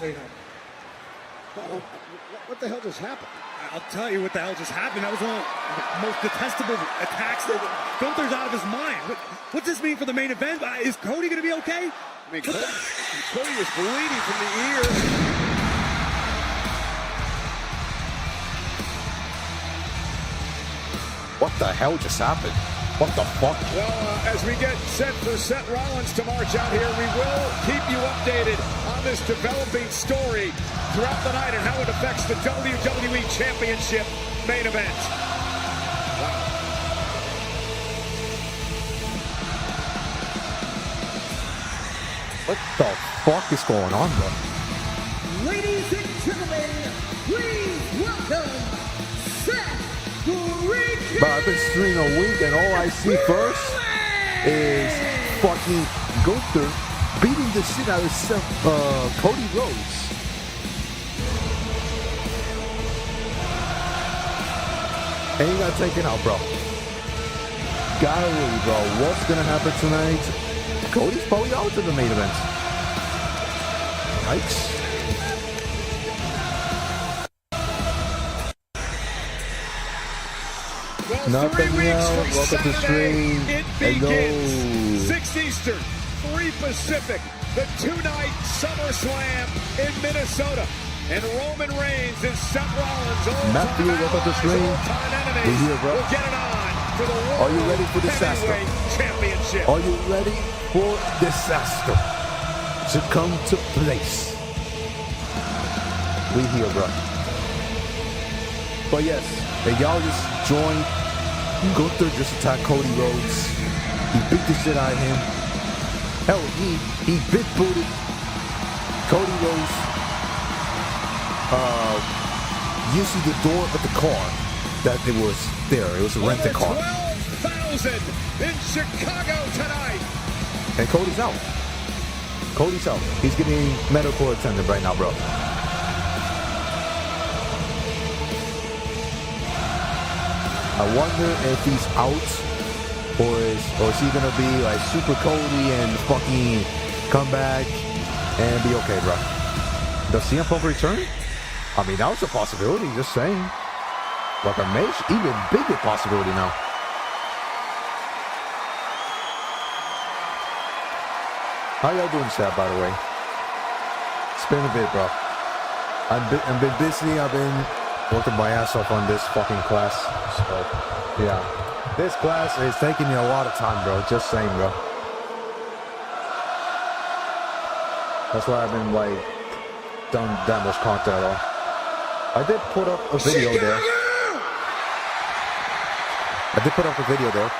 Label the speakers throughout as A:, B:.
A: say no.
B: What the hell just happened?
A: I'll tell you what the hell just happened. That was one of the most detestable attacks. Gunther's out of his mind. What's this mean for the main event? Is Cody going to be okay?
B: I mean, Cody was bleeding from the ear.
C: What the hell just happened? What the fuck?
B: Well, as we get set for Seth Rollins to march out here, we will keep you updated on this developing story throughout the night and how it affects the WWE Championship main event. Wow.
C: What the fuck is going on, bro?
D: Ladies and gentlemen, please welcome Seth Rollins.
C: But I've been streaming a week and all I see first is fucking Gunther beating the shit out of Cody Rhodes. And he got taken out, bro. Golly, bro. What's gonna happen tonight? Cody's probably out to the main event. Yikes.
B: Well,
C: Nothing
B: 3 weeks
C: else.
B: from
C: Welcome to
B: Saturday,
C: stream.
B: it
C: Hello.
B: begins. 6 Eastern, 3 Pacific. The 2-night SummerSlam in Minnesota. And Roman Reigns and Seth Rollins,
C: Matthew, welcome to stream.
B: enemies,
C: We're here, bro.
B: will get it on for the World
C: Are you ready for disaster?
B: Heavyweight Championship.
C: Are you ready for disaster to come to place? We here, bro. But yes, and y'all just joined. Gunther just attacked Cody Rhodes. He beat the shit out of him. Hell, he big booted Cody Rhodes. Using the door of the car that it was there. It was a rented car.
B: 12,000 in Chicago tonight.
C: And Cody's out. Cody's out. He's getting medical attention right now, bro. I wonder if he's out or is he gonna be like Super Cody and fucking come back and be okay, bro? Does CM Punk return? I mean, that was a possibility, just saying. Like a even bigger possibility now. How y'all doing, chat, by the way? It's been a bit, bro. I've been busy. I've been working my ass off on this fucking class. So, yeah. This class is taking me a lot of time, bro. Just saying, bro. That's why I've been, like, done that much content at all. I did put up a video there. I did put up a video there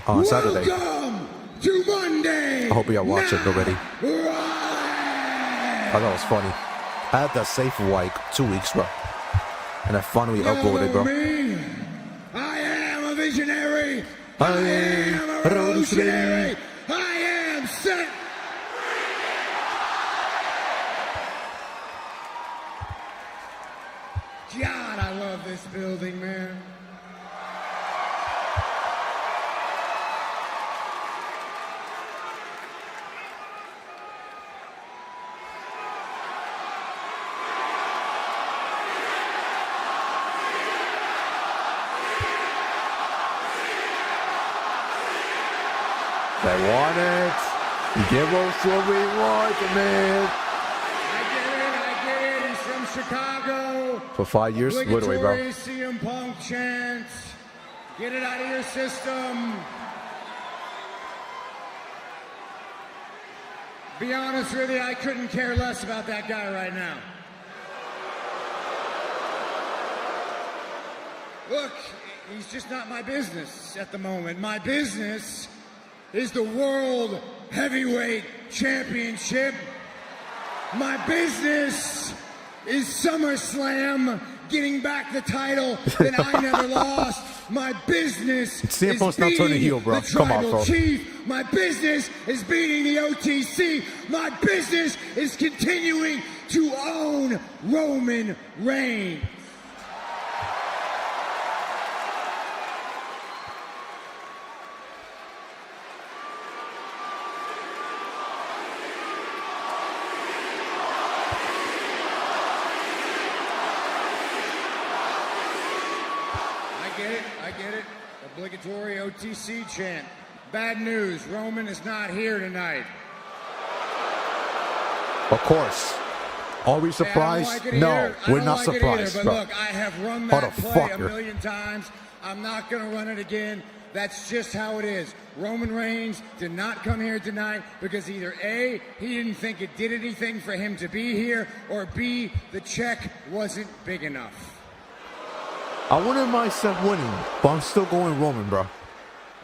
C: on Saturday.
D: Welcome to Monday.
C: I hope y'all watched it already. I thought it was funny. I had that save for like 2 weeks, bro. And I finally uploaded, bro.
D: Me. I am a visionary.
C: I am
D: a revolutionary. I am Seth. God, I love this building, man.
C: They want it. You give us what we want, man.
D: I get it. He's from Chicago.
C: For 5 years, literally, bro.
D: Obligatory CM Punk chants. Get it out of your system. Be honest with you, I couldn't care less about that guy right now. Look, he's just not my business at the moment. My business is the World Heavyweight Championship. My business is SummerSlam, getting back the title that I never lost. My business
C: CM Punk's
D: is
C: not turning
D: beating
C: heel, bro.
D: the
C: Come on,
D: Tribal
C: bro.
D: Chief. My business is beating the OTC. My business is continuing to own Roman Reigns. Obligatory OTC chant. Bad news, Roman is not here tonight.
C: Of course. Are we surprised? No, we're not surprised,
D: but
C: bro.
D: look, I have run that play a
C: Motherfucker.
D: million times. I'm not going to run it again. That's just how it is. Roman Reigns did not come here tonight because either A, he didn't think it did anything for him to be here, or B, the check wasn't big enough.
C: I wouldn't mind Seth winning, but I'm still going Roman, bro.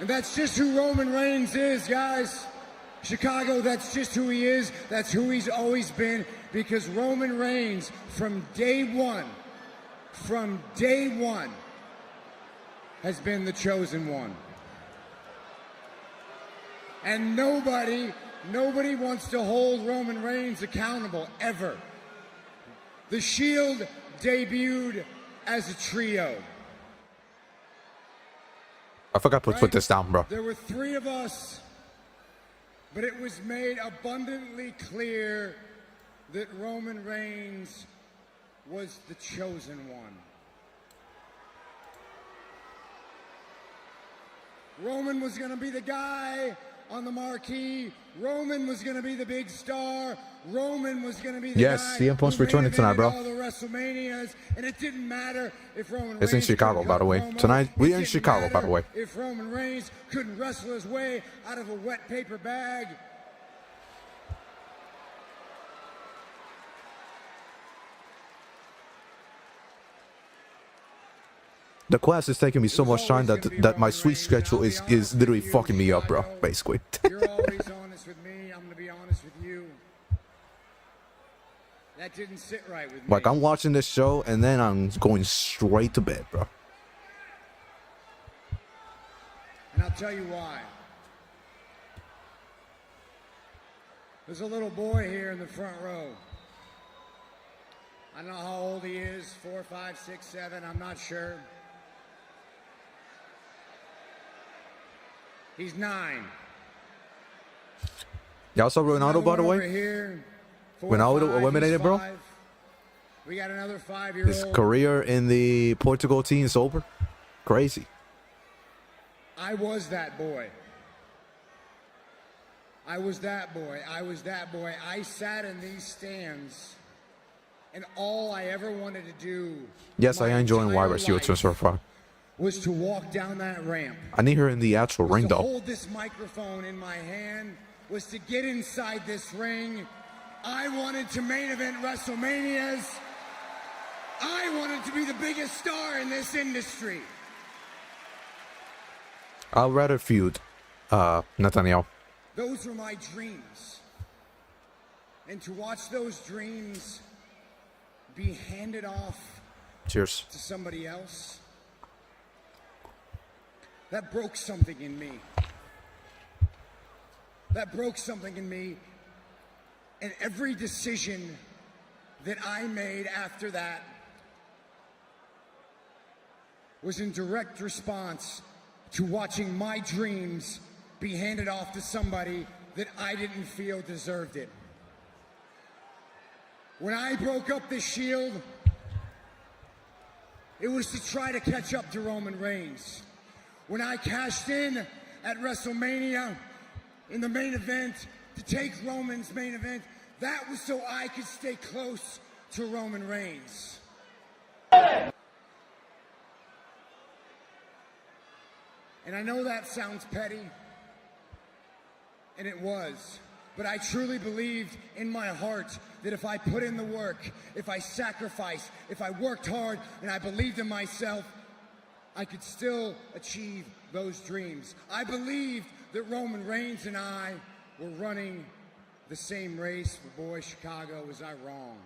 D: And that's just who Roman Reigns is, guys. Chicago, that's just who he is. That's who he's always been, because Roman Reigns, from day one, has been the chosen one. And nobody wants to hold Roman Reigns accountable, ever. The Shield debuted as a trio.
C: I forgot to put this down, bro.
D: There were 3 of us, but it was made abundantly clear that Roman Reigns was the chosen one. Roman was going to be the guy on the marquee. Roman was going to be the big star. Roman was going to be the
C: yes,
D: guy
C: CM Punk's
D: who
C: returning tonight, bro.
D: all the WrestleManias, and it didn't matter if Roman
C: It's in
D: Reigns
C: Chicago,
D: couldn't
C: by the way.
D: cut promo.
C: Tonight, we're in
D: It didn't
C: Chicago, by the way.
D: matter if Roman Reigns couldn't wrestle his way out of a wet paper bag.
C: The class is taking me so much time that my sweet schedule is literally fucking me up, bro, basically.
D: You're always honest with me. I'm going to be honest with you. That didn't sit right with me.
C: Like, I'm watching this show, and then I'm going straight to bed, bro.
D: And I'll tell you why. There's a little boy here in the front row. I don't know how old he is, 4, 5, 6, 7, I'm not sure. He's 9.
C: Y'all saw Ronaldo, by the way?
D: Here, 4,
C: Ronaldo
D: 5,
C: eliminated,
D: he's
C: bro?
D: 5. We got another 5-year-old.
C: His career in the Portugal team is over. Crazy.
D: I was that boy. I was that boy. I was that boy. I sat in these stands, and all I ever wanted to do.
C: Yes, I am enjoying wide
D: entire
C: receiver
D: life
C: transfer far.
D: was to walk down that ramp.
C: I need her in the actual ring,
D: To
C: though.
D: hold this microphone in my hand, was to get inside this ring. I wanted to main event WrestleManias. I wanted to be the biggest star in this industry.
C: I'd rather feud Nathaniel.
D: Those were my dreams. And to watch those dreams be handed off
C: Cheers.
D: to somebody else, that broke something in me. That broke something in me. And every decision that I made after that was in direct response to watching my dreams be handed off to somebody that I didn't feel deserved it. When I broke up the Shield, it was to try to catch up to Roman Reigns. When I cashed in at WrestleMania in the main event to take Roman's main event, that was so I could stay close to Roman Reigns. And I know that sounds petty, and it was, but I truly believed in my heart that if I put in the work, if I sacrificed, if I worked hard, and I believed in myself, I could still achieve those dreams. I believed that Roman Reigns and I were running the same race. But boy, Chicago, was I wrong.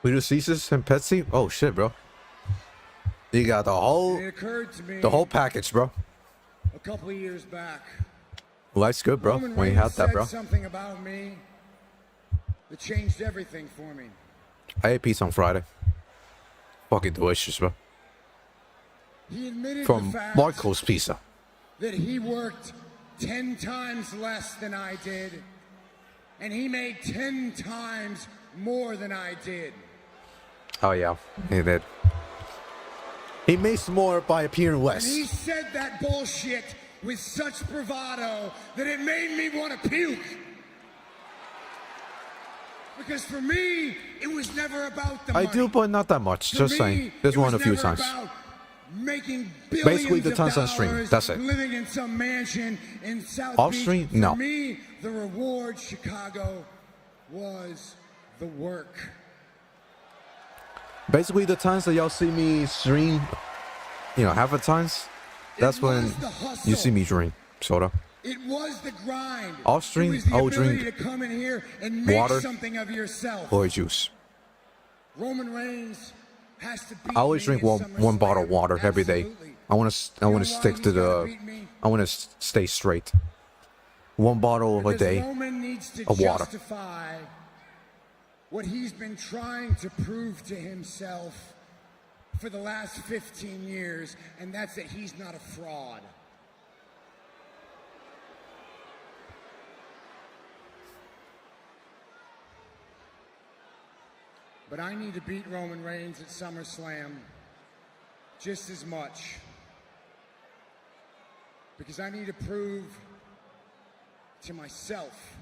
C: Little Caesars and Pepsi? Oh shit, bro. You got
D: And it occurred to me
C: the whole package, bro.
D: a couple of years back.
C: Life's good, bro.
D: Roman
C: When you
D: Reigns
C: have that,
D: said
C: bro.
D: something about me that changed everything for me.
C: I ate pizza on Friday. Fucking delicious, bro.
D: He admitted
C: From
D: the fact
C: Marco's Pizza.
D: that he worked 10 times less than I did, and he made 10 times more than I did.
C: Oh yeah, he did. He makes more by appearing
D: And
C: less.
D: he said that bullshit with such bravado that it made me want to puke. Because for me, it was never about the money.
C: I do, but not that much.
D: For
C: Just
D: me,
C: saying. There's
D: it
C: one
D: was
C: a few
D: never
C: times.
D: about making billions
C: Basically, the
D: of
C: times on stream.
D: dollars,
C: That's it.
D: Living in some mansion in South
C: Off
D: Beach.
C: stream?
D: For
C: No.
D: me, the reward, Chicago, was the work.
C: Basically, the times that y'all see me stream, half the times, that's when you see me drink soda.
D: It was the grind.
C: Off stream,
D: it was the
C: I'll
D: ability
C: drink
D: to come in here and make
C: water
D: something of yourself.
C: or juice.
D: Roman Reigns has to beat
C: I always
D: me
C: drink
D: at
C: one bottle of
D: SummerSlam.
C: water every day.
D: Absolutely.
C: I want to stick to the. I want to stay straight. One bottle a
D: Because
C: day
D: Roman needs to
C: of water.
D: justify what he's been trying to prove to himself for the last 15 years, and that's that he's not a fraud. But I need to beat Roman Reigns at SummerSlam just as much. Because I need to prove to myself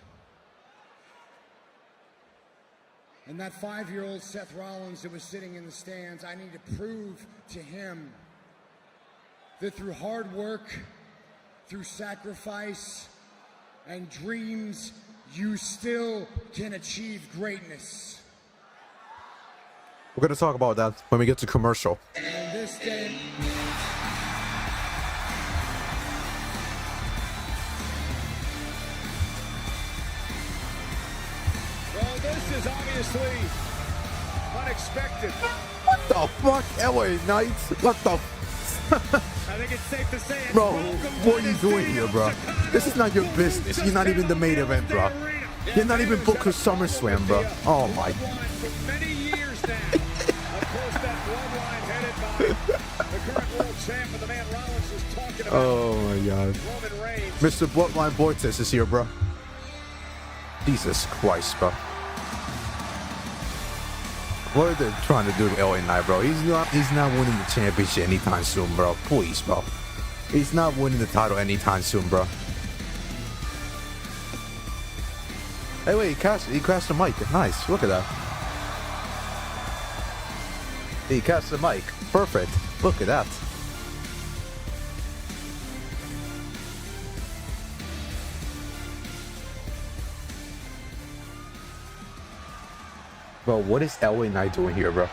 D: and that 5-year-old Seth Rollins that was sitting in the stands, I need to prove to him that through hard work, through sacrifice and dreams, you still can achieve greatness.
C: We're gonna talk about that when we get to commercial.
D: And this day,
B: Well, this is obviously unexpected.
C: What the fuck, LA Knights? What the?
A: I think it's safe to say it's
C: Bro,
A: welcome
C: what
A: to
C: are you
A: the
C: doing
A: city
C: here,
A: of
C: bro?
A: Chicago.
C: This is not your business. You're not even the main event, bro. You're not even booked for SummerSlam, bro. Oh my.
B: For many years now. Of course, that bloodline headed by the current world champ and the man Rollins is talking about.
C: Oh my god.
B: Roman Reigns.
C: Mr. Bloodline Vortex is here, bro. Jesus Christ, bro. What are they trying to do to LA Knight, bro? He's not winning the championship anytime soon, bro. Please, bro. He's not winning the title anytime soon, bro. Hey, wait, he crashed the mic. Nice. Look at that. He crashed the mic. Perfect. Look at that. Bro, what is LA Knight doing here, bro?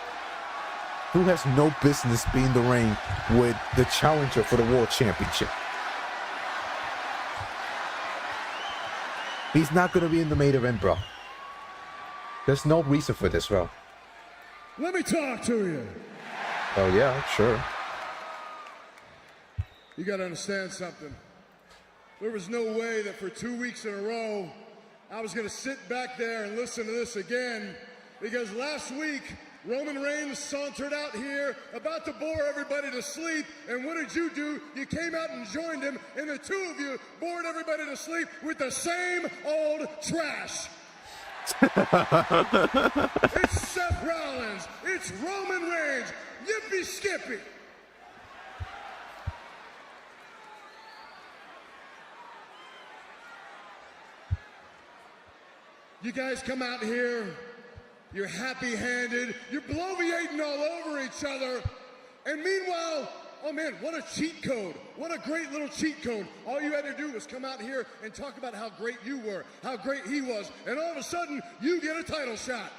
C: Who has no business being in the ring with the challenger for the World Championship? He's not going to be in the main event, bro. There's no reason for this, bro.
D: let me talk to you.
C: Oh, yeah, sure.
D: You gotta understand something. There was no way that for 2 weeks in a row, I was gonna sit back there and listen to this again, because last week, Roman Reigns sauntered out here about to bore everybody to sleep, and what did you do? You came out and joined him, and the two of you bored everybody to sleep with the same old trash. It's Seth Rollins, it's Roman Reigns, yippee skippy. You guys come out here, you're happy-handed, you're bloviating all over each other, and meanwhile, oh man, what a cheat code. What a great little cheat code. All you had to do was come out here and talk about how great you were, how great he was, and all of a sudden, you get a title shot.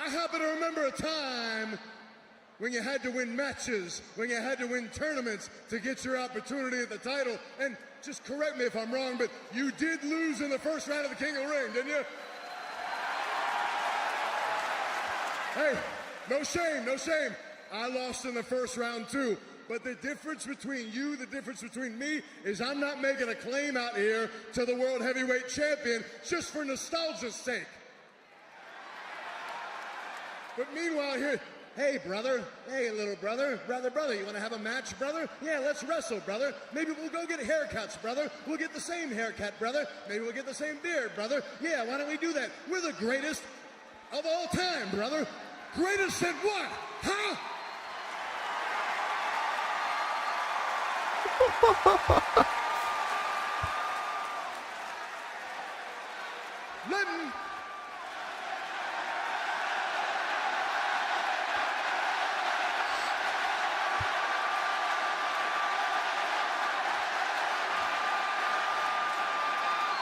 D: I happen to remember a time when you had to win matches, when you had to win tournaments to get your opportunity at the title, and just correct me if I'm wrong, but you did lose in the first round of the King of the Ring, didn't you? Hey, no shame, no shame. I lost in the first round too. But the difference between you, the difference between me, is I'm not making a claim out here to the World Heavyweight Champion just for nostalgia's sake. But meanwhile here, hey brother, hey little brother, brother, you wanna have a match, brother? Yeah, let's wrestle, brother. Maybe we'll go get haircuts, brother. We'll get the same haircut, brother. Maybe we'll get the same beard, brother. Yeah, why don't we do that? We're the greatest of all time, brother. Greatest at what? Huh?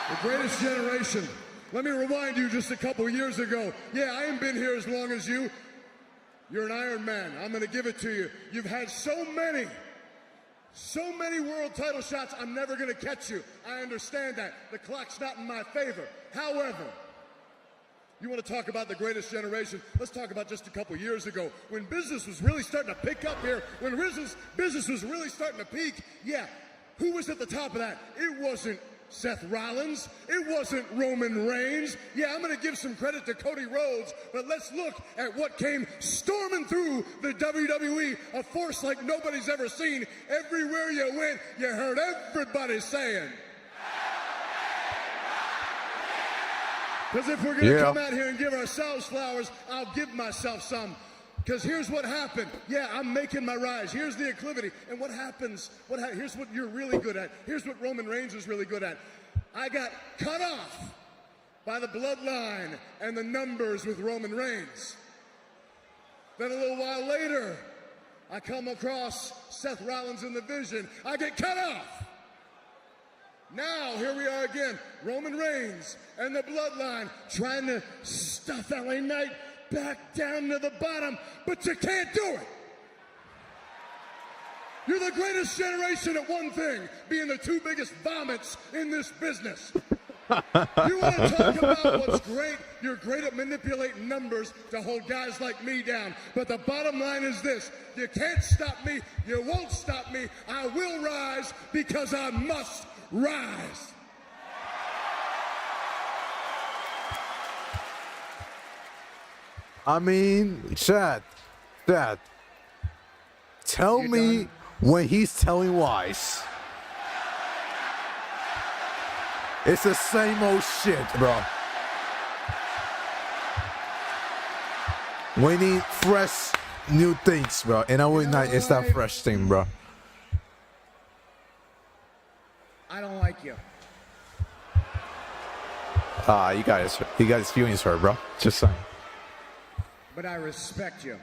D: The greatest generation. Let me remind you just a couple years ago. Yeah, I ain't been here as long as you. You're an Iron Man. I'm going to give it to you. You've had so many world title shots. I'm never going to catch you. I understand that. The clock's not in my favor. However, you want to talk about the greatest generation? Let's talk about just a couple years ago when business was really starting to pick up here. When business was really starting to peak. Yeah, who was at the top of that? It wasn't Seth Rollins. It wasn't Roman Reigns. Yeah, I'm going to give some credit to Cody Rhodes, but let's look at what came storming through the WWE, a force like nobody's ever seen. Everywhere you went, you heard everybody saying. Because if we're going to come out here and give ourselves flowers, I'll give myself some. Because here's what happened. Yeah, I'm making my rise. Here's the acclivity. And what happens? Here's what you're really good at. Here's what Roman Reigns is really good at. I got cut off by the bloodline and the numbers with Roman Reigns. Then a little while later, I come across Seth Rollins in the Vision. I get cut off. Now, here we are again. Roman Reigns and the bloodline trying to stuff LA Knight back down to the bottom, but you can't do it. You're the greatest generation at one thing, being the two biggest vomits in this business. You want to talk about what's great? You're great at manipulating numbers to hold guys like me down. But the bottom line is this. You can't stop me. You won't stop me. I will rise because I must rise.
C: I mean, Chad, tell me when he's telling lies. It's the same old shit, bro. We need fresh, new things, bro. And I would not. It's that fresh thing, bro.
D: I don't like you.
C: You got his feelings hurt, bro. Just saying.
D: But I respect you.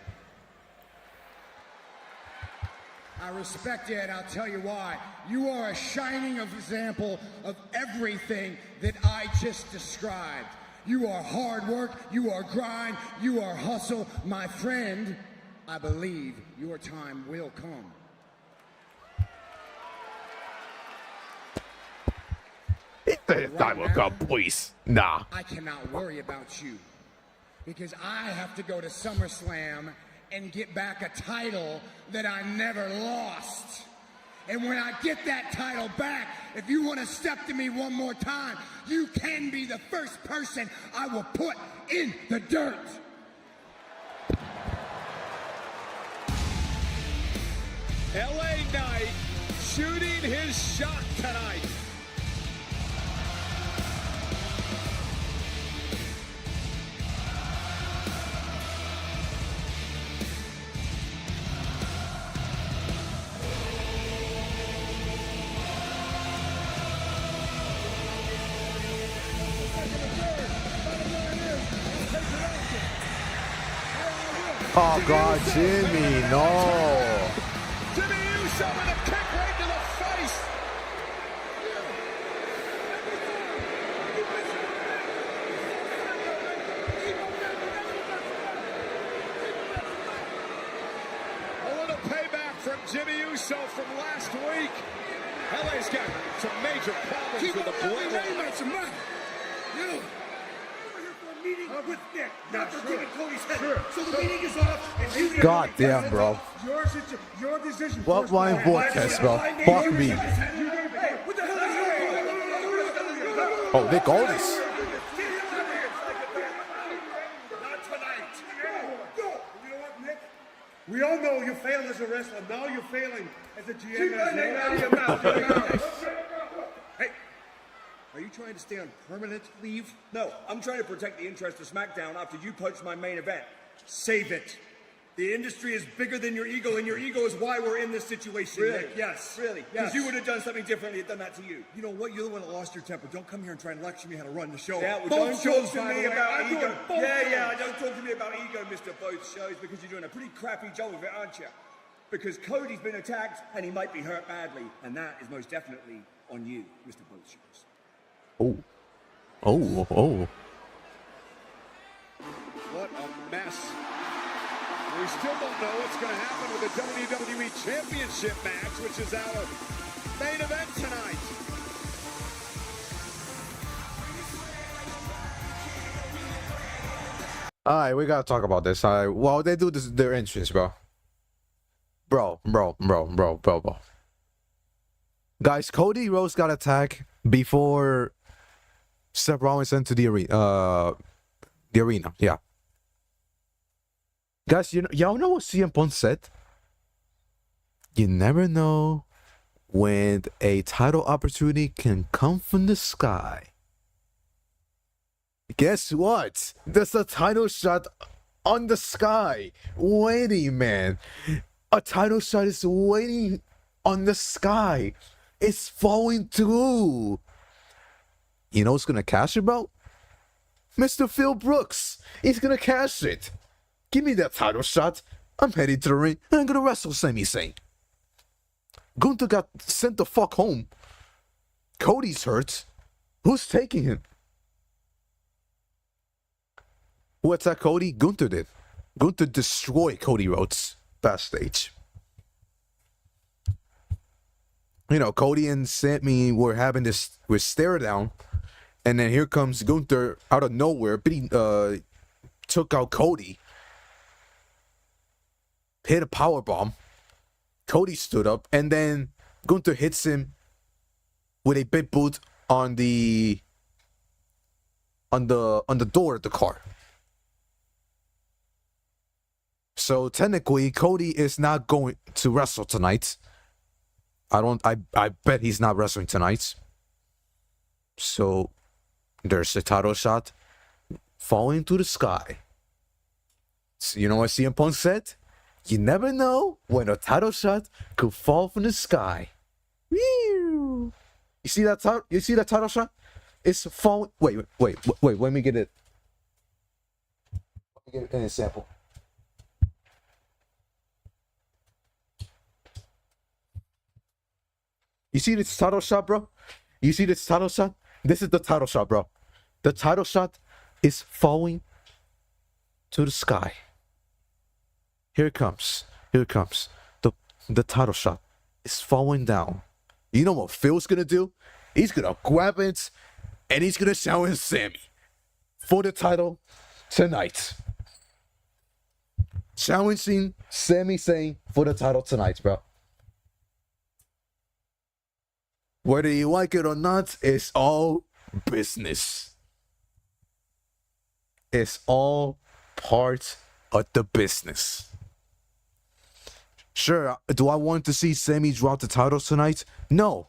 D: I respect you, and I'll tell you why. You are a shining example of everything that I just described. You are hard work, you are grind, you are hustle. My friend, I believe your time will come.
C: Time will come, please. Nah.
D: I cannot worry about you because I have to go to SummerSlam and get back a title that I never lost. And when I get that title back, if you want to step to me one more time, you can be the first person I will put in the dirt.
B: LA Knight shooting his shot tonight.
C: Oh God, Jimmy, no.
B: Jimmy Uso with a kick right to the face. A little payback from Jimmy Uso from last week. LA's got some major problems with the bloodline.
A: With Nick, not for giving Cody's head. So the meeting is off, and you
C: God damn, bro.
A: Your decision.
C: What line broadcast, bro? Fuck me.
A: What the hell are you doing?
C: Oh, Nick Aldis.
A: Not tonight. You know what, Nick? We all know you failed as a wrestler. Now you're failing as a GM. Keep that name out of your mouth. Hey. Are you trying to stay on permanent leave?
E: No, I'm trying to protect the interest of SmackDown after you poached my main event.
A: Save it.
E: The industry is bigger than your ego, and your ego is why we're in this situation.
A: Really?
E: Nick. Yes.
A: Really?
E: Because you would have done something differently and done that to you.
A: You know what? You're the one that lost your temper. Don't come here and try and lecture me how to run the show.
E: Yeah, well,
A: Both
E: don't
A: shows,
E: talk
A: by
E: to me
A: the way.
E: about
A: I'm
E: ego.
A: doing both
E: Yeah,
A: shows.
E: don't talk to me about ego, Mr. Both shows, because you're doing a pretty crappy job of it, aren't you? Because Cody's been attacked, and he might be hurt badly, and that is most definitely on you, Mr. Both shows.
C: Oh. Oh, oh.
B: What a mess. We still don't know what's going to happen with the WWE Championship match, which is our main event tonight.
C: Alright, we gotta talk about this. Alright, well, they do this their entrance, bro. Bro. Guys, Cody Rhodes got attacked before Seth Rollins entered the arena. Yeah. Guys, y'all know what CM Punk said? You never know when a title opportunity can come from the sky. Guess what? There's a title shot on the sky waiting, man. A title shot is waiting on the sky. It's falling through. You know who's gonna cash it, bro? Mr. Phil Brooks. He's gonna cash it. Give me that title shot. I'm heading to the ring and I'm gonna wrestle Sami Zayn. Gunther got sent the fuck home. Cody's hurt. Who's taking him? Who attacked Cody? Gunther did. Gunther destroyed Cody Rhodes backstage. You know, Cody and Sami were having this stare down, and then here comes Gunther out of nowhere. Took out Cody. Hit a power bomb. Cody stood up, and then Gunther hits him with a big boot on the door of the car. So technically, Cody is not going to wrestle tonight. I bet he's not wrestling tonight. So there's a title shot falling to the sky. So you know what CM Punk said? You never know when a title shot could fall from the sky. Woo! You see that title? You see that title shot? It's falling. Wait. Let me get it. Let me get an example. You see this title shot, bro? You see this title shot? This is the title shot, bro. The title shot is falling to the sky. Here it comes. Here it comes. The title shot is falling down. You know what Phil's gonna do? He's gonna grab it and he's gonna challenge Sami for the title tonight. Challenging Sami Zayn for the title tonight, bro. Whether you like it or not, it's all business. It's all part of the business. Sure, do I want to see Sami drop the title tonight? No.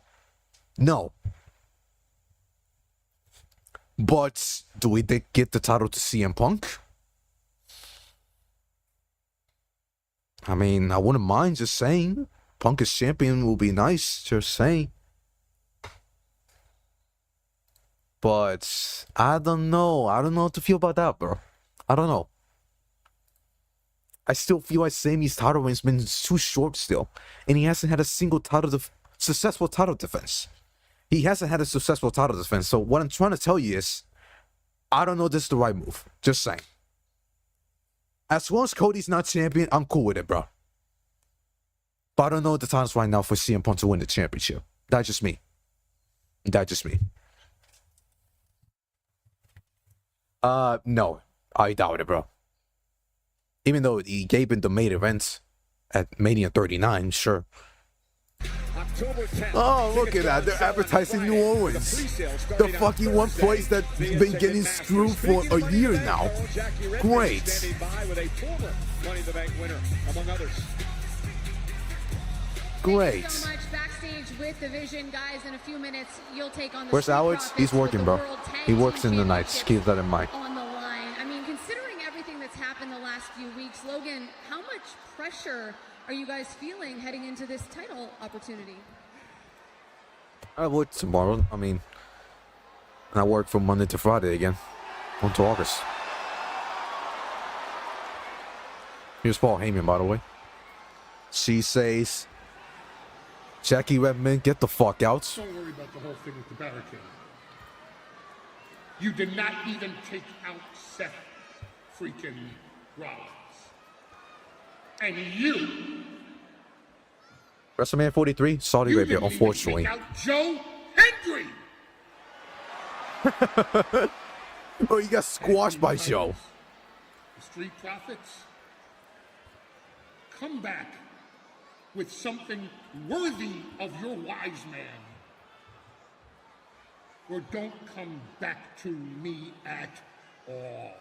C: But do we get the title to CM Punk? I mean, I wouldn't mind just saying. Punk as champion will be nice, just saying. But I don't know. I don't know how to feel about that, bro. I don't know. I still feel like Sami's title reign's been too short still. And he hasn't had a single successful title defense. He hasn't had a successful title defense. So what I'm trying to tell you is, I don't know if this is the right move. Just saying. As long as Cody's not champion, I'm cool with it, bro. But I don't know the time's right now for CM Punk to win the championship. That's just me. No. I doubt it, bro. Even though he gave him the main event at Mania 39, sure. Oh, look at that. They're advertising New Orleans. The fucking one place that's been getting screwed for a year now. Great. Great.
F: So much backstage with the Vision, guys. In a few minutes, you'll take on the
C: Where's Alex? He's working, bro. He works in the nights. Keep that in mind.
F: On the line. I mean, considering everything that's happened the last few weeks, Logan, how much pressure are you guys feeling heading into this title opportunity?
C: I work tomorrow. I mean, I work from Monday to Friday again. On to August. Here's Paul Heyman, by the way. She says, Jackie Redmond, get the fuck out.
A: Don't worry about the whole thing with the barricade. You did not even take out Seth freaking Rollins. And you
C: WrestleMania 43, Saudi Arabia,
A: didn't
C: unfortunately.
A: even take out Joe Hendry.
C: Oh, you got squashed by Joe.
A: The Street Profits, come back with something worthy of your wise man. Or don't come back to me at all.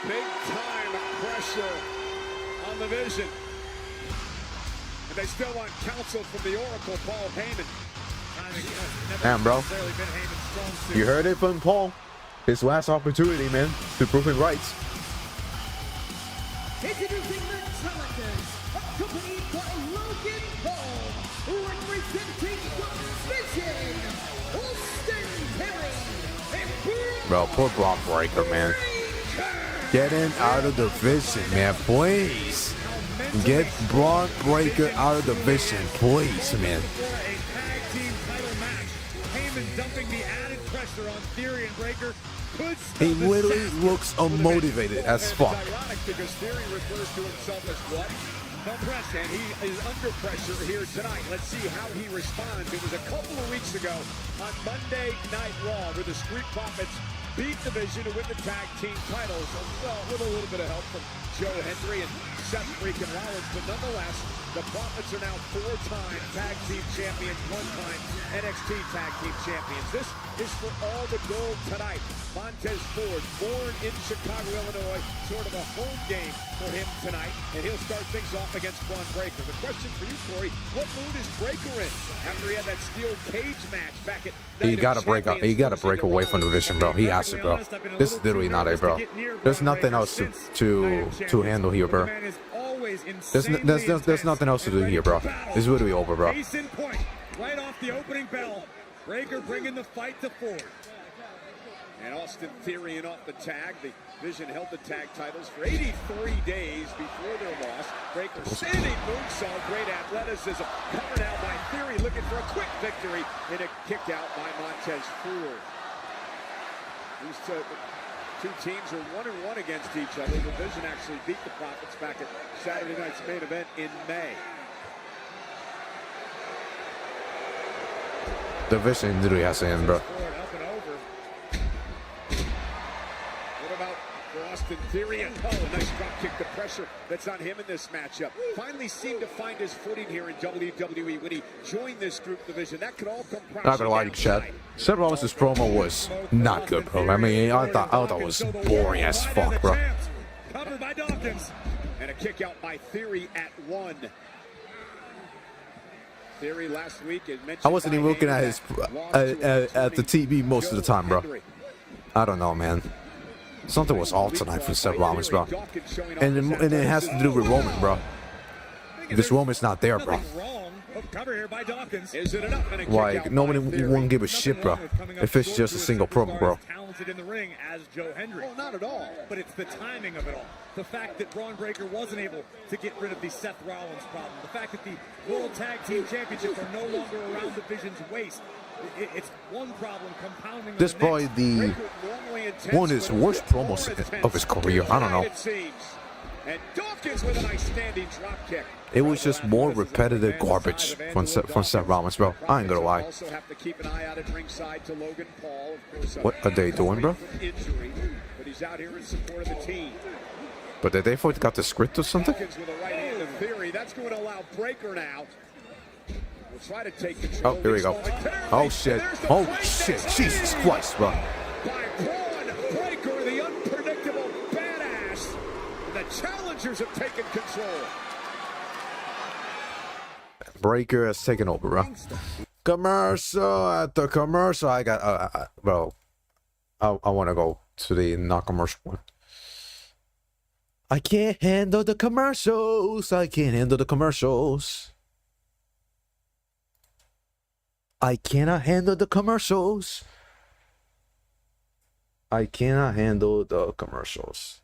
B: Big time pressure on the Vision. And they still want counsel from the Oracle, Paul Heyman.
C: Damn, bro. You heard it from Paul. His last opportunity, man, to prove him right.
D: Introducing the challengers, accompanied by Logan Paul, representing the Vision, Austin Theory, and
C: Bro, poor Brock Breaker, man. Get him out of the Vision, man, please. Get Brock Breaker out of the Vision, please, man.
B: A tag team title match. Heyman dumping the added pressure on Theory and Breaker.
C: He literally looks unmotivated as fuck.
B: It's ironic because Theory refers to himself as what? No pressure, and he is under pressure here tonight. Let's see how he responds. It was a couple of weeks ago on Monday Night Raw where the Street Profits beat the Vision to win the tag team titles. Well, with a little bit of help from Joe Hendry and Seth freaking Rollins, but nonetheless, the Profits are now 4-time tag team champions, 1-time NXT tag team champions. This is for all the gold tonight. Montez Ford, born in Chicago, Illinois, sort of a home game for him tonight, and he'll start things off against Braun Breaker. The question for you, Corey, what mood is Breaker in after he had that steel cage match back at
C: He gotta break up. He gotta break away from the Vision, bro. He has to, bro. This is literally not it, bro. There's nothing else to handle here, bro. There's nothing else to do here, bro. It's literally over, bro.
B: Case in point, right off the opening bell, Breaker bringing the fight to Ford. And Austin Theory off the tag. The Vision held the tag titles for 83 days before their loss. Breaker standing moonsault, great athleticism. Covered out by Theory, looking for a quick victory in a kick out by Montez Ford. These two teams are 1-1 against each other. The Vision actually beat the Profits back at Saturday night's main event in May.
C: The Vision literally has to end, bro.
B: Austin Theory, and a nice drop kick to pressure that's on him in this matchup. Finally seemed to find his footing here in WWE when he joined this group division. That could all come crashing.
C: Not gonna lie to you, Chad. Seth Rollins' promo was not good, bro. I mean, I thought it was boring as fuck, bro.
B: Covered by Dawkins. And a kick out by Theory at 1. Theory last week had mentioned
C: I wasn't even looking at his at the TV most of the time, bro. I don't know, man. Something was off tonight for Seth Rollins, bro. And it has to do with Roman, bro. This Roman's not there, bro. Like, nobody won't give a shit, bro, if it's just a single promo, bro.
B: Talented in the ring as Joe Hendry. Oh, not at all. But it's the timing of it all. The fact that Braun Breaker wasn't able to get rid of the Seth Rollins problem. The fact that the World Tag Team Championships are no longer around the Vision's waist. It's one problem compounding.
C: This is probably the one of his worst promos of his career. I don't know.
B: And Dawkins with a nice standing drop kick.
C: It was just more repetitive garbage from Seth Rollins, bro. I ain't gonna lie.
B: Also have to keep an eye out at ringside to Logan Paul. Of course,
C: what are they doing, bro?
B: Injury, but he's out here in support of the team.
C: But did they forget the script or something?
B: Dawkins with a right hand of Theory. That's going to allow Breaker now. We'll try to take control.
C: Oh, here we go. Oh shit. Oh shit. Jesus Christ, bro.
B: By Braun Breaker, the unpredictable badass. The challengers have taken control.
C: Breaker has taken over, bro. Commercial at the commercial. I got, bro. I want to go to the non-commercial one. I can't handle the commercials. I can't handle the commercials. I cannot handle the commercials. I cannot handle the commercials.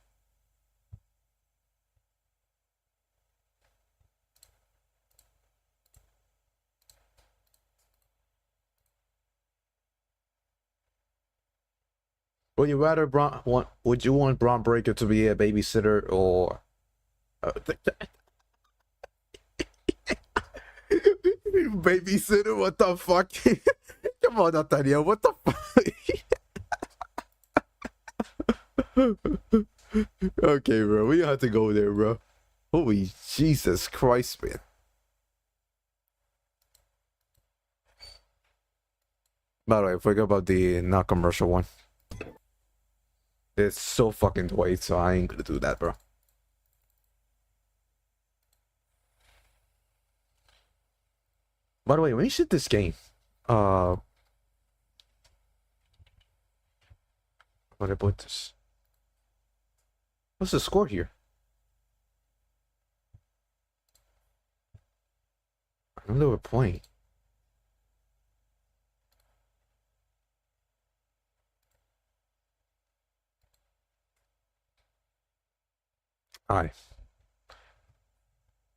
C: Would you rather would you want Braun Breaker to be a babysitter or babysitter? What the fuck? Come on, Natalia. What the fuck? Okay, bro. We have to go there, bro. Holy Jesus Christ, man. By the way, forget about the not commercial one. It's so fucking Dwight, so I ain't gonna do that, bro. By the way, when you shoot this game, what about this? What's the score here? I don't know what we're playing. Hi.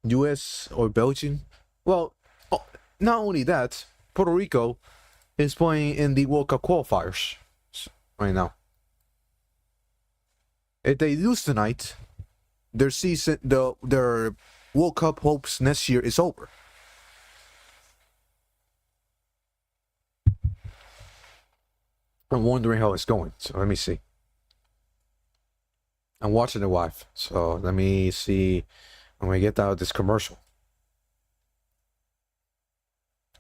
C: US or Belgium? Well, not only that, Puerto Rico is playing in the World Cup qualifiers right now. If they lose tonight, their World Cup hopes next year is over. I'm wondering how it's going, so let me see. I'm watching the wife, so let me see when we get out of this commercial.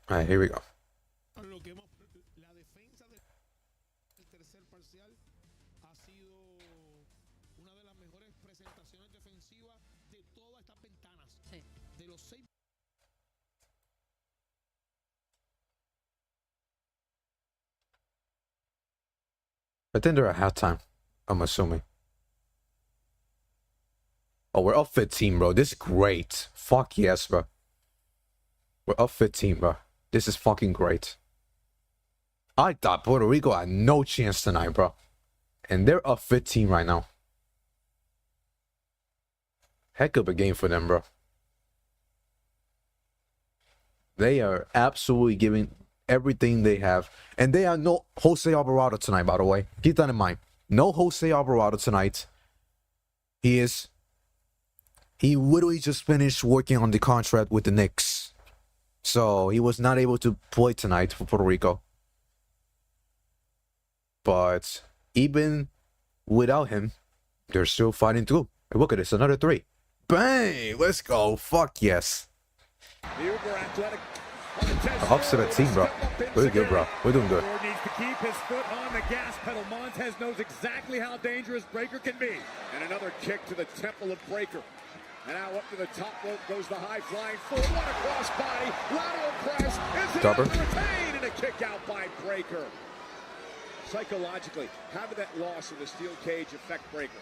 C: All right, here we go. I think they're at halftime, I'm assuming. Oh, we're up 15, bro. This is great. Fuck yes, bro. We're up 15, bro. This is fucking great. I thought Puerto Rico had no chance tonight, bro. And they're up 15 right now. Heck of a game for them, bro. They are absolutely giving everything they have. And they are no Jose Alvarado tonight, by the way. Keep that in mind. No Jose Alvarado tonight. He literally just finished working on the contract with the Knicks. So he was not able to play tonight for Puerto Rico. But even without him, they're still fighting through. And look at this, another 3. Bang! Let's go. Fuck yes. Up 17, bro. We're good, bro. We're doing good.
B: Needs to keep his foot on the gas pedal. Montez knows exactly how dangerous Breaker can be. And another kick to the temple of Breaker. And now up to the top rope goes the high flying forward. What a crossbody. Lateral press. Is it retained? And a kick out by Breaker. Psychologically, how did that loss in the steel cage affect Breaker?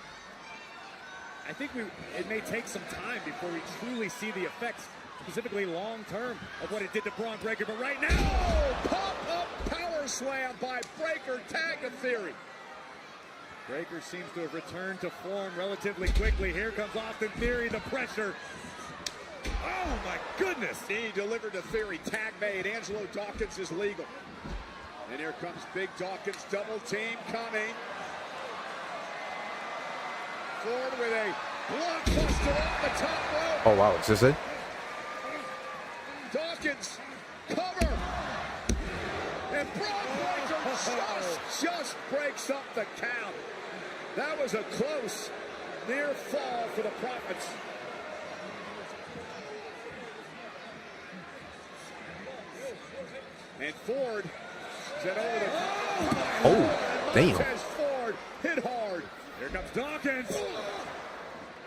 G: I think it may take some time before we truly see the effects, specifically long term, of what it did to Braun Breaker. But right now,
B: Pop-up power slam by Breaker. Tag of Theory.
G: Breaker seems to have returned to form relatively quickly. Here comes Austin Theory, the pressure.
B: Oh my goodness! He delivered to Theory. Tag made. Angelo Dawkins is legal. And here comes Big Dawkins. Double team coming. Forward with a blockbuster off the top rope.
C: Oh wow, is this it?
B: Dawkins, cover. And Braun Breaker just breaks up the count. That was a close, near fall for the Profits. And Ford sent over the...
C: Oh, damn.
B: Montez Ford hit hard. Here comes Dawkins.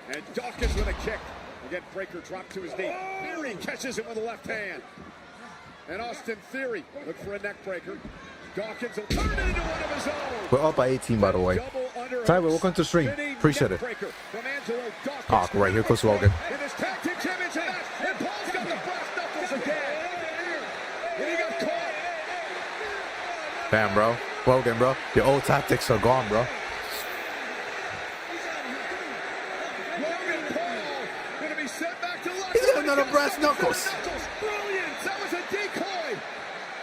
B: And Dawkins with a kick. Again, Breaker dropped to his knee. Theory catches it with the left hand. And Austin Theory look for a neck breaker. Dawkins will turn it into one of his own.
C: We're up by 18, by the way.
B: Double
C: Tyler, welcome to the stream. Appreciate it. Oh, great. Here goes Logan.
B: In his tag team championship match, and Paul's got the brass knuckles again. And he got caught.
C: Damn, bro. Logan, bro. Your old tactics are gone, bro.
B: Logan Paul going to be sent back to life.
C: He's got another brass knuckles.
B: Brilliant. That was a decoy.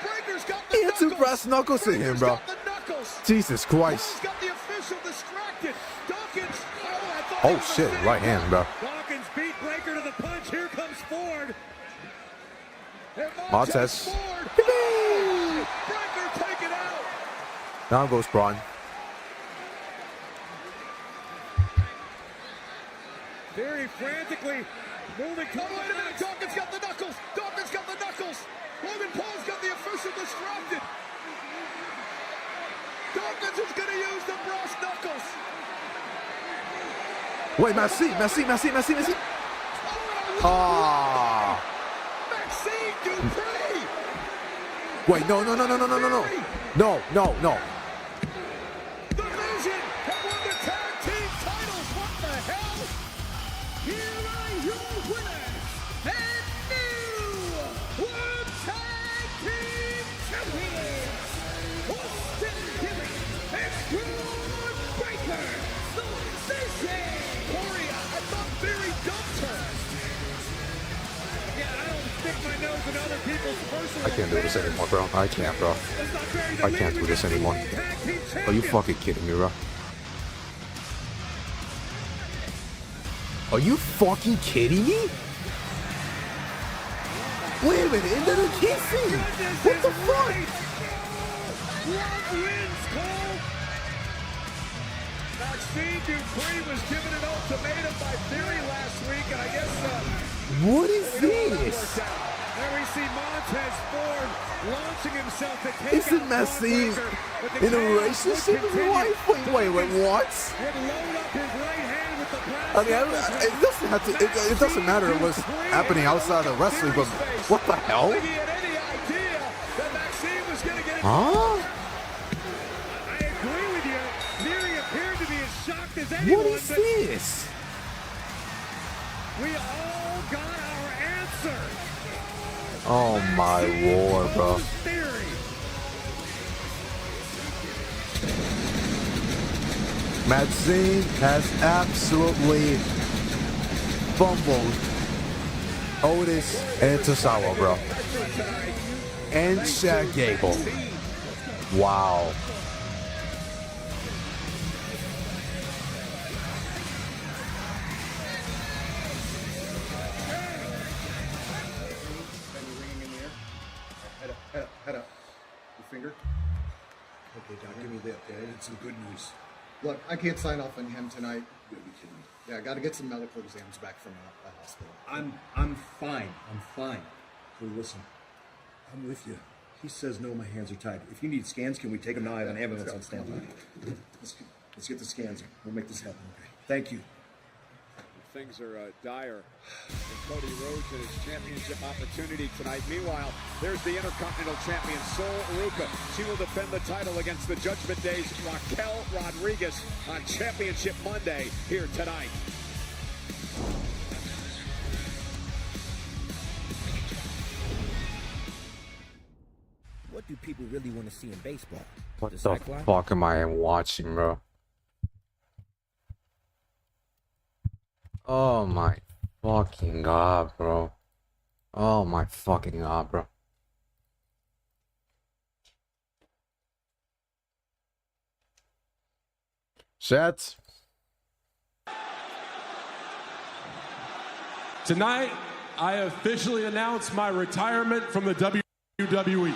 B: Breaker's got the
C: He had two
B: knuckles.
C: brass knuckles in him, bro. Jesus Christ.
B: Got the official distracted. Dawkins.
C: Oh, shit. Right hand, bro.
G: Dawkins beat Breaker to the punch. Here comes Ford.
C: Montez.
B: Breaker taken out.
C: Down goes Braun.
G: Very frantically moving.
B: Oh, wait a minute. Dawkins got the knuckles. Dawkins got the knuckles. Logan Paul's got the official distracted. Dawkins is going to use the brass knuckles.
C: Wait, Messi. Ah.
B: Maxine Dupree.
C: Wait, no.
B: The Vision have won the tag team titles. What the hell?
F: Here are your winners and new World Tag Team Champions, Austin Theory and Braun Breaker, the Vision.
B: Corey, I thought Theory dumped her.
G: Yeah, I don't stick my nose in other people's personal
C: I can't do this anymore, bro. I can't, bro. I can't do this anymore. Are you fucking kidding me, bro? Are you fucking kidding me? Wait a minute, and then a kissing! What the fuck?
B: Love wins, Cole. Maxine Dupree was given an ultimatum by Theory last week, and I guess
C: What is this?
G: There we see Montez Ford launching himself to take
C: Isn't
G: out
C: Messi
G: Braun Breaker, but the
C: in a
G: chaos
C: relationship
G: would
C: with his wife? Wait, what?
G: Would load up his right hand with the brass
C: I mean, it doesn't have to. It doesn't matter what's happening outside of wrestling, but what the hell?
B: he had any idea that Maxine was going to get it.
C: Huh?
G: I agree with you. Theory appeared to be as shocked as anyone.
C: What is
G: but
C: this?
G: we all got our answer.
C: Oh my lord, bro.
G: Theory.
C: Maxine has absolutely fumbled Otis and Tosawa, bro. And Chad Gable. Wow.
A: Head up. Your finger. Okay, Doc, give me that. Okay, I need some good news.
H: Look, I can't sign off on him tonight.
A: You gotta be kidding me.
H: Yeah, I got to get some medical exams back from the hospital.
A: I'm fine. I'm fine. So listen, I'm with you. He says no, my hands are tied. If you need scans, can we take him now? I have an ambulance on standby. Let's get the scans. We'll make this happen. Okay. Thank you.
B: Things are dire for Cody Rhodes and his championship opportunity tonight. Meanwhile, there's the Intercontinental Champion, Ruca. She will defend the title against the Judgment Day's Raquel Rodriguez on Championship Monday here tonight.
I: What do people really want to see in baseball?
C: What the fuck am I watching, bro? Oh my fucking god, bro. Oh my fucking god, bro. Chat.
J: Tonight, I officially announce my retirement from the WWE.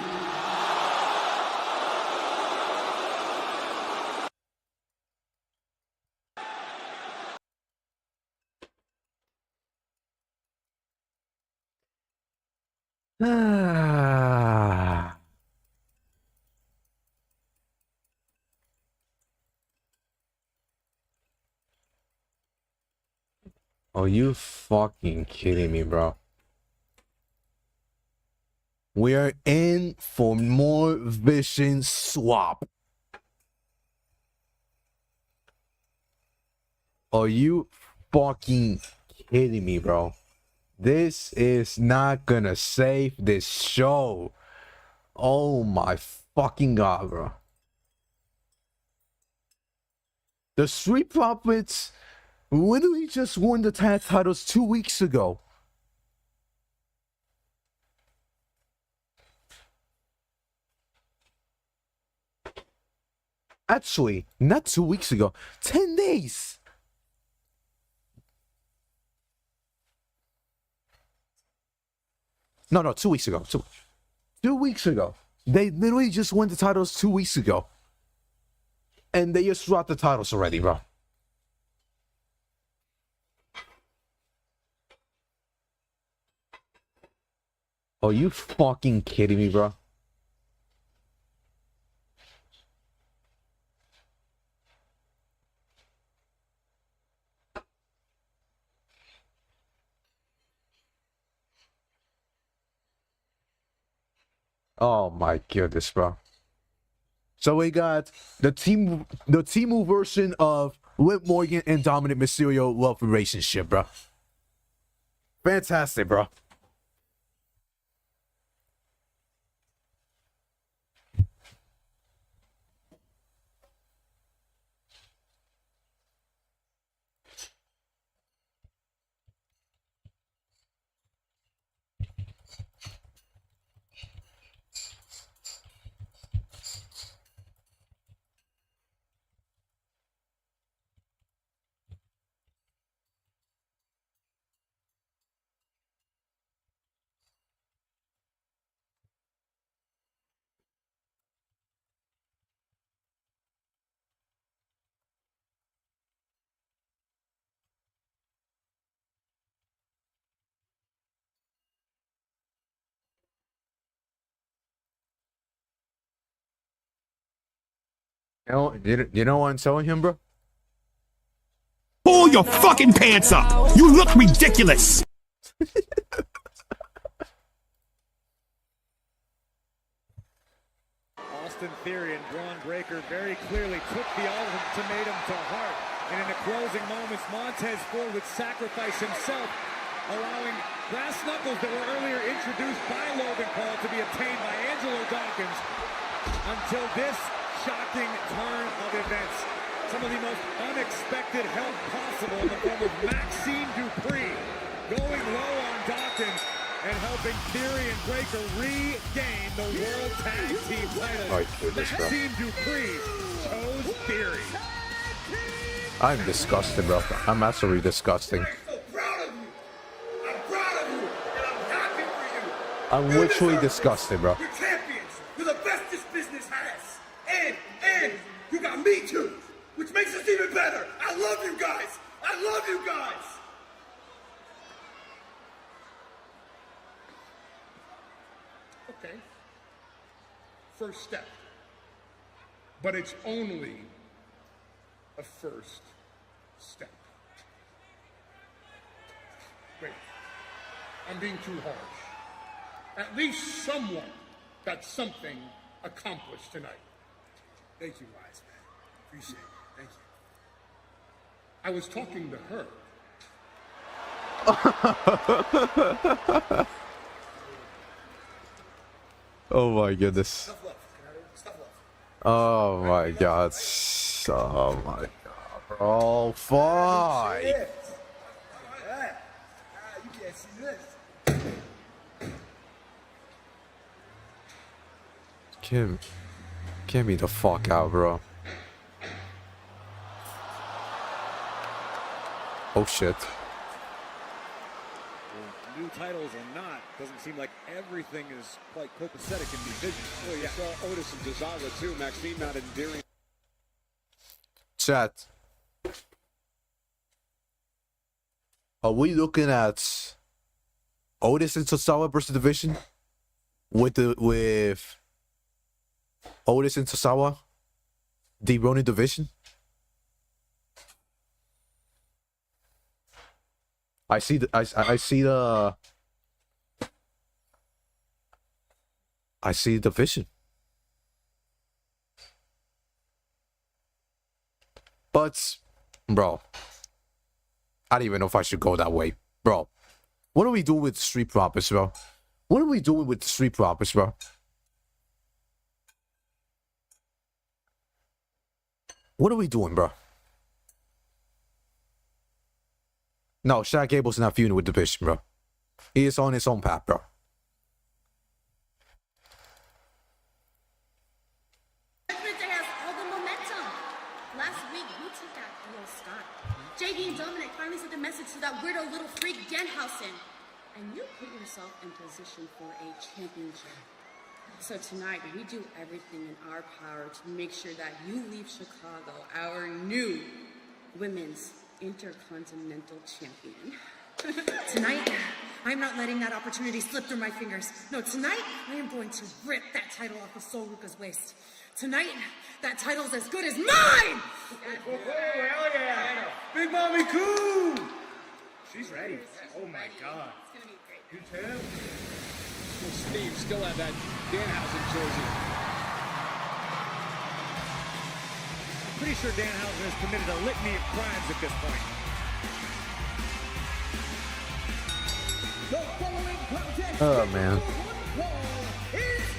C: Are you fucking kidding me, bro? We are in for more vision swap. Are you fucking kidding me, bro? This is not gonna save this show. Oh my fucking god, bro. The Street Profits literally just won the tag titles 2 weeks ago. Actually, not 2 weeks ago. 10 days. No, 2 weeks ago. 2 weeks ago. They literally just won the titles 2 weeks ago. And they just dropped the titles already, bro. Are you fucking kidding me, bro? Oh my goodness, bro. So we got the Temu version of Liv Morgan and Dominic Mysterio love relationship, bro. Fantastic, bro. You know what I'm telling him, bro?
K: Pull your fucking pants up! You look ridiculous!
G: Austin Theory and Braun Breaker very clearly took the ultimatum to heart. And in the closing moments, Montez Ford would sacrifice himself, allowing brass knuckles that were earlier introduced by Logan Paul to be obtained by Angelo Dawkins until this shocking turn of events. Some of the most unexpected help possible in the form of Maxime Dupree going low on Dawkins and helping Theory and Breaker regain the World Tag Team titles. Maxime Dupree chose Theory.
C: I'm disgusted, bro. I'm absolutely disgusting. I'm literally disgusted, bro.
A: You're champions. You're the best this business has. And you got me too, which makes us even better. I love you guys. I love you guys. Okay. First step. But it's only a first step. Wait. I'm being too harsh. At least someone got something accomplished tonight. Thank you, Wise Man. Appreciate it. Thank you. I was talking to her.
C: Oh my goodness. Oh my god. Oh my god, bro. Fuck.
A: You can't see this.
C: Get me the fuck out, bro. Oh shit.
G: Well, new titles or not, doesn't seem like everything is quite copacetic in division.
B: Well, you saw Otis and Tozawa too. Maxine not endearing.
C: Chat. Are we looking at Otis and Tozawa versus division? With Otis and Tozawa, the Ronin division? I see the division. But bro, I don't even know if I should go that way. Bro, what are we doing with Street Profits, bro? What are we doing with Street Profits, bro? What are we doing, bro? No, Shaq Gable's not feuding with the Division, bro. He is on his own path, bro.
F: Has all the momentum. Last week, we took that real start. JD and Dominic finally sent a message to that weirdo little freak Denhausen. And you put yourself in position for a championship. So tonight, we do everything in our power to make sure that you leave Chicago, our new women's Intercontinental champion. Tonight, I'm not letting that opportunity slip through my fingers. No, tonight, I am going to rip that title off of Soul Ruca's waist. Tonight, that title's as good as mine!
E: Oh, hell yeah! Big Mommy Cool! She's ready. Oh my God.
F: It's gonna be great.
E: You too?
G: Well, Steve still had that Danhausen jersey. Pretty sure Danhausen has committed a litany of crimes at this point.
C: Oh, man.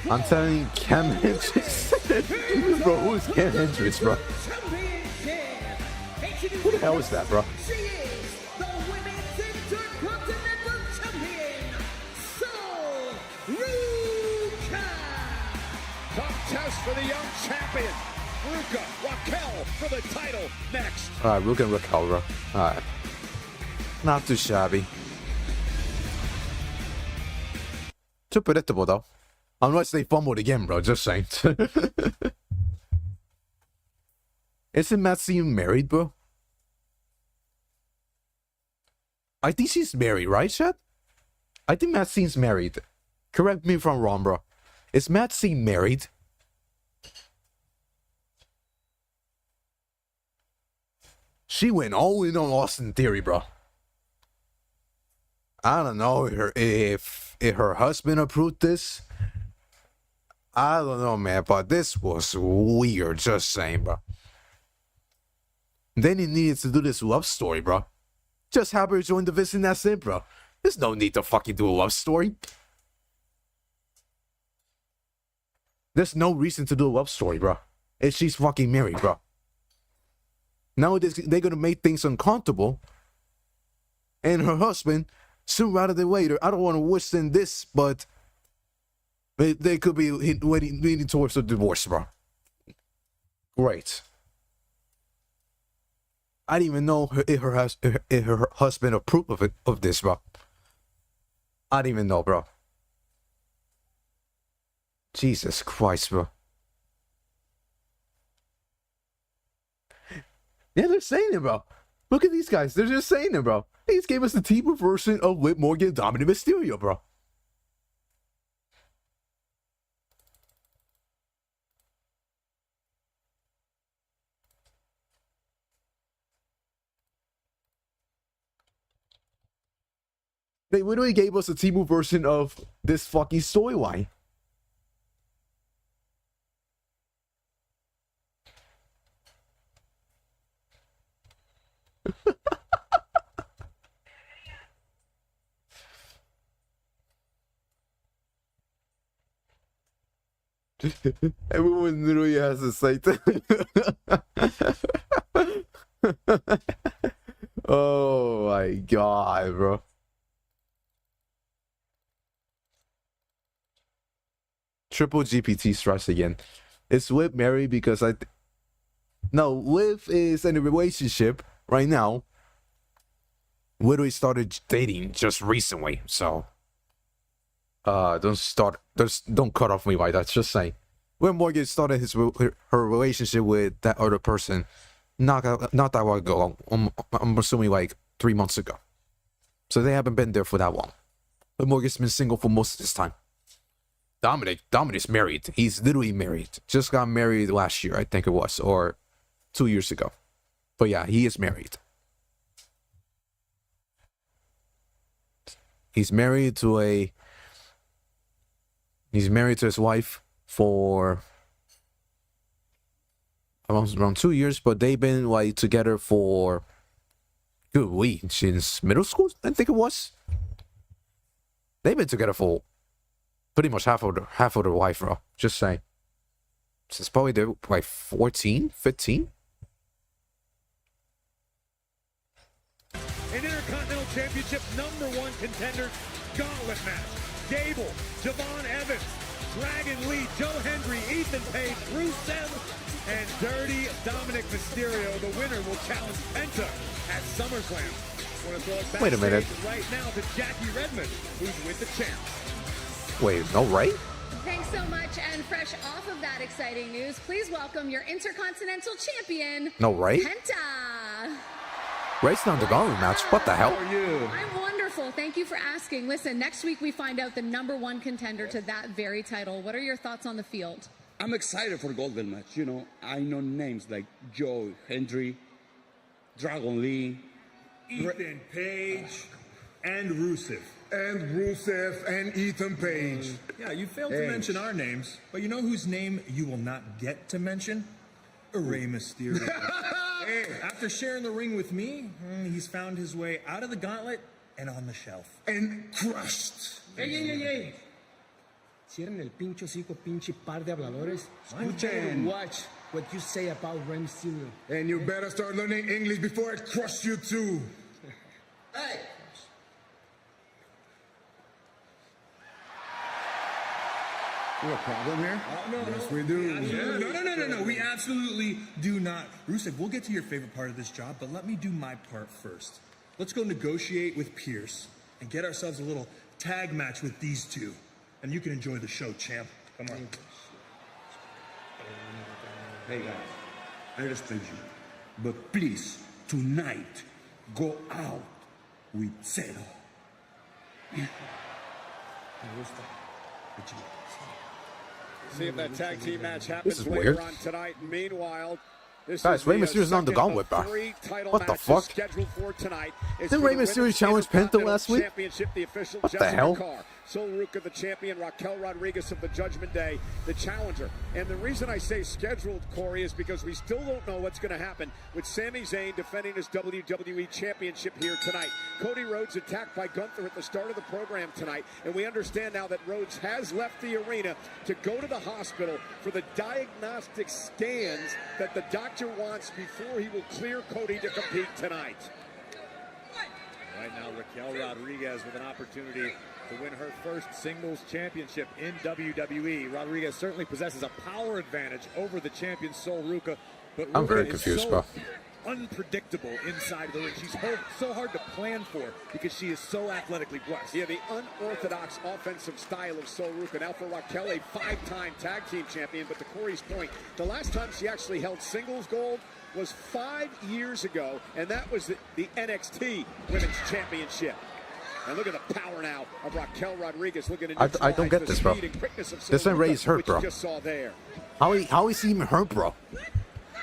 C: I'm telling you, Cam Hendricks. Bro, who's Cam Hendricks, bro? Who the hell is that, bro?
L: She is the Women's Intercontinental Champion, Soul Ruca.
B: Tough test for the young champion. Ruca, Raquel for the title next.
C: Alright, Ruca and Raquel, bro. Alright. Not too shabby. Too predictable, though. Unless they fumbled again, bro. Just saying. Isn't Maxine married, bro? I think she's married, right, Chad? I think Maxine's married. Correct me if I'm wrong, bro. Is Maxine married? She went all in on Austin Theory, bro. I don't know if her husband approved this. I don't know, man, but this was weird, just saying, bro. Then he needed to do this love story, bro. Just have her join the division, that's it, bro. There's no need to fucking do a love story. There's no reason to do a love story, bro. If she's fucking married, bro. Nowadays, they're gonna make things uncomfortable. And her husband, sooner rather than later, I don't want to wish them this, but they could be leaning towards a divorce, bro. Great. I didn't even know if her husband approved of this, bro. I didn't even know, bro. Jesus Christ, bro. Yeah, they're saying it, bro. Look at these guys. They're just saying it, bro. They just gave us the TV version of Whit Morgan, Dominic Mysterio, bro. They literally gave us a TV version of this fucking storyline. Everyone literally has to say oh my god, bro. Triple GPT stress again. It's with Mary because no, Liv is in a relationship right now. Literally started dating just recently, so don't cut off me like that. Just saying. When Morgan started her relationship with that other person, not that long ago. I'm assuming like 3 months ago. So they haven't been there for that long. But Morgan's been single for most of this time. Dominic's married. He's literally married. Just got married last year, I think it was, or 2 years ago. But yeah, he is married. He's married to his wife for around 2 years, but they've been like together for Good week. Since middle school, I think it was. They've been together for pretty much half of their life, bro. Just saying. Since probably they're like 14, 15.
G: An Intercontinental Championship #1 contenders gauntlet match. Gable, Javon Evans, Dragon Lee, Joe Hendry, Ethan Page, Rusev, and Dirty Dominic Mysterio. The winner will challenge Penta at SummerSlam.
C: Wait a minute.
G: Right now to Jackie Redmond, who's with the champ.
C: Wait, no, right?
M: Thanks so much, and fresh off of that exciting news, please welcome your Intercontinental Champion,
C: No, right?
M: Penta.
C: Ray's not the gauntlet match. What the hell?
M: I'm wonderful. Thank you for asking. Listen, next week we find out the #1 contender to that very title. What are your thoughts on the field?
N: I'm excited for the Golden match. You know, I know names like Joe Hendry, Dragon Lee,
A: Ethan Page, and Rusev. And Ethan Page.
O: Yeah, you failed to mention our names, but you know whose name you will not get to mention? Rey Mysterio. After sharing the ring with me, he's found his way out of the gauntlet and on the shelf.
A: And crushed.
P: ¡Ey! Cierren el pincho hocico, pinche par de habladores. Escuchen. Watch what you say about Rey Mysterio.
A: And you better start learning English before it crushes you too.
P: Hey!
A: You have a problem here? Yes, we do.
O: No. We absolutely do not. Rusev, we'll get to your favorite part of this job, but let me do my part first. Let's go negotiate with Pierce and get ourselves a little tag match with these two. And you can enjoy the show, champ. Come on.
N: Hey guys, I respect you, but please, tonight, go out with Zero.
B: See if that tag team match happens
C: This is
B: later
C: weird.
B: on tonight. Meanwhile, this
C: Guys,
B: is
C: Rey
B: the
C: Mysterio's on the
B: second
C: gauntlet,
B: of
C: bro.
B: 3 title
C: What the
B: matches
C: fuck?
B: scheduled for tonight. It's
C: Didn't
B: for
C: Rey
B: the
C: Mysterio
B: Women's
C: challenge Penta
B: Intercontinental
C: last week?
B: Championship, the official
C: What the
B: Jessica
C: hell?
B: Carr. Sol Ruca, the champion, Raquel Rodriguez of the Judgment Day, the challenger. And the reason I say scheduled, Corey, is because we still don't know what's going to happen with Sami Zayn defending his WWE Championship here tonight. Cody Rhodes attacked by Gunther at the start of the program tonight, and we understand now that Rhodes has left the arena to go to the hospital for the diagnostic scans that the doctor wants before he will clear Cody to compete tonight.
G: Right now, Raquel Rodriguez with an opportunity to win her first singles championship in WWE. Rodriguez certainly possesses a power advantage over the champion Sol Ruca, but
C: I'm
G: Ruca
C: very
G: is
C: confused,
G: so
C: bro.
G: unpredictable inside the ring. She's so hard to plan for because she is so athletically blessed.
B: Yeah, the unorthodox offensive style of Sol Ruca. Now for Raquel, a 5-time tag team champion, but to Corey's point, the last time she actually held singles gold was 5 years ago, and that was the NXT Women's Championship. And look at the power now of Raquel Rodriguez. Look at
C: I don't get this, bro. This ain't Ray's hurt, bro.
B: Just saw there.
C: How is he even hurt, bro?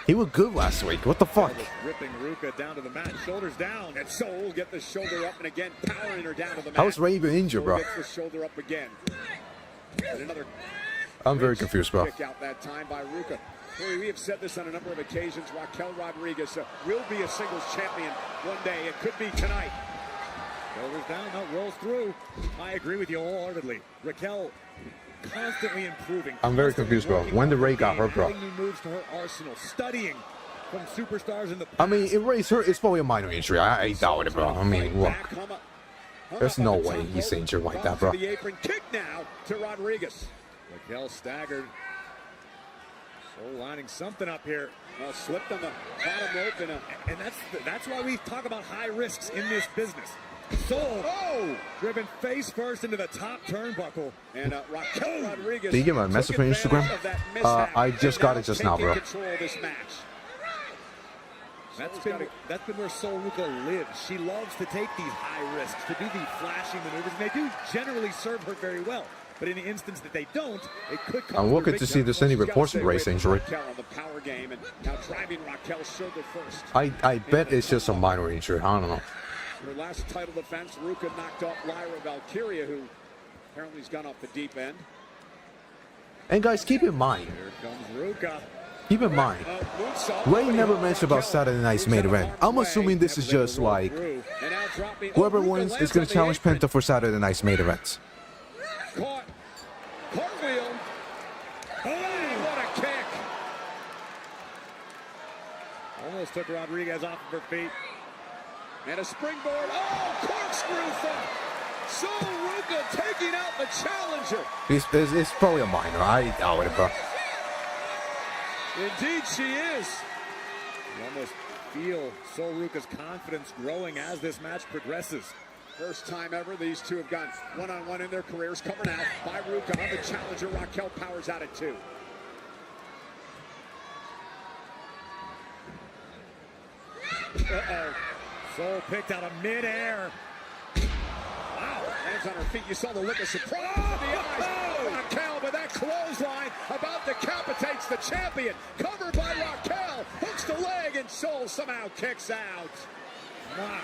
C: He was good last week. What the fuck?
G: Ripping Ruca down to the mat, shoulders down.
B: And Sol get the shoulder up, and again powering her down to the mat.
C: How is Ray even injured, bro?
B: Gets the shoulder up again. And another
C: I'm very confused, bro.
B: kick out that time by Ruca. Corey, we have said this on a number of occasions. Raquel Rodriguez will be a singles champion one day. It could be tonight.
G: Shoulders down, no, rolls through. I agree with you wholeheartedly. Raquel constantly improving.
C: I'm very confused, bro. When did Ray got hurt, bro?
G: Adding new moves to her arsenal, studying from superstars in the past.
C: I mean, if Ray's hurt, it's probably a minor injury. I doubt it, bro. I mean, look. There's no way he's injured like that, bro.
B: The apron kick now to Rodriguez.
G: Raquel staggered. Sol lining something up here.
B: Well, slipped on the bottom rope,
G: and that's why we talk about high risks in this business. Sol, driven face first into the top turnbuckle,
B: and Raquel Rodriguez.
C: Did you get my message on Instagram? I just got it just now, bro.
B: Control of this match.
G: That's been where Sol Ruca lives. She loves to take these high risks, to do the flashing maneuvers, and they do generally serve her very well. But in the instance that they don't, it could come.
C: I'm looking to see if there's any reports of Ray's injury.
B: Raquel on the power game, and now driving Raquel's shoulder first.
C: I bet it's just a minor injury. I don't know.
B: Her last title defense, Ruca knocked off Lyra Valkyria, who apparently has gone off the deep end.
C: And guys, keep in mind,
G: here comes Ruca.
C: Keep in mind, Ray never mentioned about Saturday night's main event. I'm assuming this is just like whoever wins is going to challenge Penta for Saturday night's main event.
B: Caught. Cartwheel. Oh, what a kick. Almost took Rodriguez off of her feet. And a springboard. Oh, corkscrew thought. So Ruca taking out the challenger.
C: It's probably a minor. I doubt it, bro.
B: Indeed she is. You almost feel Sol Ruca's confidence growing as this match progresses. First time ever these two have gone one-on-one in their careers. Cover now by Ruca on the challenger. Raquel powers out at 2. Uh-oh. Sol picked out of midair. Wow, hands on her feet. You saw the look of surprise in the eyes. Raquel, but that clothesline about decapitates the champion. Covered by Raquel. Hooks the leg, and Sol somehow kicks out. My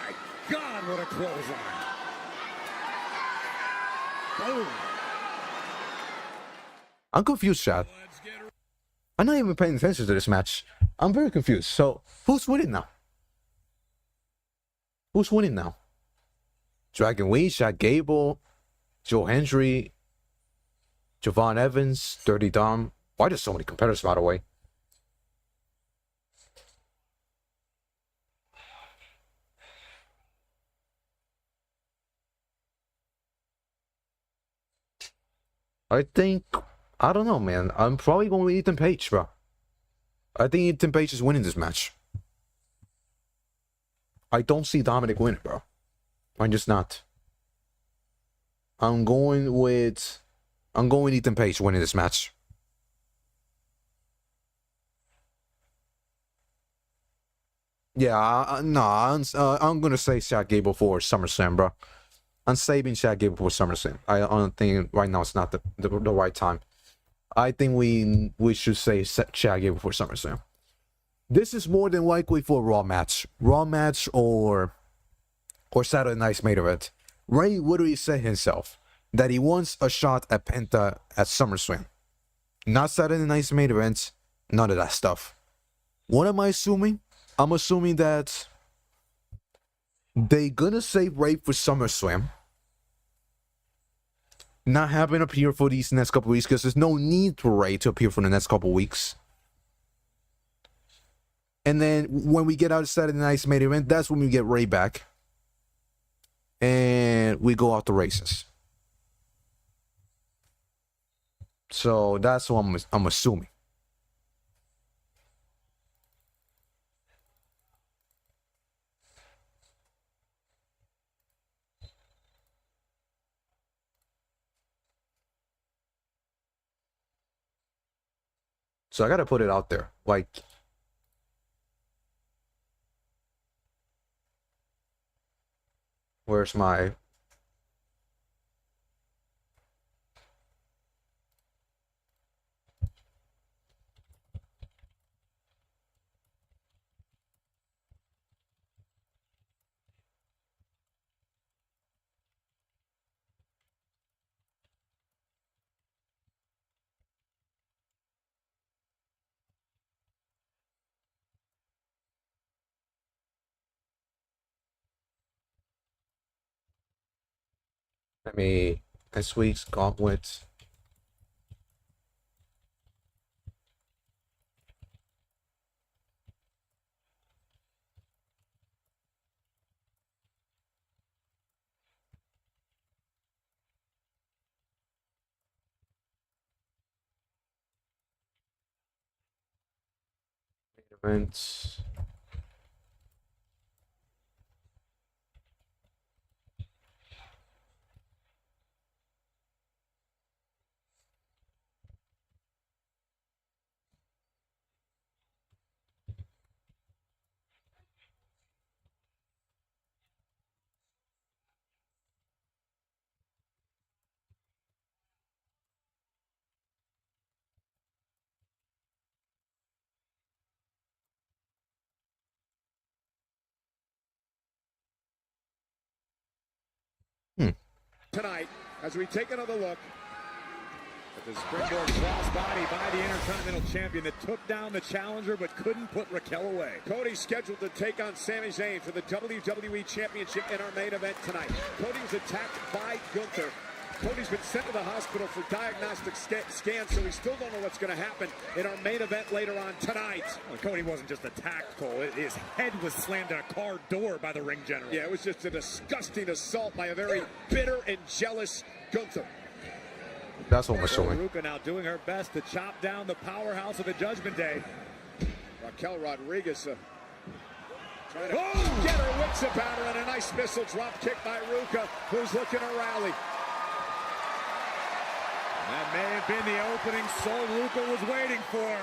B: God, what a clothesline. Boom.
C: I'm confused, Chad. I'm not even paying attention to this match. I'm very confused. So, who's winning now? Who's winning now? Dragon Lee, Chad Gable, Joe Hendry, Javon Evans, Dirty Dom. Why there's so many competitors, by the way? I don't know, man. I'm probably going with Ethan Page, bro. I think Ethan Page is winning this match. I don't see Dominic winning, bro. I'm just not. I'm going with Ethan Page winning this match. Yeah, I'm gonna say Chad Gable for SummerSlam, bro. I'm saving Chad Gable for SummerSlam. I don't think right now it's not the right time. I think we should say Chad Gable for SummerSlam. This is more than likely for a Raw match or Saturday night's main event. Ray literally said himself that he wants a shot at Penta at SummerSlam. Not Saturday night's main event, none of that stuff. What am I assuming? I'm assuming that they gonna save Ray for SummerSlam. Not having him appear for these next couple weeks because there's no need for Ray to appear for the next couple weeks. And then when we get out of Saturday night's main event, that's when we get Ray back. And we go out the races. So that's what I'm assuming. So I gotta put it out there. Like, where's my... This week's Gauntlet. Events.
B: Tonight, as we take another look
G: The springboard crossbody by the Intercontinental Champion that took down the challenger but couldn't put Raquel away.
B: Cody's scheduled to take on Sami Zayn for the WWE Championship in our main event tonight. Cody was attacked by Gunther. Cody's been sent to the hospital for diagnostic scans, so we still don't know what's going to happen in our main event later on tonight.
G: Well, Cody wasn't just attacked, Cole. His head was slammed in a car door by the ring general.
B: Yeah, it was just a disgusting assault by a very bitter and jealous Gunther.
C: That's what we're showing.
G: Ruca now doing her best to chop down the powerhouse of the Judgment Day.
B: Raquel Rodriguez trying to get her wits about her, and a nice missile drop kick by Ruca, who's looking to rally.
G: That may have been the opening Sol Ruca was waiting for.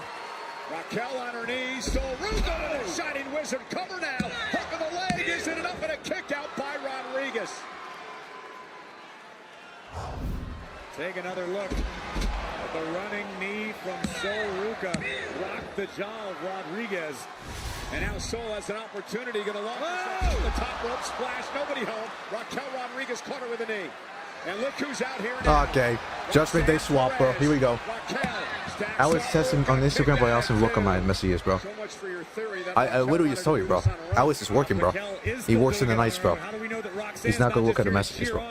B: Raquel on her knees. Sol Ruca, Shining Wizard, cover now. Hook of the leg, isn't enough, and a kick out by Rodriguez.
G: Take another look at the running knee from Sol Ruca. Rocked the jaw of Rodriguez.
B: And now Sol has an opportunity, going to launch the top rope splash. Nobody home. Raquel Rodriguez caught her with a knee. And look who's out here now.
C: Okay, Judgment Day swap, bro. Here we go. I was testing on Instagram, but I also look at my messages, bro. I literally just told you, bro. I was just working, bro. He works in the nights, bro. He's not gonna look at the messages, bro.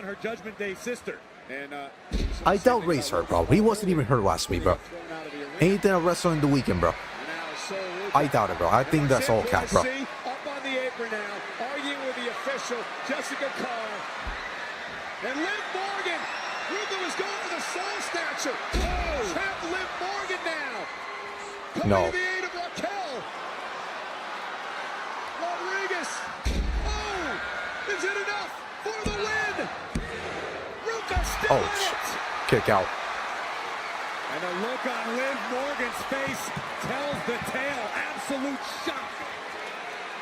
C: I doubt Ray's hurt, bro. He wasn't even hurt last week, bro. Anything I wrestle in the weekend, bro. I doubt it, bro. I think that's all cap, bro.
B: Up on the apron now, arguing with the official, Jessica Carr. And Liv Morgan, Ruca was going for the soul snatcher. Oh, trap Liv Morgan now.
C: No.
B: To the aid of Raquel. Rodriguez. Oh, is it enough for the win? Ruca still in it.
C: Kick out.
G: And the look on Liv Morgan's face tells the tale. Absolute shock.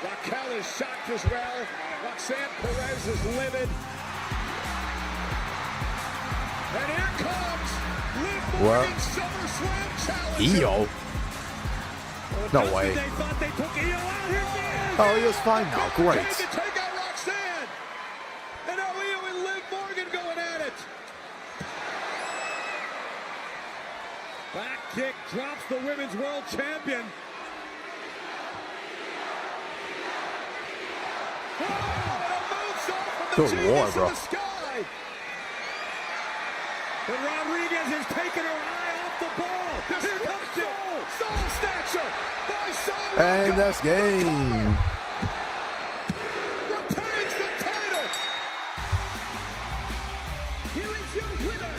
B: Raquel is shocked as well. Roxanne Perez is livid. And here comes Liv Morgan's SummerSlam Challenge.
C: EO? No way.
G: They thought they took EO out here.
C: Oh, he was fine now. Great.
B: Trying to take out Roxanne. And now EO and Liv Morgan going at it.
G: Back kick drops the Women's World Champion.
C: Good war, bro.
G: But Rodriguez is taking her eye off the ball. Here comes
B: Soul Snatcher by Sol.
C: And that's game.
B: Retains the title.
L: Here is your winner,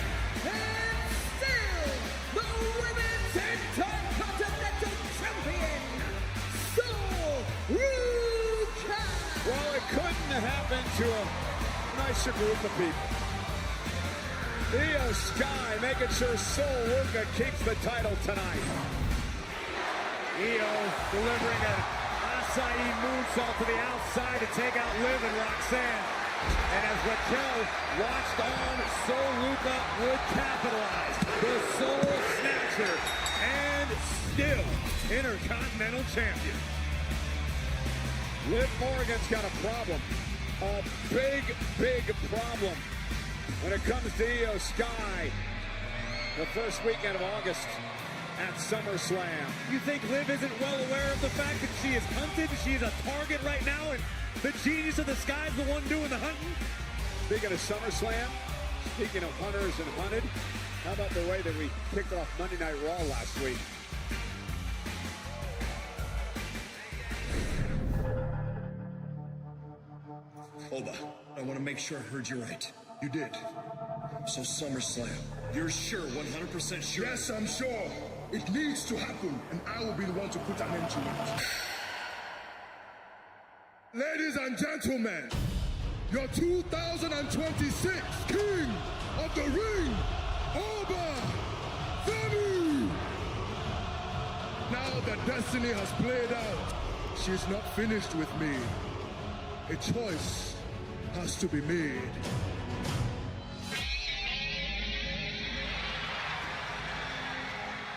L: and still the Women's Intercontinental Champion, Sol Ruca.
B: Well, it couldn't happen to a nicer group of people. Io Sky making sure Sol Ruca keeps the title tonight.
G: Io delivering an acai moonsault to the outside to take out Liv and Roxanne. And as Raquel watched on, Sol Ruca would capitalize. The Soul Snatcher and still Intercontinental Champion.
B: Liv Morgan's got a problem. A big, big problem. When it comes to Io Sky, the first weekend of August at SummerSlam.
G: You think Liv isn't well aware of the fact that she is hunted? She is a target right now, and the genius of the sky is the one doing the hunting?
B: Speaking of SummerSlam, speaking of hunters and hunted, how about the way that we kicked off Monday Night Raw last week?
O: Oba, I want to make sure I heard you right. You did. So SummerSlam, you're sure, 100% sure?
A: Yes, I'm sure. It needs to happen, and I will be the one to put an end to it. Ladies and gentlemen, your 2026 King of the Ring, Oba Femi. Now that destiny has played out, she's not finished with me. A choice has to be made.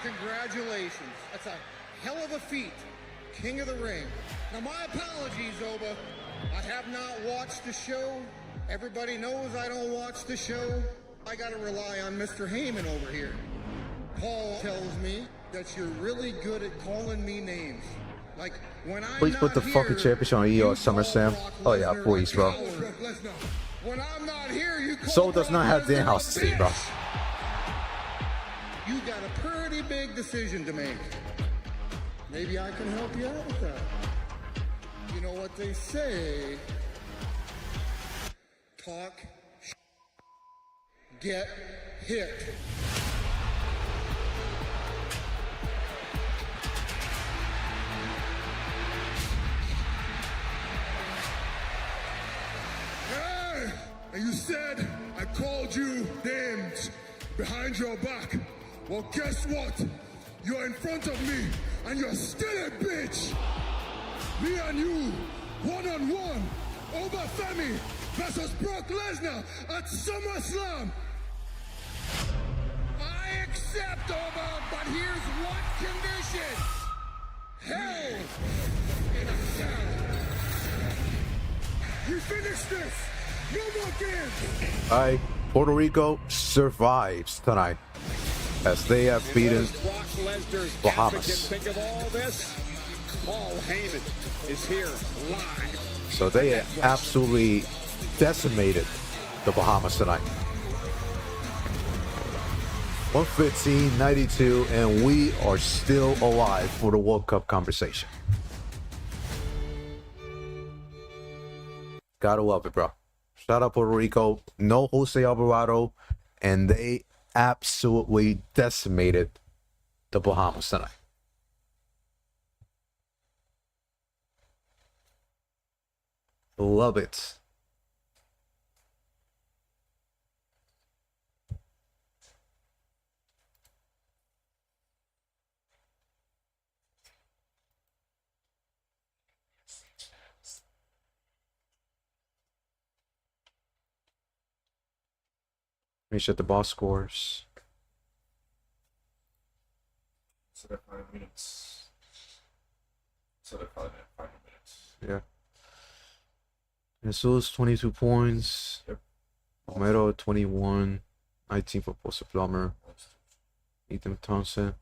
D: Congratulations. That's a hell of a feat. King of the Ring. Now, my apologies, Oba. I have not watched the show. Everybody knows I don't watch the show. I gotta rely on Mr. Heyman over here. Paul tells me that you're really good at calling me names. Like when I'm
C: Please put the fucking championship on EO SummerSlam. Oh yeah, please, bro.
D: When I'm not here, you call
C: Soul does not have the house to see, bro.
D: You got a pretty big decision to make. Maybe I can help you out with that. You know what they say? Talk, get hit.
A: Hey! And you said I called you names behind your back. Well, guess what? You're in front of me, and you're still a bitch. Me and you, one-on-one. Oba Femi versus Brock Lesnar at SummerSlam.
D: I accept, Oba, but here's one condition. Hell in a cell.
A: We finish this. No more games.
C: Alright, Puerto Rico survives tonight as they have beaten Bahamas.
B: Think of all this. Paul Heyman is here live.
C: So they absolutely decimated the Bahamas tonight. 115-92, and we are still alive for the World Cup conversation. Gotta love it, bro. Shout out Puerto Rico. No Jose Alvarado, and they absolutely decimated the Bahamas tonight. Love it. Let me check the boss scores.
Q: So 5 minutes. So 5 minutes.
C: Yeah. Jesus 22 points.
Q: Yep.
C: Romero 21. 19 for Poster Plummer. Ethan Thompson.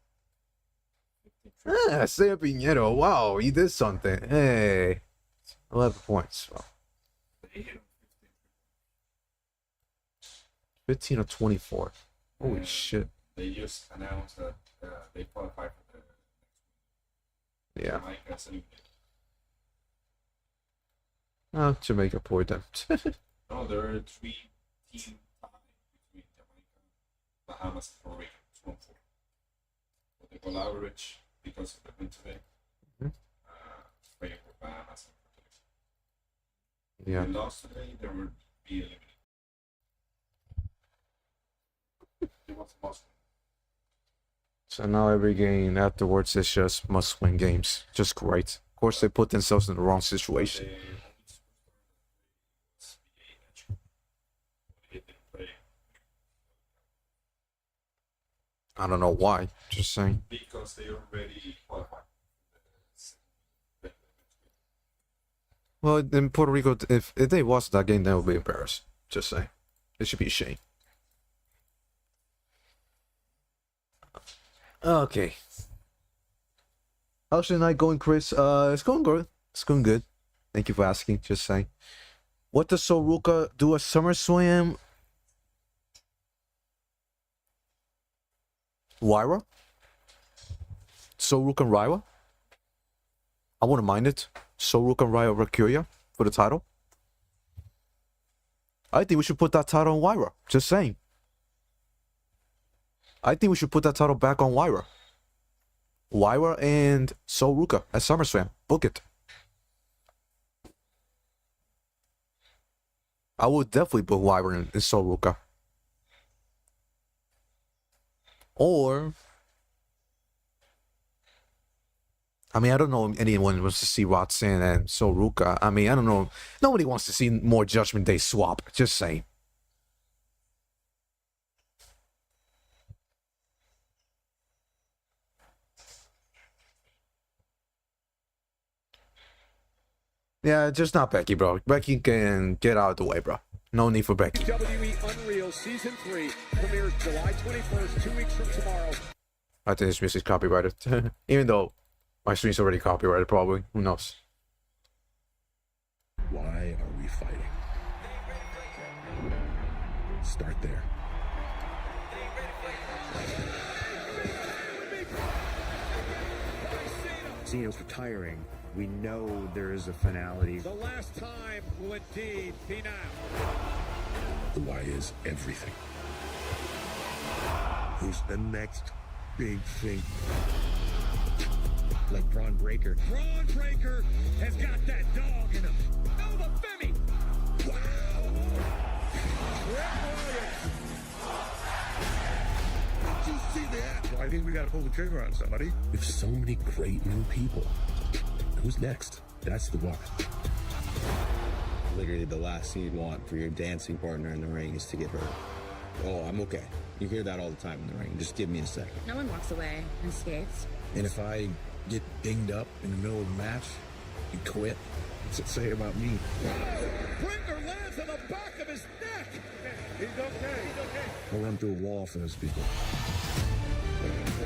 C: Say Pinheiro. Wow, he did something. Hey. 11 points. Wow. 15 or 24. Holy shit.
Q: They just announced that they qualified for the
C: Yeah.
Q: Jamaica.
C: Jamaica poured them.
Q: No, there are 3 team ties between Jamaica, Bahamas, and Puerto Rico. It's 1-4. But the goal average, because of the win today, favor Bahamas and Puerto Rico.
C: Yeah.
Q: If they lost today, they would be eliminated. It was a must.
C: So now every game afterwards is just must-win games. Just great. Of course, they put themselves in the wrong situation. I don't know why. Just saying.
Q: Because they already qualified.
C: Well, in Puerto Rico, if they lost that game, they would be embarrassed. Just saying. It should be a shame. Okay. How's your night going, Chris? It's going good. It's going good. Thank you for asking. Just saying. What does Ruca do at SummerSlam? Lyra? Ruca and Ryra? I wouldn't mind it. Ruca and Ryra Raquel for the title. I think we should put that title on Lyra. Just saying. I think we should put that title back on Lyra. Lyra and Ruca at SummerSlam. Book it. I would definitely book Lyra and Ruca. Or, I mean, I don't know if anyone wants to see Roxanne and Ruca. I mean, I don't know. Nobody wants to see more Judgment Day swap. Just saying. Yeah, just not Becky, bro. Becky can get out of the way, bro. No need for Becky.
B: WWE Unreal Season 3 premieres July 21st, 2 weeks from tomorrow.
C: I think this music's copyrighted. Even though my stream's already copyrighted, probably. Who knows?
R: Why are we fighting? Start there.
S: Cena's retiring. We know there is a finality.
B: The last time will indeed be now.
R: Why is everything? Who's the next big thing?
S: Like Braun Breaker.
B: Braun Breaker has got that dog in him. Oba Femi. Wow.
R: Did you see that? Well, I think we got to pull the trigger on somebody. With so many great new people. Who's next? That's the bar.
T: Literally the last thing you'd want for your dancing partner in the ring is to get hurt. Oh, I'm okay. You hear that all the time in the ring. Just give me a second.
F: No one walks away unscathed.
R: And if I get dinged up in the middle of the match, you quit. What's it say about me?
B: Breaker lands on the back of his neck. He's okay. He's okay.
R: I'll run through a wall for those people.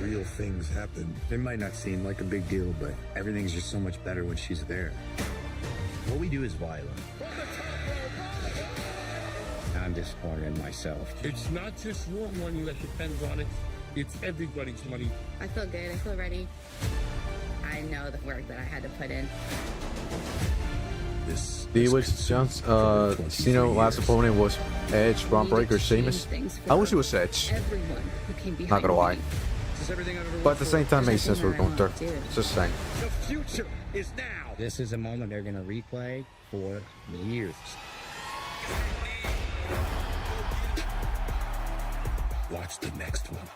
R: Real things happen.
S: It might not seem like a big deal, but everything's just so much better when she's there. What we do is violent. I'm disappointed in myself.
U: It's not just your money that depends on it. It's everybody's money.
F: I feel good. I feel ready. I know the work that I had to put in.
C: Cena last opponent was Edge, Braun Breaker, Sheamus. I wish it was Edge. Not gonna lie. But at the same time, makes sense for Gunther. Just saying.
B: The future is now.
S: This is a moment they're going to replay for years.
R: Watch the next one.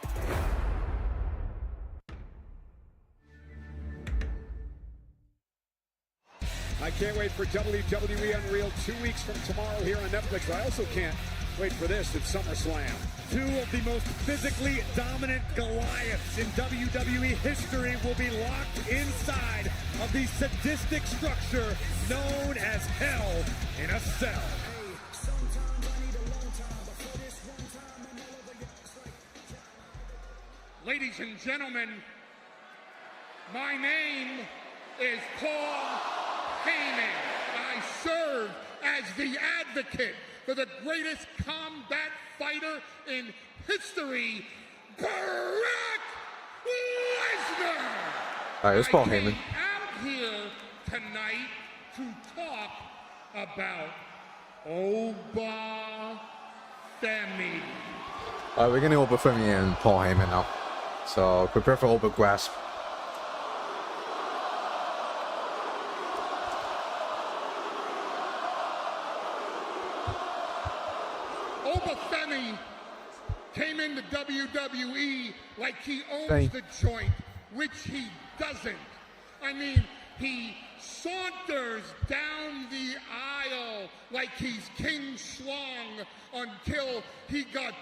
B: I can't wait for WWE Unreal 2 weeks from tomorrow here on Netflix. I also can't wait for this at SummerSlam. Two of the most physically dominant Goliaths in WWE history will be locked inside of the sadistic structure known as Hell in a Cell.
V: Ladies and gentlemen, my name is Paul Heyman. I serve as the advocate for the greatest combat fighter in history, Brock Lesnar.
C: Alright, it's Paul Heyman.
V: Out here tonight to talk about Oba Femi.
C: Alright, we're getting Oba Femi and Paul Heyman now. So prepare for Oba Grasp.
V: Oba Femi came into WWE like he owns the joint, which he doesn't. I mean, he saunters down the aisle like he's King Schlong until he got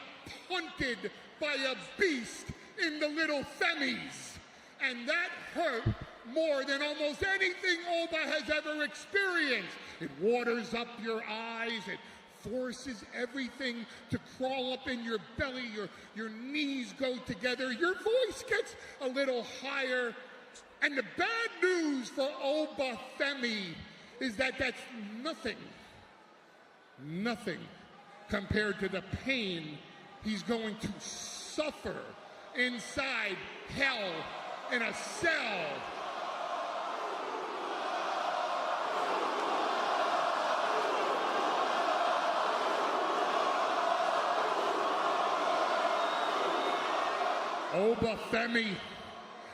V: punted by a beast in the little Femis. And that hurt more than almost anything Oba has ever experienced. It waters up your eyes, it forces everything to crawl up in your belly, your knees go together, your voice gets a little higher. And the bad news for Oba Femi is that that's nothing compared to the pain he's going to suffer inside hell in a cell. Oba Femi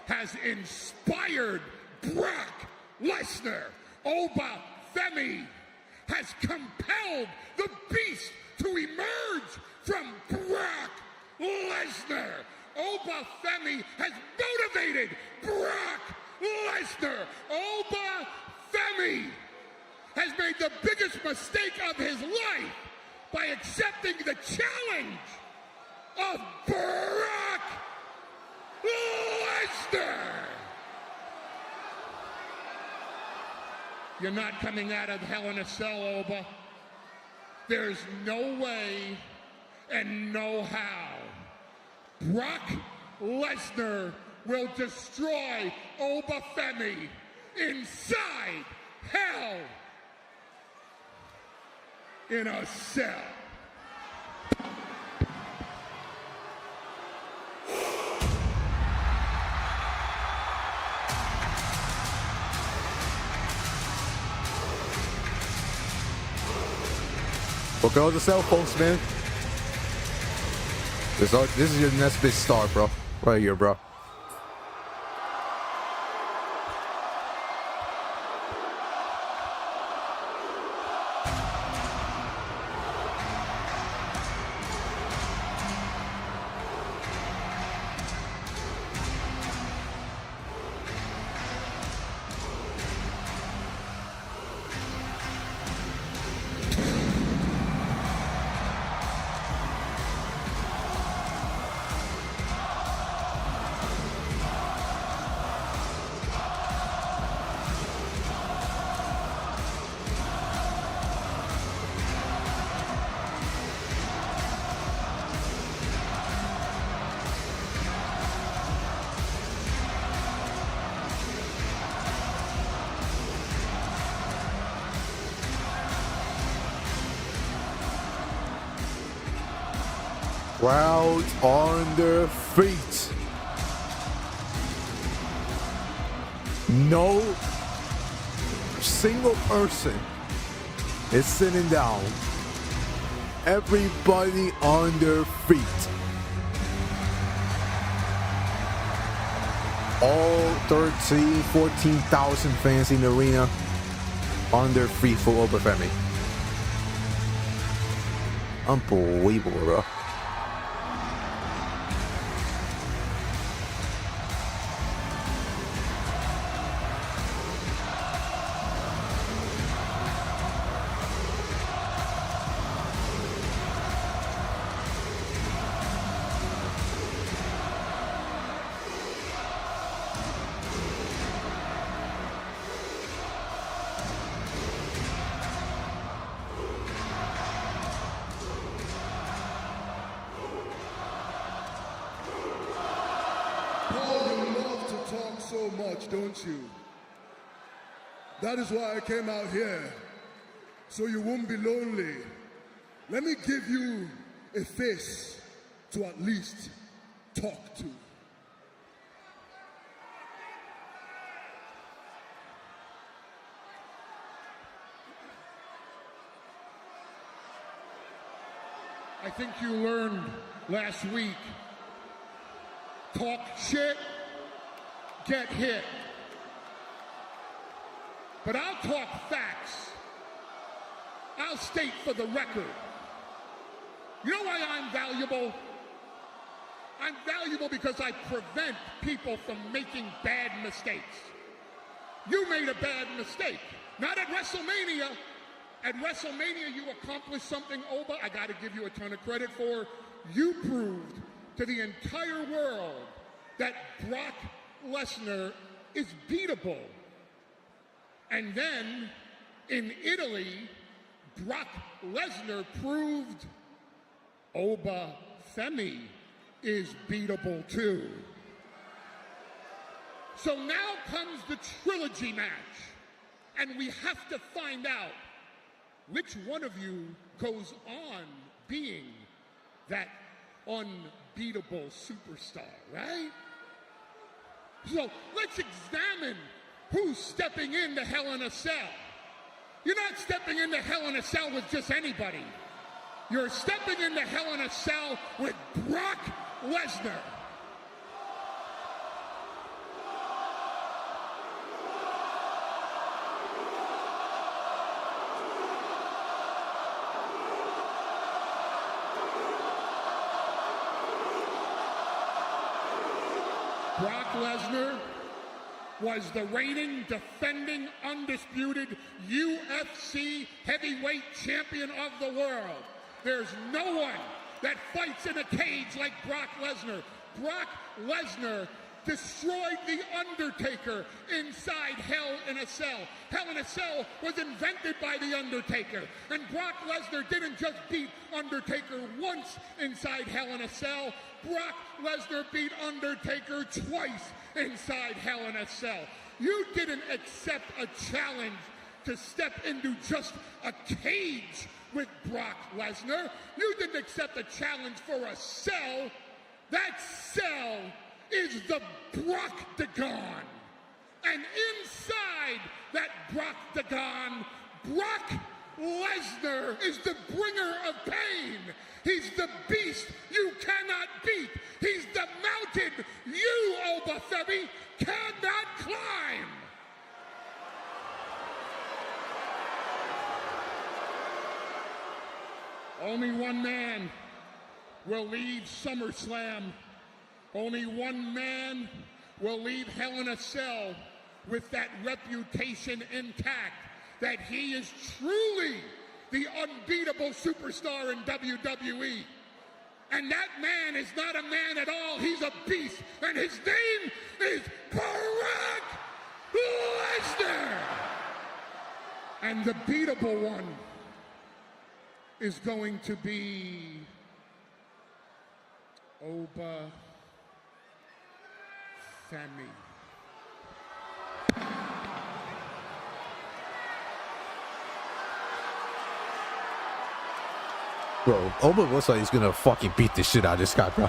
V: has inspired Brock Lesnar. Oba Femi has compelled the beast to emerge from Brock Lesnar. Oba Femi has motivated Brock Lesnar. Oba Femi has made the biggest mistake of his life by accepting the challenge of Brock Lesnar. You're not coming out of Hell in a Cell, Oba. There's no way and no how. Brock Lesnar will destroy Oba Femi inside hell in a cell.
C: Look at all the cell phones, man. This is your next big star, bro. Right here, bro. Crowd on their feet. No single person is sitting down. Everybody on their feet. All 13, 14,000 fans in the arena on their feet for Oba Femi. Unbelievable, bro.
A: So much, don't you? That is why I came out here, so you won't be lonely. Let me give you a face to at least talk to.
V: I think you learned last week, talk shit, get hit. But I'll talk facts. I'll state for the record. You know why I'm valuable? I'm valuable because I prevent people from making bad mistakes. You made a bad mistake. Not at WrestleMania. At WrestleMania, you accomplished something, Oba, I got to give you a ton of credit for. You proved to the entire world that Brock Lesnar is beatable. And then in Italy, Brock Lesnar proved Oba Femi is beatable too. So now comes the trilogy match, and we have to find out which one of you goes on being that unbeatable superstar, right? So let's examine who's stepping into Hell in a Cell. You're not stepping into Hell in a Cell with just anybody. You're stepping into Hell in a Cell with Brock Lesnar. Brock Lesnar was the reigning, defending, undisputed UFC heavyweight champion of the world. There's no one that fights in a cage like Brock Lesnar. Brock Lesnar destroyed The Undertaker inside Hell in a Cell. Hell in a Cell was invented by The Undertaker. And Brock Lesnar didn't just beat Undertaker once inside Hell in a Cell. Brock Lesnar beat Undertaker twice inside Hell in a Cell. You didn't accept a challenge to step into just a cage with Brock Lesnar. You didn't accept a challenge for a cell. That cell is the Brock-tagon. And inside that Brock-tagon, Brock Lesnar is the bringer of pain. He's the beast you cannot beat. He's the mountain you, Oba Femi, cannot climb. Only one man will leave SummerSlam. Only one man will leave Hell in a Cell with that reputation intact, that he is truly the unbeatable superstar in WWE. And that man is not a man at all. He's a beast. And his name is Brock Lesnar. And the beatable one is going to be Oba Femi.
C: Bro, Oba looks like he's gonna fucking beat the shit out of this guy, bro.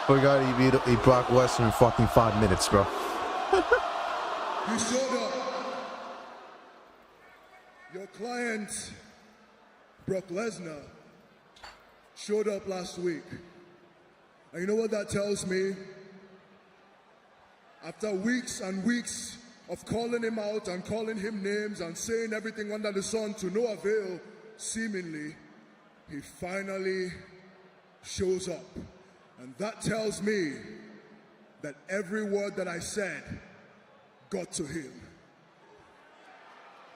C: Forgot he Brock Lesnar in fucking 5 minutes, bro.
A: You showed up. Your client, Brock Lesnar, showed up last week. And you know what that tells me? After weeks and weeks of calling him out and calling him names and saying everything under the sun to no avail, seemingly, he finally shows up. And that tells me that every word that I said got to him.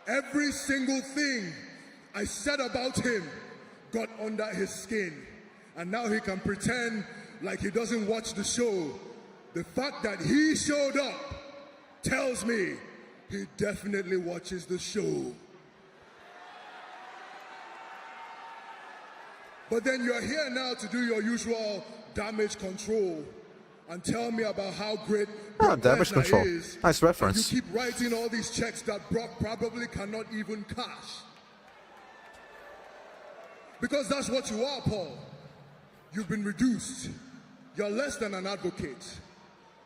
A: Every single thing I said about him got under his skin. And now he can pretend like he doesn't watch the show. The fact that he showed up tells me he definitely watches the show. But then you're here now to do your usual damage control and tell me about how great Brock
C: damage
A: Lesnar
C: control.
A: is.
C: Nice reference.
A: You keep writing all these checks that Brock probably cannot even cash. Because that's what you are, Paul. You've been reduced. You're less than an advocate.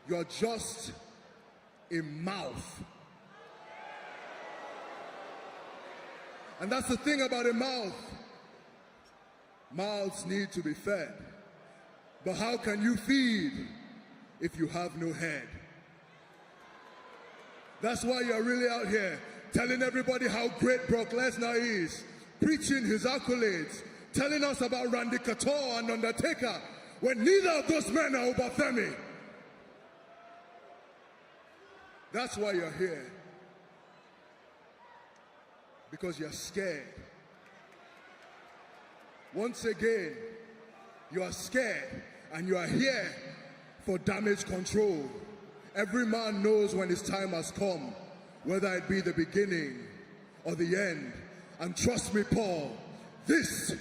A: You're just a mouth. And that's the thing about a mouth. Mouths need to be fed. But how can you feed if you have no head? That's why you're really out here telling everybody how great Brock Lesnar is, preaching his accolades, telling us about Randy Couture and Undertaker, when neither of those men are Oba Femi. That's why you're here. Because you're scared. Once again, you are scared and you are here for damage control. Every man knows when his time has come, whether it be the beginning or the end. And trust me, Paul, this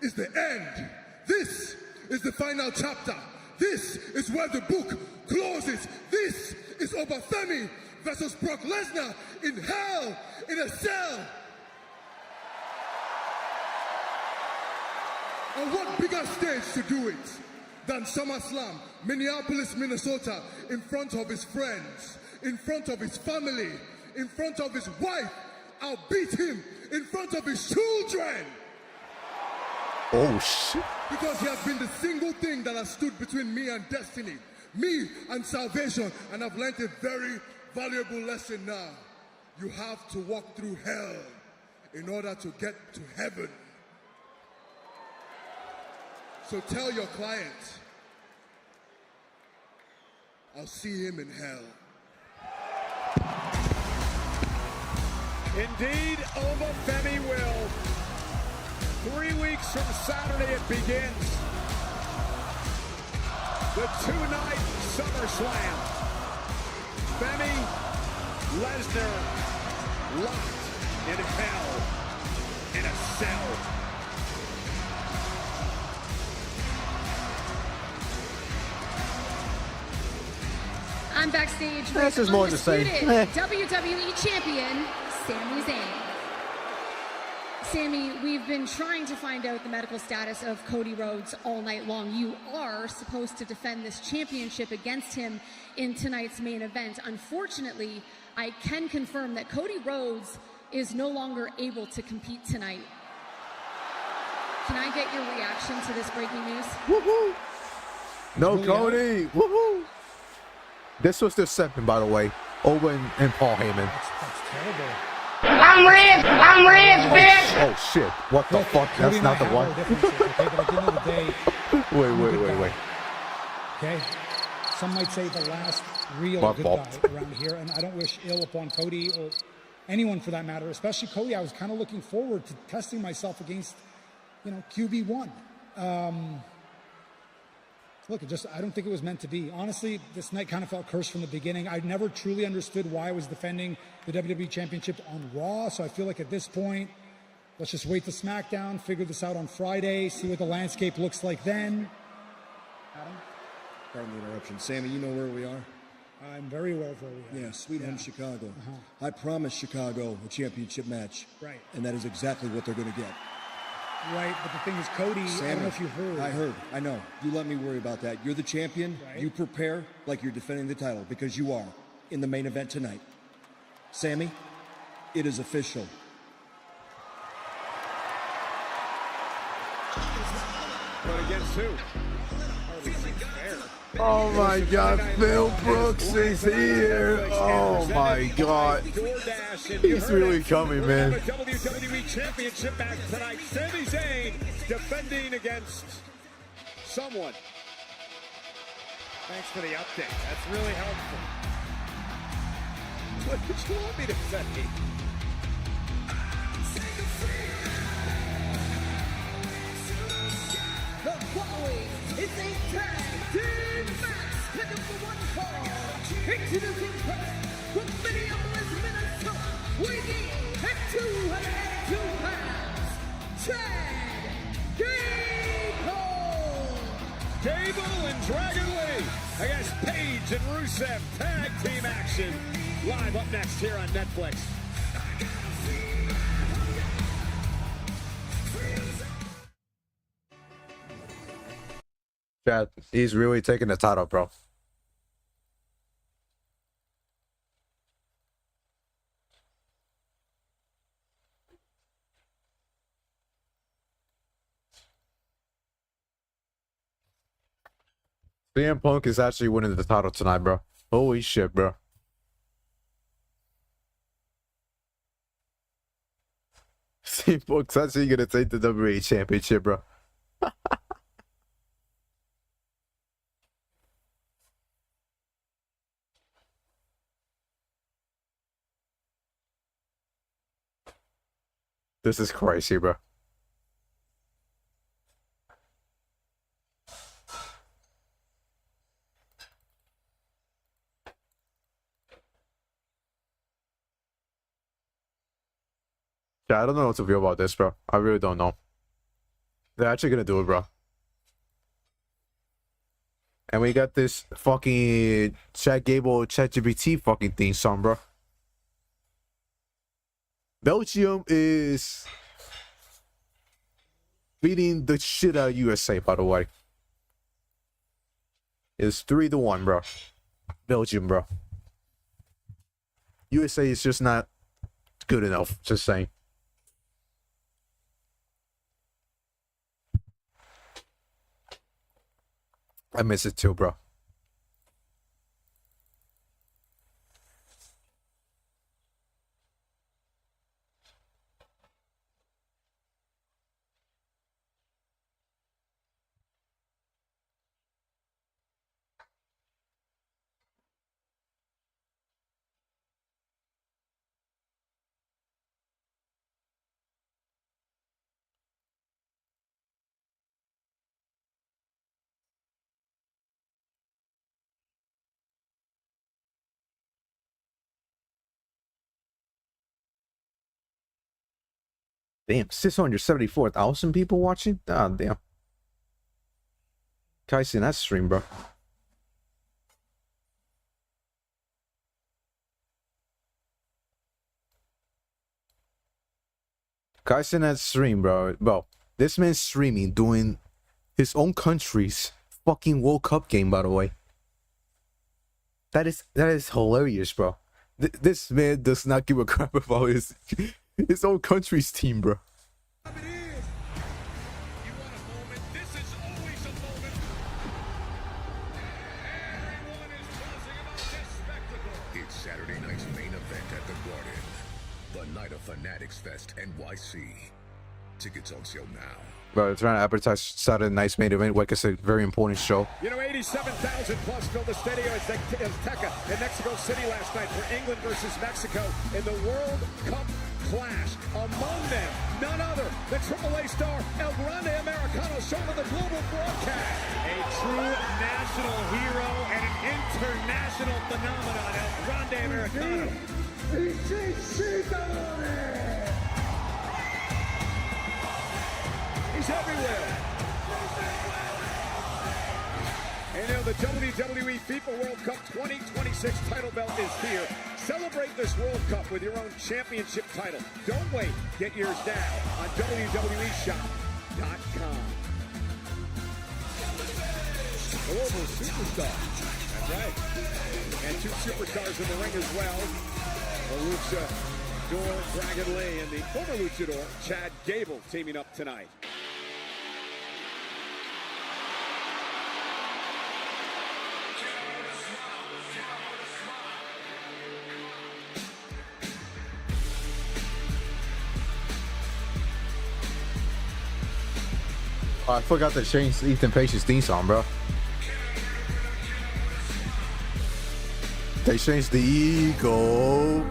A: is the end. This is the final chapter. This is where the book closes. This is Oba Femi versus Brock Lesnar in Hell in a Cell. And what bigger stage to do it than SummerSlam, Minneapolis, Minnesota, in front of his friends, in front of his family, in front of his wife. I'll beat him in front of his children.
C: Oh, shit.
A: Because he has been the single thing that has stood between me and destiny, me and salvation. And I've learned a very valuable lesson now. You have to walk through hell in order to get to heaven. So tell your client, I'll see him in hell.
B: Indeed, Oba Femi will. 3 weeks from Saturday it begins. The 2-night SummerSlam. Femi, Lesnar, locked in hell, in a cell.
M: I'm backstage with
C: This is more the same.
M: Undisputed WWE Champion, Sami Zayn. Sami, we've been trying to find out the medical status of Cody Rhodes all night long. You are supposed to defend this championship against him in tonight's main event. Unfortunately, I can confirm that Cody Rhodes is no longer able to compete tonight. Can I get your reaction to this breaking news?
C: Woohoo! No Cody! Woohoo! This was their second, by the way. Oba and Paul Heyman.
P: That's terrible.
L: I'm rich, bitch!
C: Oh shit! What the fuck? That's not the one.
P: Okay, but at the end of the day,
C: Wait.
P: okay? Some might say the last real
C: My
P: good
C: fault.
P: guy around here, and I don't wish ill upon Cody or anyone for that matter, especially Cody. I was kind of looking forward to testing myself against, QB1. Look, I don't think it was meant to be. Honestly, this night kind of felt cursed from the beginning. I never truly understood why I was defending the WWE Championship on Raw, so I feel like at this point, let's just wait to SmackDown, figure this out on Friday, see what the landscape looks like then. Adam?
H: Pardon the interruption. Sami, you know where we are?
P: I'm very well where we are.
H: Yeah, sweet home Chicago. I promised Chicago a championship match.
P: Right.
H: And that is exactly what they're going to get.
P: Right, but the thing is, Cody,
H: Sami,
P: I don't know if you heard.
H: I heard. I know. You let me worry about that. You're the champion.
P: Right.
H: You prepare like you're defending the title because you are in the main event tonight. Sami, it is official.
B: But against who? Hardly seems fair.
C: Oh my God, Phil Brooks is here. Oh my God. He's really coming, man.
B: The WWE Championship match tonight. Sami Zayn defending against someone. Thanks for the update. That's really helpful. What did you want me to say?
L: The following is a tag team match scheduled for one fall. Introducing first from Minneapolis, Minnesota, weighing at 202 pounds, Chad Gable.
B: Gable and Dragon Lee against Paige and Rusev. Tag team action. Live up next here on Netflix.
C: Chad, he's really taking the title, bro. CM Punk is actually winning the title tonight, bro. Holy shit, bro. CM Punk's actually gonna take the WWE Championship, bro. This is crazy, bro. Yeah, I don't know what to feel about this, bro. I really don't know. They're actually gonna do it, bro. And we got this fucking Chad Gable, ChatGPT fucking theme song, bro. Belgium is beating the shit out of USA, by the way. It's 3-1, bro. Belgium, bro. USA is just not good enough, just saying. I miss it too, bro. Damn, 674,000 people watching? Ah, damn. Kai seen that stream, bro. Kai seen that stream, bro. Bro, this man's streaming, doing his own country's fucking World Cup game, by the way. That is hilarious, bro. This man does not give a crap about his own country's team, bro.
R: It's Saturday night's main event at the Garden. The Night of Fanatics Fest NYC. Tickets on sale now.
C: Bro, they're trying to advertise Saturday night's main event like it's a very important show.
B: You know, 87,000 plus filled the Stadio Azteca in Mexico City last night for England versus Mexico in the World Cup clash. Among them, none other than AAA star El Grande Americano, shown on the global broadcast. A true national hero and an international phenomenon, El Grande Americano. He's everywhere. And now the WWE FIFA World Cup 2026 title belt is here. Celebrate this World Cup with your own championship title. Don't wait. Get yours now on WWEshop.com. Global superstar. That's right. And two superstars in the ring as well. Luchador Dragon Lee and the former Luchador Chad Gable teaming up tonight.
C: Oh, I forgot to change Ethan Page's theme song, bro. They changed the Eagle.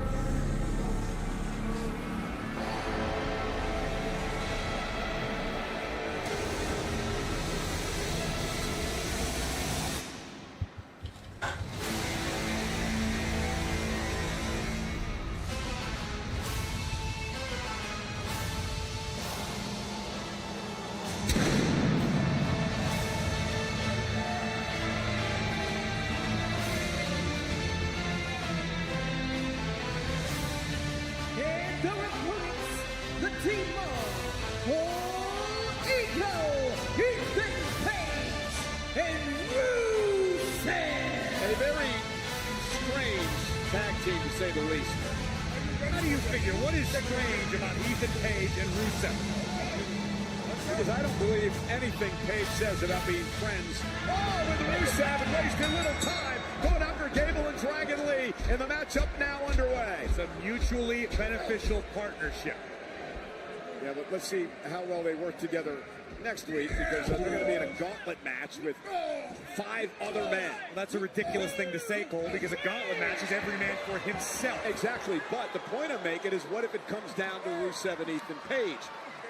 B: Says about being friends. Oh, with Rusev and wasting little time. Going after Gable and Dragon Lee, and the matchup now underway. It's a mutually beneficial partnership. Yeah, but let's see how well they work together next week, because they're going to be in a gauntlet match with 5 other men.
G: Well, that's a ridiculous thing to say, Cole, because a gauntlet match is every man for himself.
B: Exactly, but the point I'm making is, what if it comes down to Rusev and Ethan Page?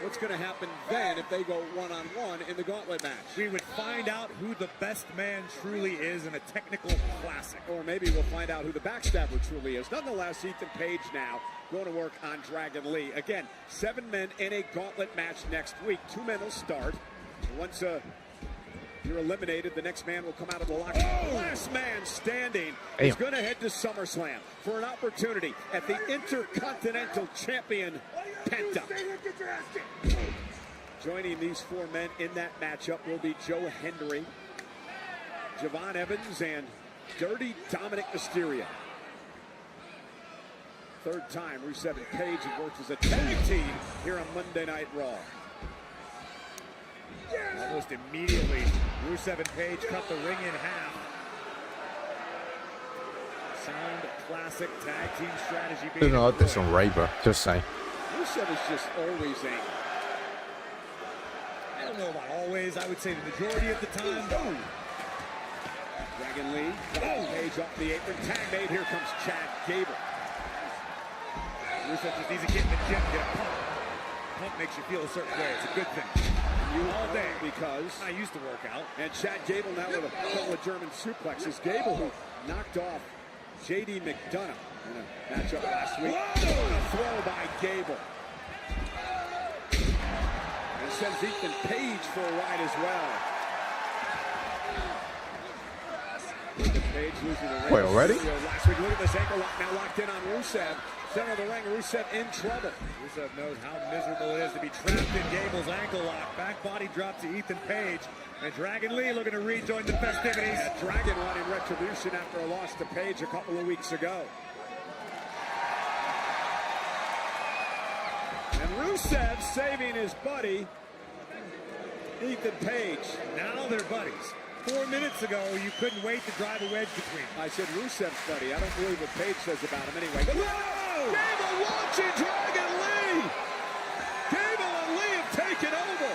B: What's going to happen then if they go one-on-one in the gauntlet match?
G: We would find out who the best man truly is in a technical classic.
B: Or maybe we'll find out who the backstabber truly is. Nonetheless, Ethan Page now going to work on Dragon Lee. Again, 7 men in a gauntlet match next week. 2 men will start. Once you're eliminated, the next man will come out of the locker. Oh! Last man standing is going to head to SummerSlam for an opportunity at the Intercontinental Champion Penta. Joining these 4 men in that matchup will be Joe Hendry, Javon Evans, and Dirty Dominic Mysterio. Third time Rusev and Page have worked as a tag team here on Monday Night Raw.
G: Almost immediately, Rusev and Page cut the ring in half. Sound classic tag team strategy.
C: You know what? This one right, bro. Just saying.
B: Rusev is just always angry.
G: I don't know about always. I would say the majority of the time.
B: Oh. Dragon Lee. Page off the apron. Tag made. Here comes Chad Gable.
G: Rusev just needs to get in the gym, get a pump. Pump makes you feel a certain way. It's a good thing.
B: You all day, because
G: I used to work out.
B: And Chad Gable now with a couple of German suplexes. Gable, who knocked off J.D. McDonough in a matchup last week. A throw by Gable. sends Ethan Page for a ride as well. Ethan Page losing the ring.
C: Wait, already?
B: Last week, look at this ankle lock now locked in on Rusev. Center of the ring, Rusev in trouble. Rusev knows how miserable it is to be trapped in Gable's ankle lock. Back body drop to Ethan Page. And Dragon Lee looking to rejoin the festivities. Dragon wanting retribution after a loss to Page a couple of weeks ago. And Rusev saving his buddy, Ethan Page.
G: Now they're buddies. 4 minutes ago, you couldn't wait to drive a wedge between them.
B: I said Rusev's buddy. I don't believe what Page says about him anyway. Whoa! Gable launching Dragon Lee! Gable and Lee have taken over.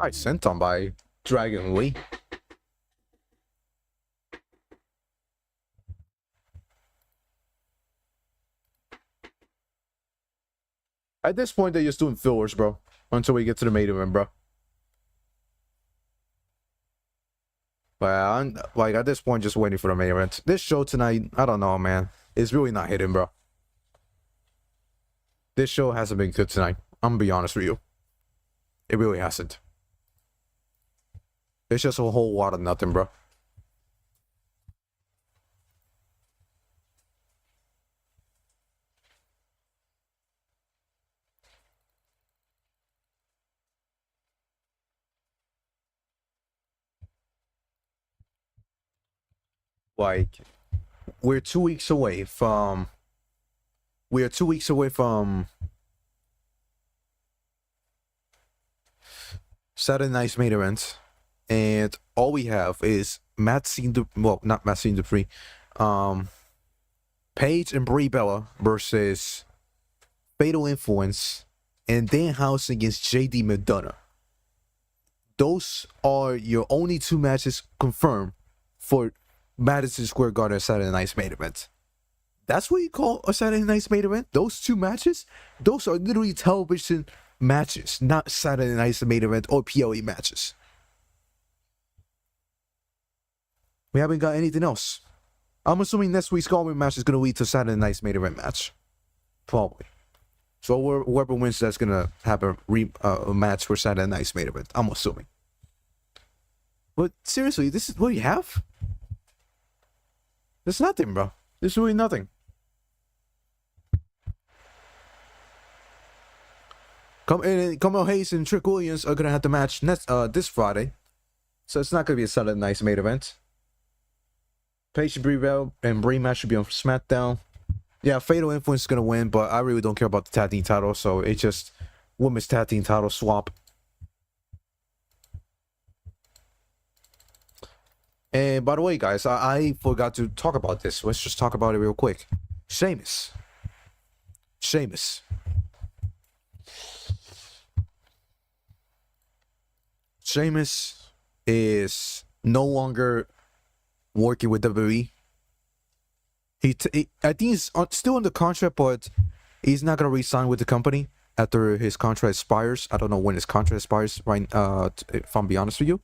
C: I sent on by Dragon Lee. At this point, they're just doing fillers, bro. Until we get to the main event, bro. But I'm, like, at this point, just waiting for the main event. This show tonight, I don't know, man. It's really not hitting, bro. This show hasn't been good tonight. I'm gonna be honest with you. It really hasn't. It's just a whole lot of nothing, bro. Like, we're 2 weeks away from Saturday night's main event, and all we have is not Maxine Dupree, Paige and Brie Bella versus Fatal Influence and Danhausen against JD McDonough. Those are your only two matches confirmed for Madison Square Garden Saturday night's main event. That's what you call a Saturday night's main event? Those two matches? Those are literally television matches, not Saturday night's main event or PLE matches. We haven't got anything else. I'm assuming next week's Garden match is going to lead to Saturday night's main event match. Probably. So whoever wins, that's going to have a match for Saturday night's main event. I'm assuming. But seriously, this is what you have? There's nothing, bro. There's really nothing. Carmel Hayes and Trick Williams are gonna have the match this Friday, so it's not gonna be a Saturday night's main event. Paige and Brie match should be on SmackDown. Yeah, Fatal Influence is gonna win, but I really don't care about the tag team title, so it's just women's tag team title swap. And by the way, guys, I forgot to talk about this. Let's just talk about it real quick. Sheamus. Sheamus is no longer working with WWE. I think he's still under contract, but he's not gonna re-sign with the company after his contract expires. I don't know when his contract expires, right? If I'm being honest with you.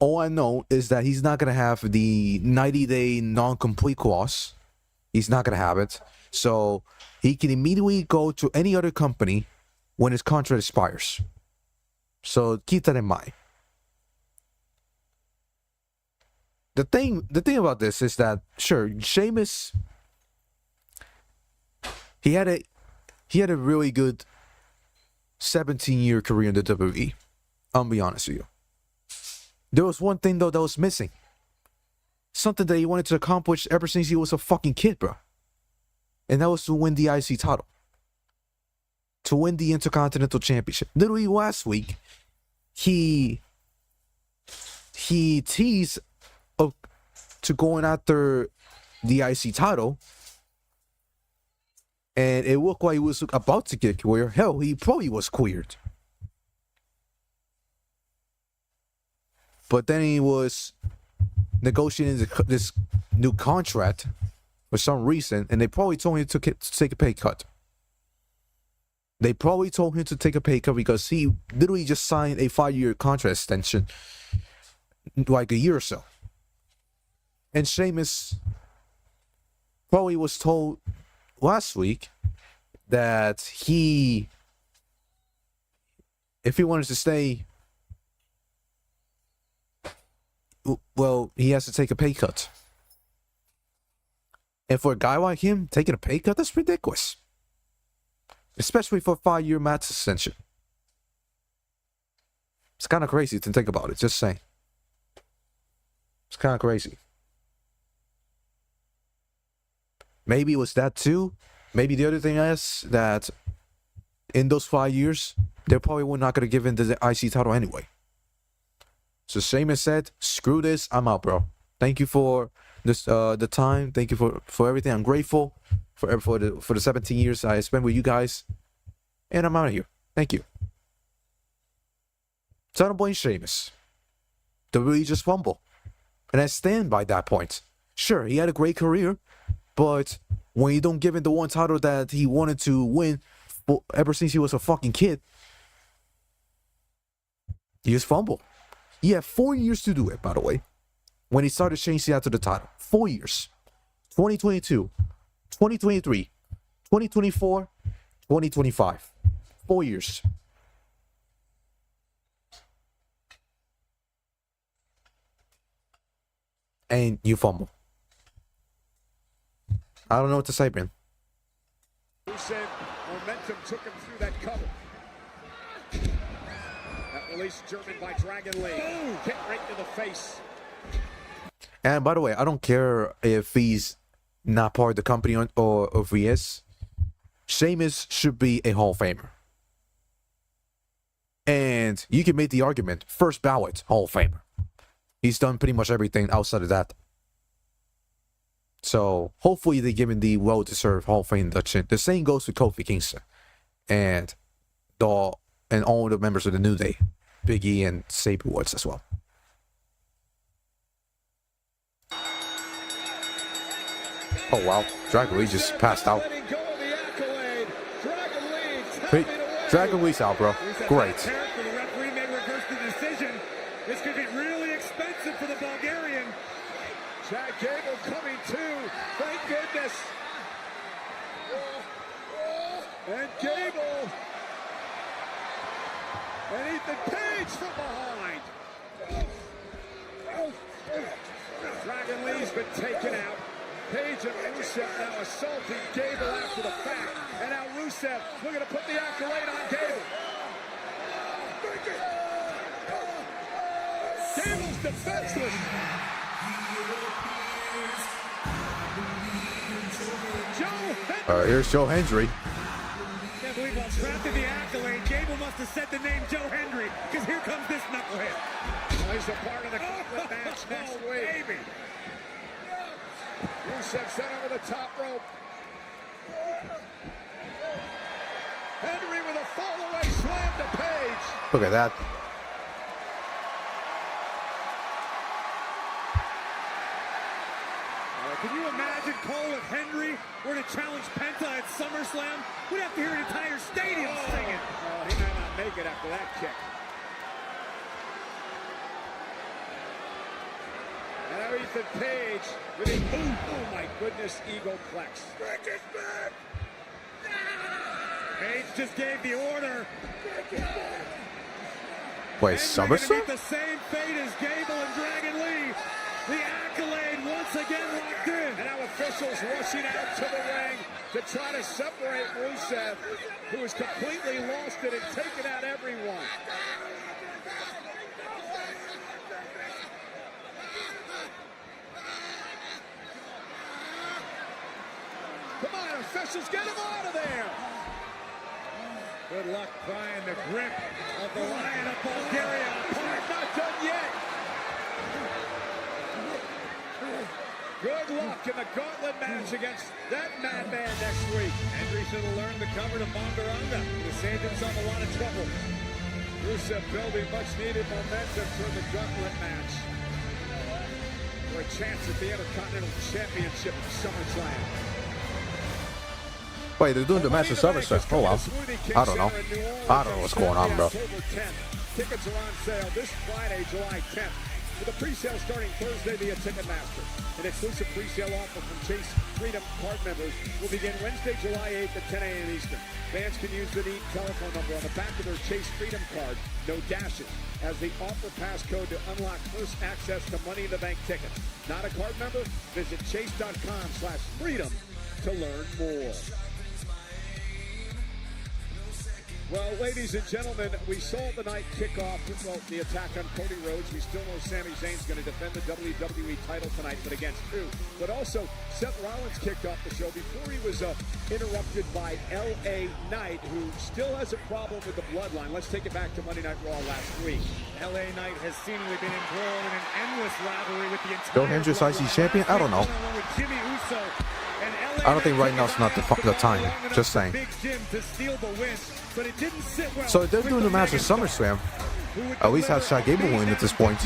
C: All I know is that he's not gonna have the 90-day non-complete clause. He's not gonna have it, so he can immediately go to any other company when his contract expires. So keep that in mind. The thing about this is that sure, Sheamus, he had a really good 17-year career in the WWE. I'll be honest with you. There was one thing, though, that was missing. Something that he wanted to accomplish ever since he was a fucking kid, bro. And that was to win the IC title. To win the Intercontinental Championship. Literally last week, he teased to going after the IC title. And it looked like he was about to get cleared. Hell, he probably was cleared. But then he was negotiating this new contract for some reason, and they probably told him to take a pay cut. They probably told him to take a pay cut because he literally just signed a 5-year contract extension. like a year or so. And Sheamus probably was told last week that if he wanted to stay, well, he has to take a pay cut. And for a guy like him, taking a pay cut, that's ridiculous. Especially for a 5-year match extension. It's kind of crazy to think about it, just saying. It's kind of crazy. Maybe it was that too. Maybe the other thing is that in those 5 years, they probably were not going to give him the IC title anyway. So Sheamus said, screw this, I'm out, bro. Thank you for this, the time. Thank you for everything. I'm grateful for the 17 years I spent with you guys. And I'm out of here. Thank you. So I don't blame Sheamus. WWE just fumble. And I stand by that point. Sure, he had a great career, but when you don't give him the one title that he wanted to win ever since he was a fucking kid, he just fumbled. He had 4 years to do it, by the way, when he started chasing after the title. 4 years. 2022, 2023, 2024, 2025. 4 years. And you fumble. I don't know what to say, man.
B: Who said momentum took him through that cover? That release German by Dragon Lee. Kick right to the face.
C: And by the way, I don't care if he's not part of the company or if he is. Sheamus should be a Hall of Famer. And you can make the argument, first ballot Hall of Famer. He's done pretty much everything outside of that. So hopefully they give him the well-deserved Hall of Fame induction. The same goes with Kofi Kingston and all the members of the New Day, Big E and Sabre Woods as well. Oh wow, Dragon Lee just passed out. Dragon Lee's out, bro. Great.
G: The referee may reverse the decision. This could be really expensive for the Bulgarian.
B: Chad Gable coming too. Thank goodness. And Gable. And Ethan Page from behind. Dragon Lee's been taken out. Page and Rusev now assaulting Gable after the fact. And now Rusev looking to put the accolade on Gable. Gable's defenseless.
C: Here's Joe Hendry.
G: Can't believe while trapped in the accolade, Gable must have said the name Joe Hendry, because here comes this knucklehead.
B: He's a part of the gauntlet match next week. Baby. Rusev sent over the top rope. Henry with a fall-away slam to Page.
C: Look at that.
G: Can you imagine Cole if Henry were to challenge Penta at SummerSlam? We'd have to hear an entire stadium singing.
B: Oh, he may not make it after that kick. And now Ethan Page with a oh my goodness, Egoplex.
G: Page just gave the order.
C: Wait, SummerSlam?
G: The same fate as Gable and Dragon Lee. The accolade once again locked in.
B: And now officials rushing out to the ring to try to separate Rusev, who has completely lost it and taken out everyone. Come on, officials, get him out of there.
G: Good luck prying the grip of the Lion of Bulgaria apart.
B: Not done yet. Good luck in the gauntlet match against that madman next week.
G: Hendry should have learned the cover to Bongaranga. He saved himself a lot of trouble.
B: Rusev building much needed momentum for the gauntlet match. For a chance at the Intercontinental Championship of SummerSlam.
C: Wait, they're doing the match of SummerSlam. Oh wow. I don't know. I don't know what's going on, bro.
B: Tickets are on sale this Friday, July 10th. with a pre-sale starting Thursday via Ticketmaster. An exclusive pre-sale offer from Chase Freedom card members will begin Wednesday, July 8th at 10 a.m. Eastern. Fans can use the neat telephone number on the back of their Chase Freedom card, no dashes, as the offer passcode to unlock first access to Money in the Bank tickets. Not a card member? Visit chase.com/freedom to learn more. Well, ladies and gentlemen, we saw the night kick off with the attack on Cody Rhodes. We still know Sami Zayn's going to defend the WWE title tonight, but against who? But also, Seth Rollins kicked off the show before he was interrupted by LA Knight, who still has a problem with the bloodline. Let's take it back to Monday Night Raw last week.
G: LA Knight has seemingly been embroiled in an endless rivalry with the entire
C: Bill Hendricks IC champion? I don't know. I don't think right now is not the time. Just saying. So if they're doing the match at SummerSlam, at least have Shaq Gable win at this point.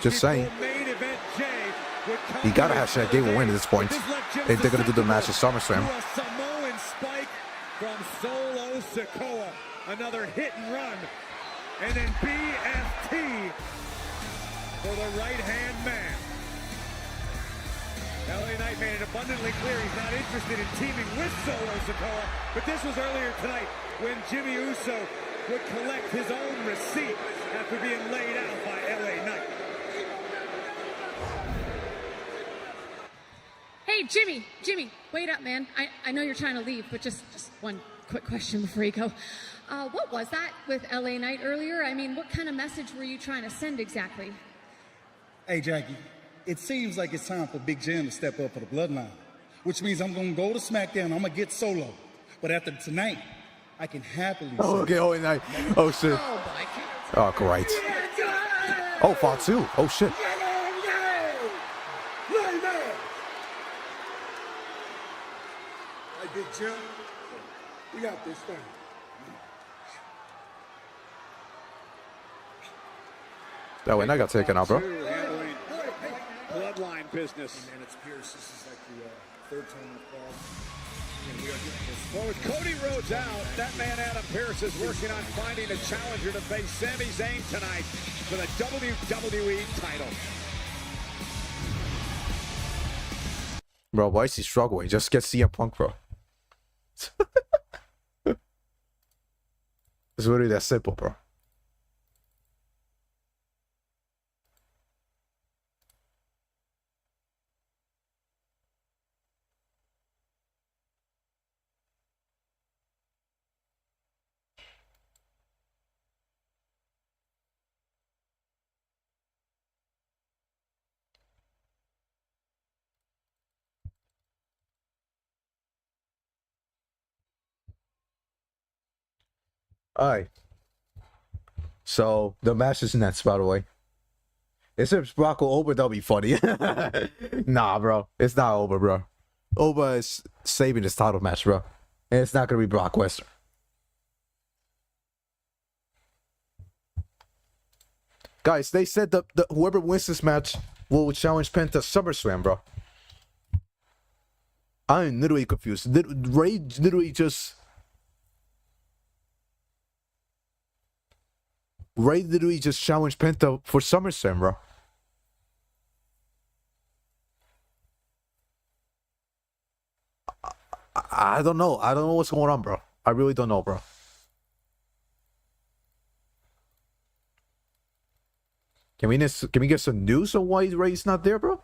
C: Just saying. You gotta have Shaq Gable win at this point if they're gonna do the match at SummerSlam.
G: Samoan spike from Solo Sikoa. Another hit and run. And then BFT for the right-hand man. LA Knight made it abundantly clear he's not interested in teaming with Solo Sikoa, but this was earlier tonight when Jimmy Uso would collect his own receipt after being laid out by LA Knight.
M: Hey, Jimmy, wait up, man. I know you're trying to leave, but just one quick question before you go. What was that with LA Knight earlier? I mean, what kind of message were you trying to send exactly?
I: Hey, Jackie, it seems like it's time for Big Jim to step up for the bloodline, which means I'm going to go to SmackDown. I'm going to get Solo. But after tonight, I can happily
C: okay, oh, night. Oh, shit. Oh, great. Oh, Fatu. Oh, shit.
A: Hey, Big Jim, we got this thing.
C: That way, I got taken out, bro.
B: Bloodline business.
A: Hey, man, it's Pierce. This is like the third time I've called.
B: Well, with Cody Rhodes out, that man Adam Pearce is working on finding a challenger to face Sami Zayn tonight for the WWE title.
C: Bro, why is he struggling? Just get CM Punk, bro. It's really that simple, bro. Alright. So, the match is next, by the way. If it's Brock or Oba, that'll be funny. Nah, bro. It's not Oba, bro. Oba is saving his title match, bro. And it's not going to be Brock Lesnar. Guys, they said that whoever wins this match will challenge Penta SummerSlam, bro. I'm literally confused. Ray literally just challenged Penta for SummerSlam, bro. I don't know. I don't know what's going on, bro. I really don't know, bro. Can we get some news on why Ray's not there, bro?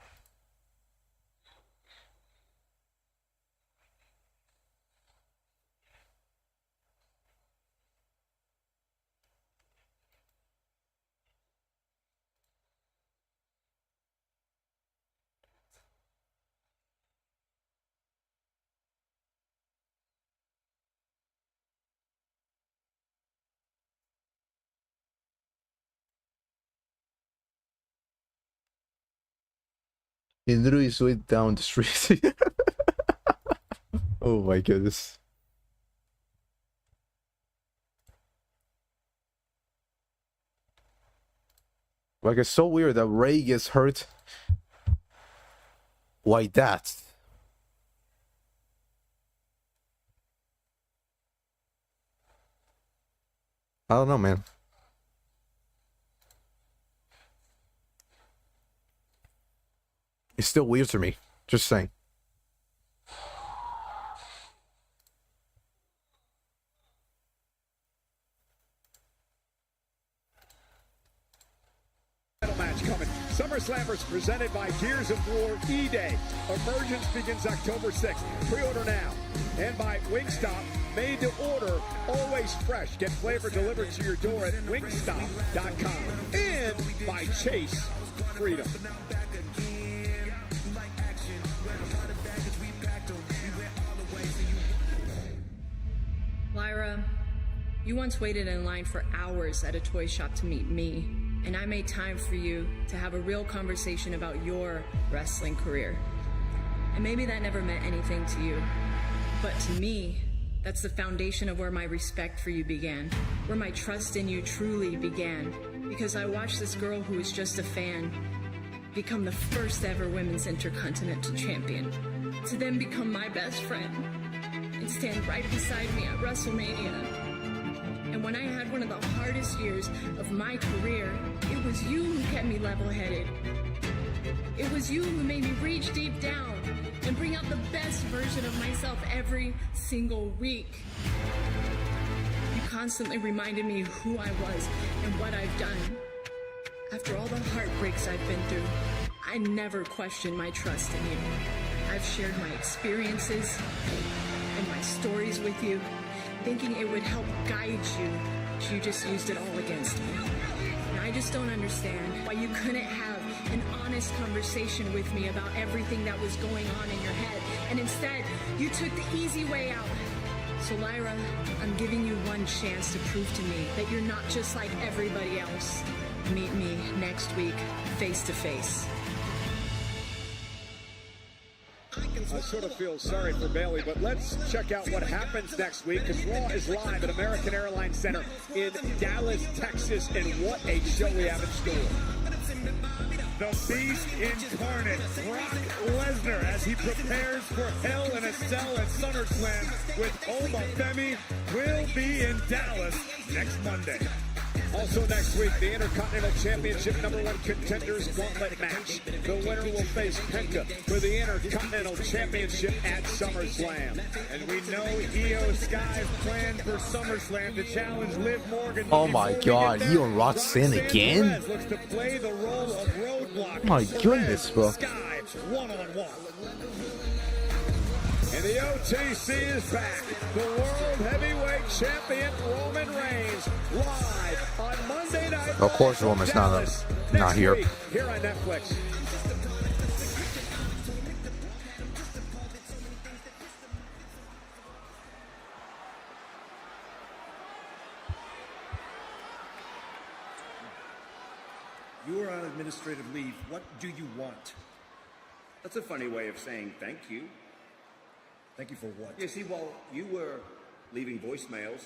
C: He literally went down the street. Oh my goodness. Like, it's so weird that Ray gets hurt like that. I don't know, man. It's still weird to me. Just saying.
B: Match coming. SummerSlam is presented by Gears of War E-Day. Emergence begins October 6th. Pre-order now. And by Wingstop, made to order, always fresh. Get flavor delivered to your door at wingstop.com. And by Chase Freedom.
J: Lyra, you once waited in line for hours at a toy shop to meet me, and I made time for you to have a real conversation about your wrestling career. And maybe that never meant anything to you, but to me, that's the foundation of where my respect for you began, where my trust in you truly began, because I watched this girl who was just a fan become the first ever women's Intercontinental champion, to then become my best friend and stand right beside me at WrestleMania. And when I had one of the hardest years of my career, it was you who kept me level-headed. It was you who made me reach deep down and bring out the best version of myself every single week. You constantly reminded me who I was and what I've done. After all the heartbreaks I've been through, I never questioned my trust in you. I've shared my experiences and my stories with you, thinking it would help guide you. You just used it all against me. And I just don't understand why you couldn't have an honest conversation with me about everything that was going on in your head. And instead, you took the easy way out. So Lyra, I'm giving you one chance to prove to me that you're not just like everybody else. Meet me next week, face to face.
B: I sort of feel sorry for Bayley, but let's check out what happens next week, because Raw is live at American Airlines Center in Dallas, Texas, and what a show we have in store.
G: The Beast incarnate, Brock Lesnar, as he prepares for Hell in a Cell at SummerSlam with Oba Femi, will be in Dallas next Monday.
B: Also next week, the Intercontinental Championship #1 contenders gauntlet match. The winner will face Penta for the Intercontinental Championship at SummerSlam.
G: And we know Io Sky's plan for SummerSlam to challenge Liv Morgan.
C: Oh my god, you on Roxanne again?
G: Looks to play the role of roadblock.
C: My goodness, bro.
G: Sky one-on-one.
B: And the OTC is back. The World Heavyweight Champion Roman Reigns live on Monday night.
C: Of course, Roman's not here.
B: Here on Netflix.
H: You are on administrative leave. What do you want?
E: That's a funny way of saying thank you.
H: Thank you for what?
E: You see, while you were leaving voicemails,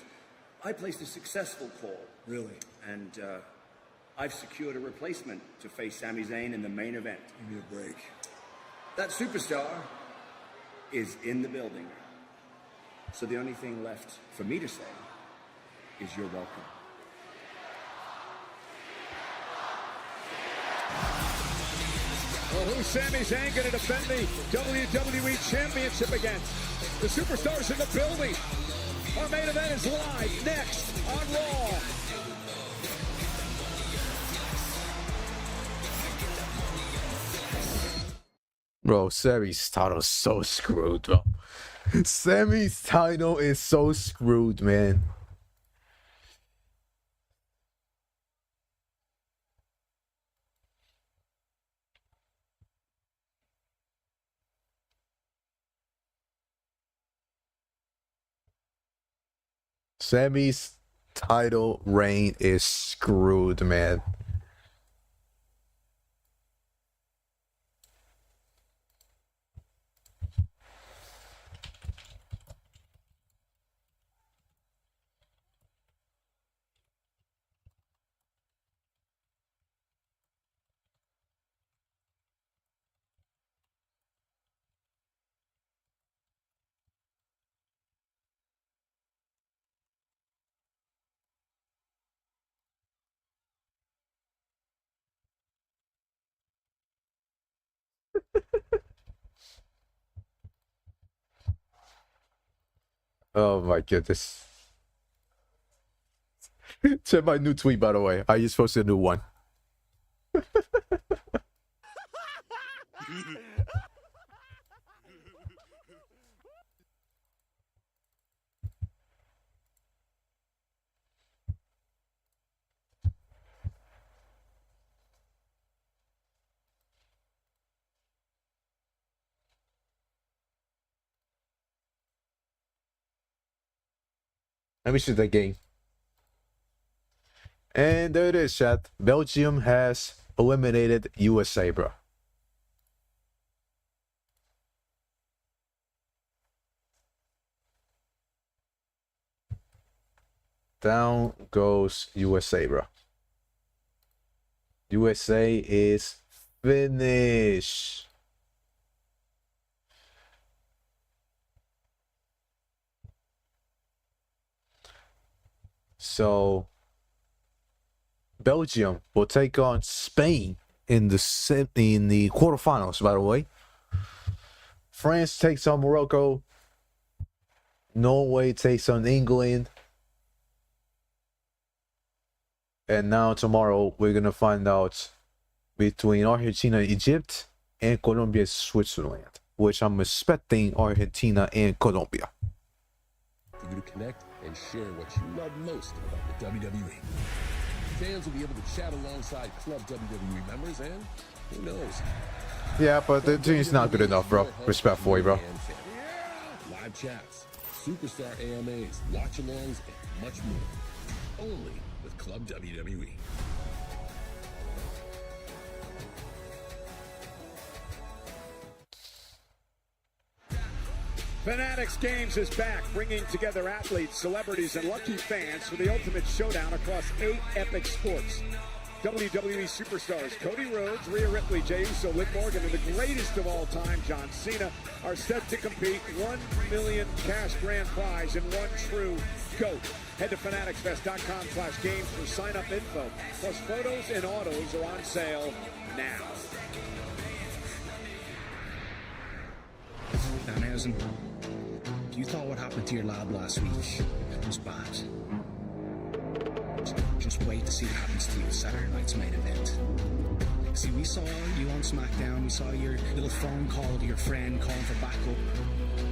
E: I placed a successful call.
H: Really?
E: And I've secured a replacement to face Sami Zayn in the main event.
H: Give me a break.
E: That superstar is in the building. So the only thing left for me to say is you're welcome.
B: Well, who's Sami Zayn going to defend the WWE Championship against? The superstars in the building. Our main event is live next on Raw.
C: Bro, Sami's title is so screwed, bro. Sami's title is so screwed, man. Sami's title reign is screwed, man. Oh my goodness. Check my new tweet, by the way. I just posted a new one. Let me shoot that game. And there it is, chat. Belgium has eliminated USA, bro. Down goes USA, bro. USA is finished. So Belgium will take on Spain in the quarterfinals, by the way. France takes on Morocco. Norway takes on England. And now tomorrow we're going to find out between Argentina and Egypt and Colombia and Switzerland, which I'm expecting Argentina and Colombia.
K: For you to connect and share what you love most about the WWE. Fans will be able to chat alongside Club WWE members and who knows?
C: Yeah, but the team's not good enough, bro. Respectfully, bro.
K: Live chats, superstar AMAs, watch-alongs, and much more. Only with Club WWE.
B: Fanatics Games is back, bringing together athletes, celebrities, and lucky fans for the ultimate showdown across 8 epic sports. WWE superstars Cody Rhodes, Rhea Ripley, Jey Uso, Liv Morgan, and the greatest of all time, John Cena, are set to compete. $1 million cash grand prize and one true GOAT. Head to fanaticsfest.com/games for sign-up info. Plus, photos and autos are on sale now.
N: Danhausen, you thought what happened to your lab last week was bad. Just wait to see what happens to you at Saturday night's main event. See, we saw you on SmackDown. We saw your little phone call to your friend calling for backup.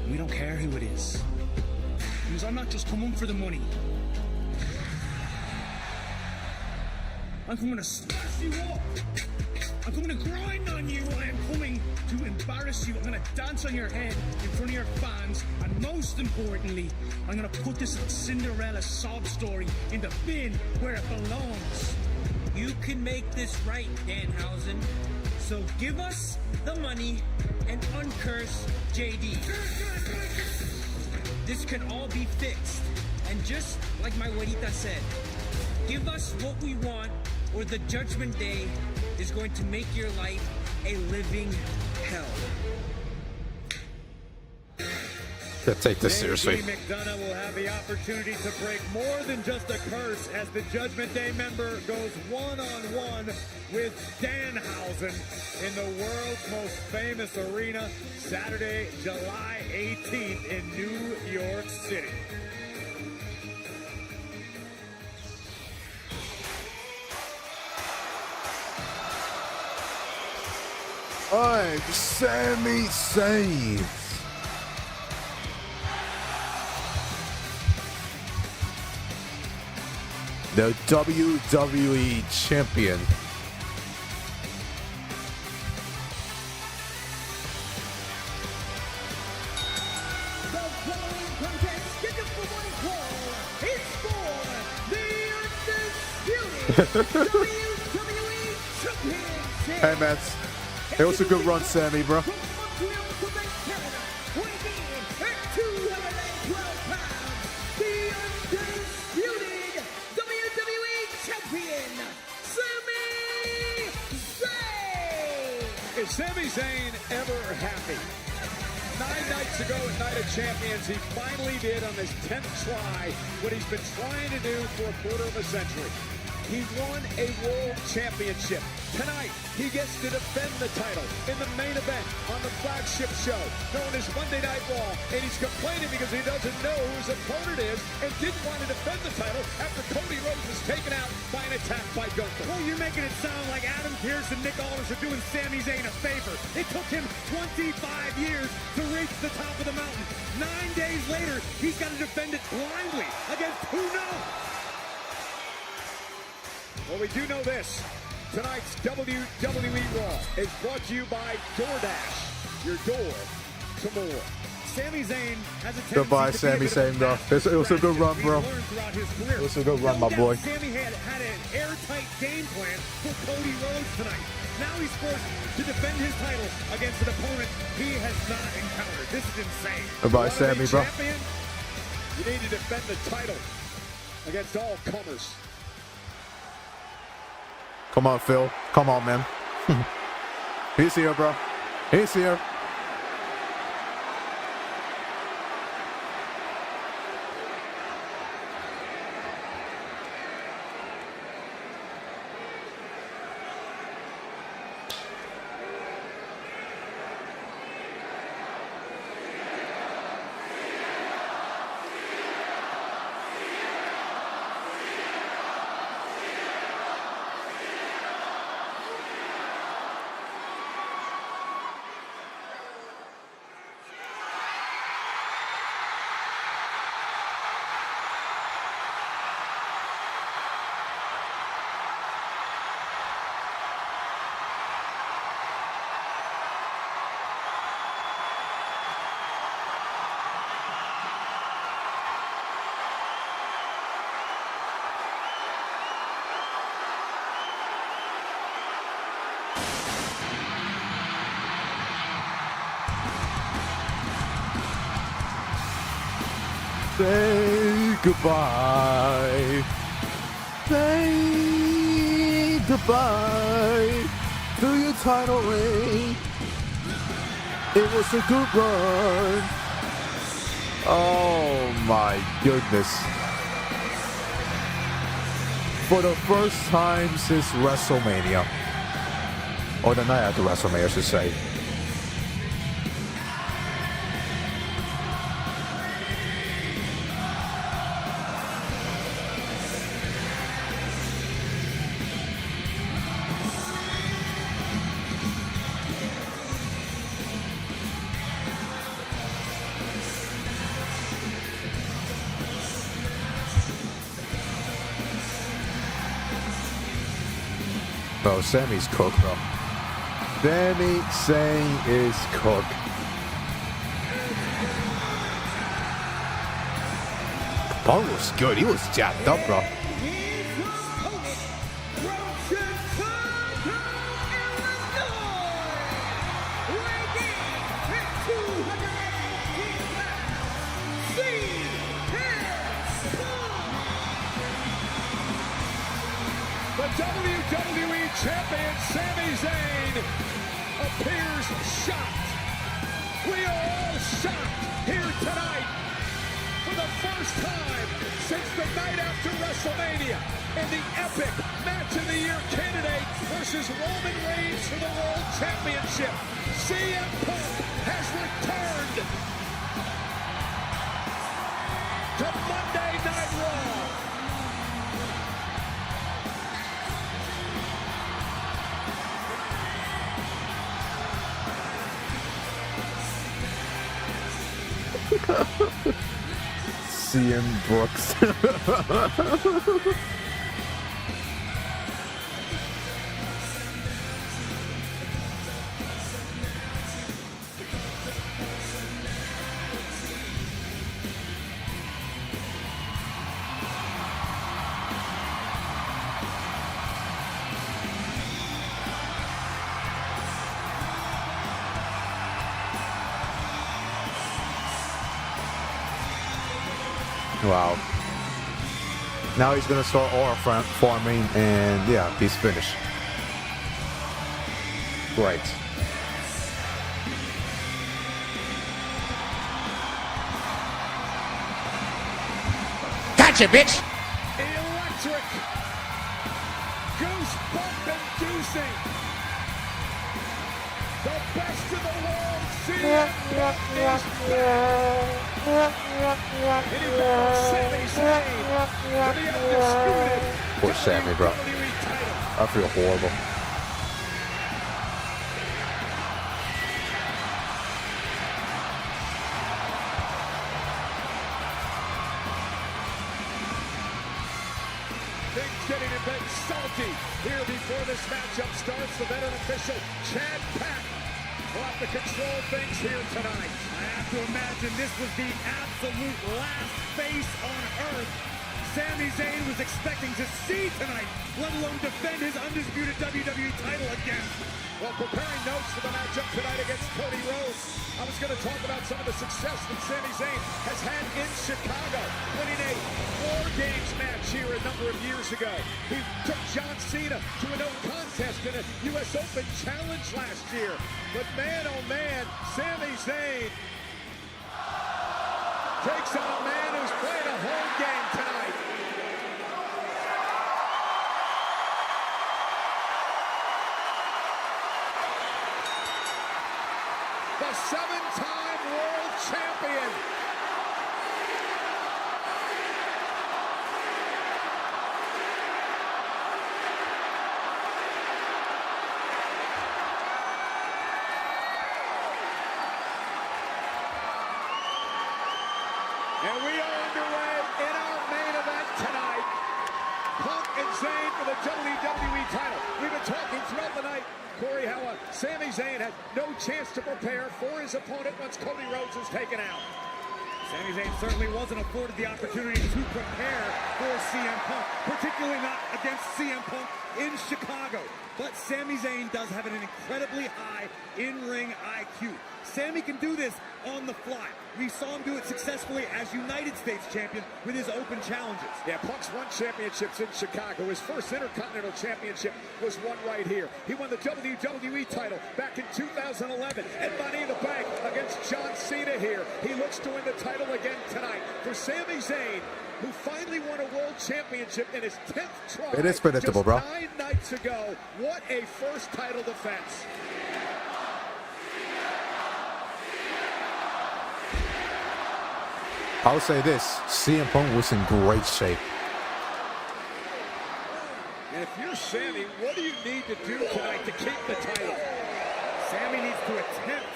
N: We don't care who it is. Because I'm not just coming for the money. I'm coming to smash you up. I'm coming to grind on you. I am coming to embarrass you. I'm going to dance on your head in front of your fans. And most importantly, I'm going to put this Cinderella sob story in the bin where it belongs.
W: You can make this right, Danhausen. So give us the money and uncurse JD. This can all be fixed. And just like my Juanita said, give us what we want or the Judgment Day is going to make your life a living hell.
C: Let's take this seriously.
B: JD McDonough will have the opportunity to break more than just a curse as the Judgment Day member goes one-on-one with Danhausen in the world's most famous arena Saturday, July 18th in New York City.
C: Alright, Sami Zayn. The WWE Champion.
L: The following contest scheduled for one fall is for the undisputed WWE Championship.
C: Hey, man. It was a good run, Sami, bro.
B: Is Sami Zayn ever happy? 9 nights ago at Night of Champions, he finally did on his 10th try what he's been trying to do for a quarter of a century. he won a world championship. Tonight, he gets to defend the title in the main event on the flagship show known as Monday Night Raw. And he's complaining because he doesn't know who his opponent is and didn't want to defend the title after Cody Rhodes was taken out by an attack by Gunther.
G: Well, you're making it sound like Adam Pearce and Nick Aldis are doing Sami Zayn a favor. It took him 25 years to reach the top of the mountain. 9 days later, he's got to defend it blindly against who knows?
B: Well, we do know this. Tonight's WWE Raw is brought to you by DoorDash. Your door to more.
G: Sami Zayn has a
C: Goodbye, Sami Zayn, though. It was a good run, bro. It was a good run, my boy.
G: Sami had an airtight game plan for Cody Rhodes tonight. Now he's forced to defend his title against an opponent he has not encountered. This is insane.
C: Goodbye, Sami, bro.
B: You need to defend the title against all comers.
C: Come on, Phil. Come on, man. He's here, bro. He's here. Say goodbye. Say goodbye to your title reign. It was a good run. Oh my goodness. For the first time since WrestleMania. Or the night after WrestleMania, I should say. Bro, Sami's cooked, bro. Sami Zayn is cooked. Paul was good. He was jacked up, bro.
B: The WWE Champion Sami Zayn appears shocked. We are all shocked here tonight for the first time since the night after WrestleMania in the epic Match of the Year candidate versus Roman Reigns for the World Championship. CM Punk has returned to Monday Night Raw.
C: CM Brooks. Wow. Now he's going to start aura farming, and yeah, he's finished. Great.
B: Gotcha, bitch! Electric!
C: Poor Sami, bro. I feel horrible.
B: Things getting a bit salty here before this matchup starts. The veteran official, Chad Pack, will have to control things here tonight.
G: I have to imagine this was the absolute last face on earth Sami Zayn was expecting to see tonight, let alone defend his undisputed WWE title again.
B: Well, preparing notes for the matchup tonight against Cody Rhodes, I was going to talk about some of the success that Sami Zayn has had in Chicago, winning a War Games match here a number of years ago. He took John Cena to a no contest in a U.S. Open Challenge last year. But man, oh man, Sami Zayn takes on a man who's playing a home game tonight. The seven-time world champion. And we are underway in our main event tonight. Punk and Zayn for the WWE title. We've been talking throughout the night, Corey, how Sami Zayn had no chance to prepare for his opponent once Cody Rhodes was taken out.
G: Sami Zayn certainly wasn't afforded the opportunity to prepare for CM Punk, particularly not against CM Punk in Chicago. But Sami Zayn does have an incredibly high in-ring IQ. Sami can do this on the fly. We saw him do it successfully as United States champion with his open challenges.
B: Yeah, Punk's won championships in Chicago. His first Intercontinental championship was won right here. He won the WWE title back in 2011 at Money in the Bank against John Cena here. He looks to win the title again tonight. For Sami Zayn, who finally won a world championship in his 10th try.
C: It is predictable, bro.
B: 9 nights ago. What a first title defense.
C: I'll say this, CM Punk was in great shape.
B: And if you're Sami, what do you need to do tonight to keep the title?
G: Sami needs to attempt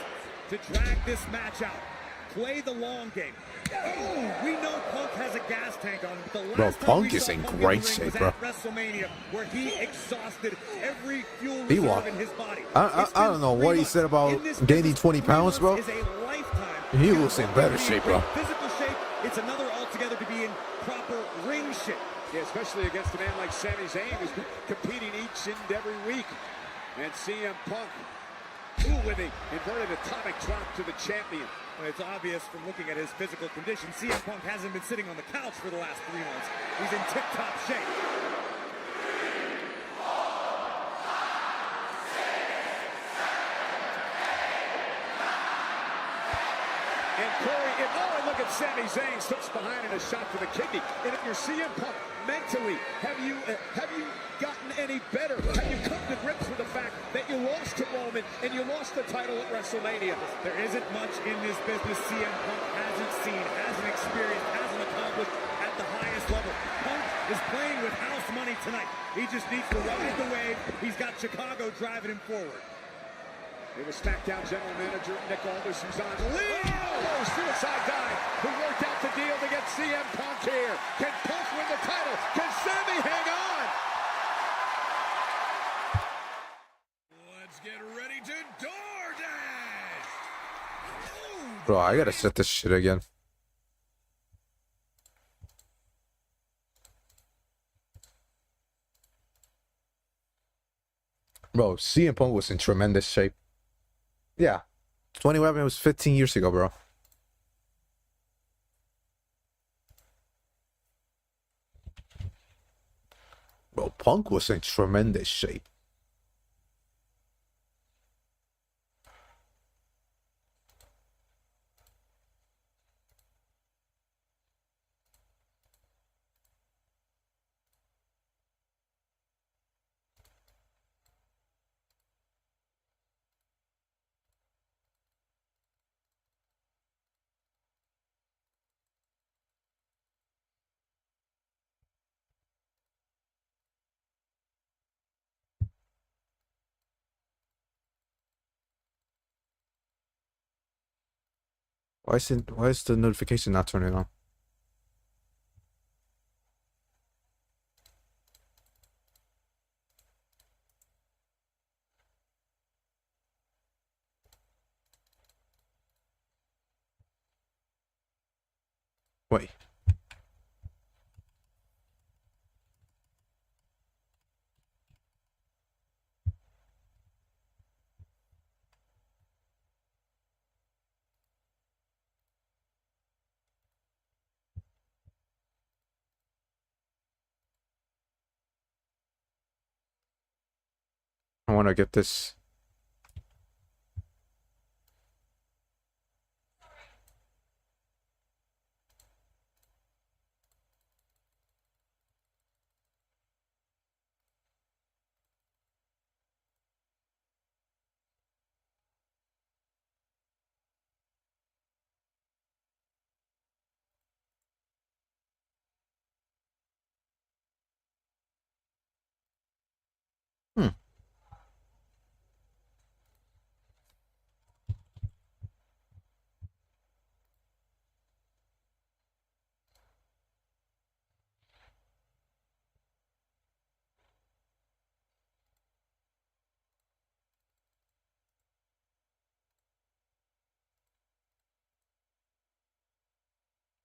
G: to drag this match out. Play the long game. Oh, we know Punk has a gas tank on him. The last
C: Bro, Punk is in great shape, bro.
G: WrestleMania, where he exhausted every fuel
C: He
G: reserve
C: walked.
G: in his body.
C: I don't know what he said about gaining 20 pounds, bro. He was in better shape, bro.
G: Physical shape, it's another altogether to be in proper ring shape.
B: Yeah, especially against a man like Sami Zayn, who's been competing each and every week. And CM Punk, ooh, with the inverted atomic drop to the champion.
G: Well, it's obvious from looking at his physical condition, CM Punk hasn't been sitting on the couch for the last 3 months. He's in tip-top shape.
B: And Corey, look at Sami Zayn slips behind in a shot to the kidney. And if you're CM Punk, mentally, have you gotten any better? Have you come to grips with the fact that you lost to Roman and you lost the title at WrestleMania?
G: There isn't much in this business CM Punk hasn't seen, hasn't experienced, hasn't accomplished at the highest level. Punk is playing with house money tonight. He just needs to ride the wave. He's got Chicago driving him forward.
B: It was SmackDown General Manager Nick Aldis who's on the lead. Oh, suicide dive. Who worked out the deal to get CM Punk here. Can Punk win the title? Can Sami hang on?
R: Let's get ready to DoorDash.
C: Bro, I gotta set this shit again. Bro, CM Punk was in tremendous shape. Yeah. 2011 was 15 years ago, bro. Bro, Punk was in tremendous shape. Why is the notification not turning on? Wait. I want to get this.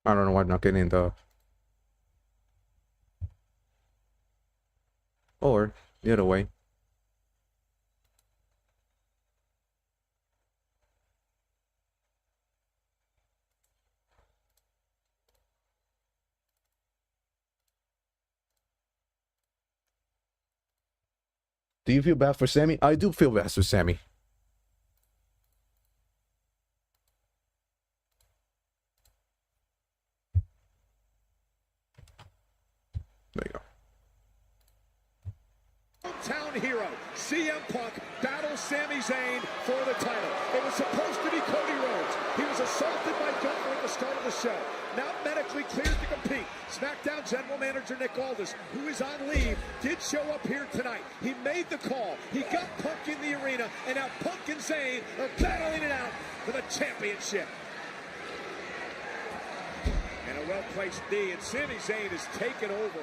C: I don't know why I'm not getting the. Or the other way. Do you feel bad for Sami? I do feel bad for Sami. There you go.
B: Town hero, CM Punk battles Sami Zayn for the title. It was supposed to be Cody Rhodes. He was assaulted by Gunner at the start of the show. Now medically cleared to compete. SmackDown General Manager Nick Aldis, who is on leave, did show up here tonight. He made the call. He got Punk in the arena, and now Punk and Zayn are battling it out for the championship. And a well-placed knee, and Sami Zayn has taken over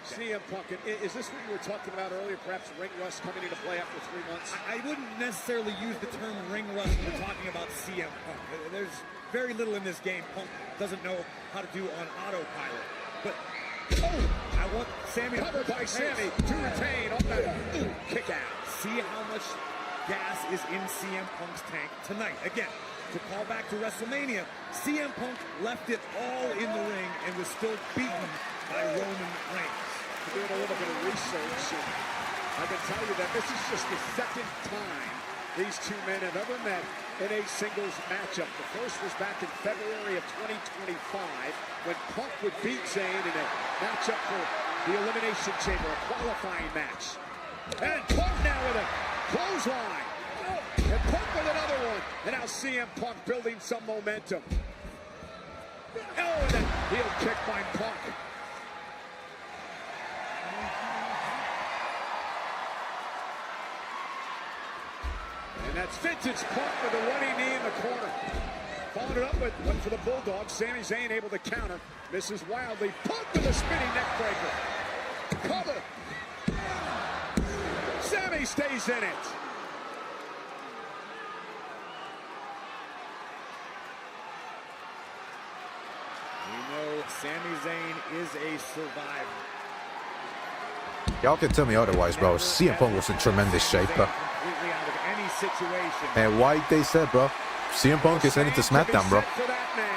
B: CM Punk. Is this what you were talking about earlier, perhaps ring rust coming into play after 3 months?
G: I wouldn't necessarily use the term ring rust when we're talking about CM Punk. There's very little in this game Punk doesn't know how to do on autopilot. But, I want Sami
B: covered by Sami to retain on that kick out.
G: See how much gas is in CM Punk's tank tonight. Again, to call back to WrestleMania, CM Punk left it all in the ring and was still beaten by Roman Reigns.
B: Doing a little bit of research, and I can tell you that this is just the second time these two men have ever met in a singles matchup. The first was back in February of 2025 when Punk would beat Zayn in a matchup for the Elimination Chamber, a qualifying match. And Punk now with a clothesline. And Punk with another one. And now CM Punk building some momentum. Oh, and a heel kick by Punk. And that's vintage Punk with a running knee in the corner. Followed it up with one for the Bulldog. Sami Zayn able to counter. Misses wildly. Punk with a spinning neck breaker. Cover. Sami stays in it.
G: We know Sami Zayn is a survivor.
C: Y'all can tell me otherwise, bro. CM Punk was in tremendous shape, bro.
G: Completely out of any situation.
C: And why they said, bro, CM Punk is heading to SmackDown, bro.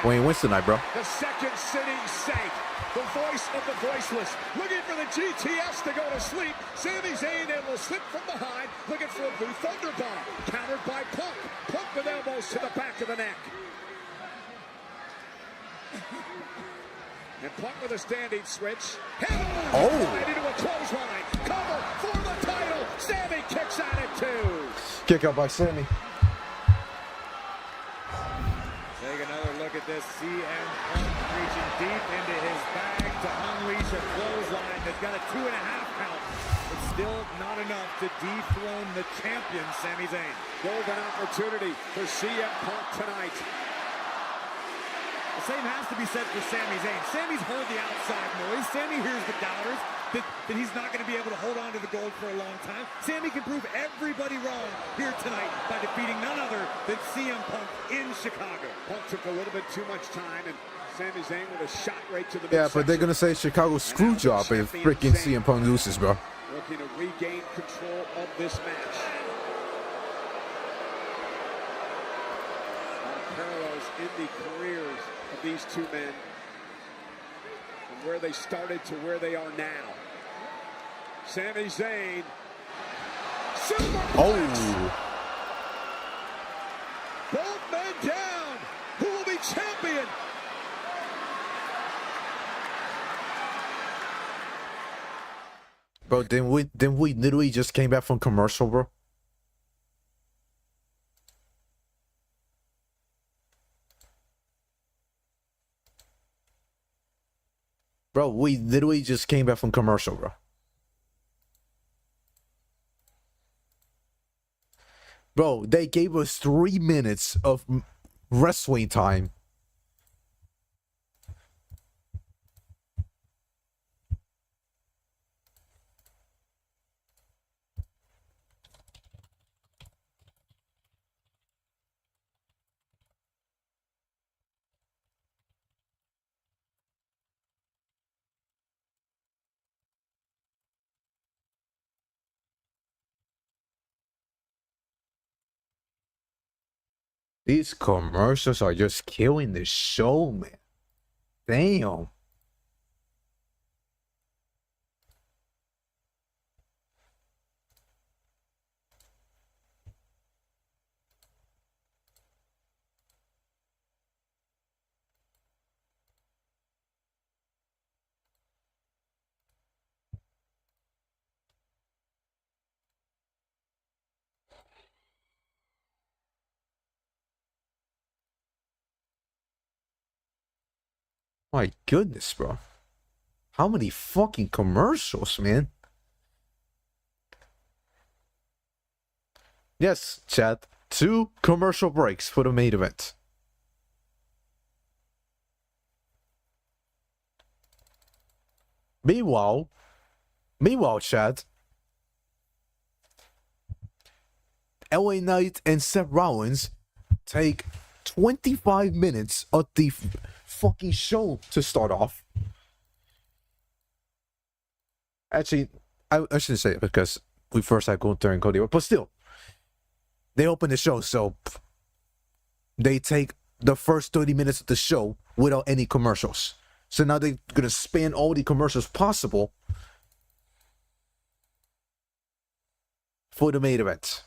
C: When he wins tonight, bro.
B: The second sitting Saint, the voice of the voiceless, looking for the GTS to go to sleep. Sami Zayn able to slip from behind, looking for a blue thunderbomb, countered by Punk. Punk with elbows to the back of the neck. And Punk with a standing switch. Into a clothesline. Cover for the title. Sami kicks out at 2.
C: Kick out by Sami.
G: Take another look at this. CM Punk reaching deep into his bag to unleash a clothesline that's got a 2.5 count. It's still not enough to dethrone the champion, Sami Zayn.
B: Golden opportunity for CM Punk tonight.
G: The same has to be said for Sami Zayn. Sami's heard the outside noise. Sami hears the doubters that he's not going to be able to hold on to the gold for a long time. Sami can prove everybody wrong here tonight by defeating none other than CM Punk in Chicago.
B: Punk took a little bit too much time, and Sami Zayn with a shot right to the
C: Yeah, but they're gonna say Chicago screw job if freaking CM Punk loses, bro.
B: Looking to regain control of this match. Parallels in the careers of these two men, from where they started to where they are now. Sami Zayn.
C: Oh.
B: Both men down. Who will be champion?
C: Bro, didn't we literally just came back from commercial, bro? Bro, we literally just came back from commercial, bro. Bro, they gave us 3 minutes of wrestling time. These commercials are just killing the show, man. Damn. My goodness, bro. How many fucking commercials, man? Yes, chat. 2 commercial breaks for the main event. Meanwhile, chat. LA Knight and Seth Rollins take 25 minutes of the fucking show to start off. Actually, I shouldn't say it because we first had Gunther and Cody, but still, they open the show, so they take the first 30 minutes of the show without any commercials. So now they're gonna span all the commercials possible for the main event.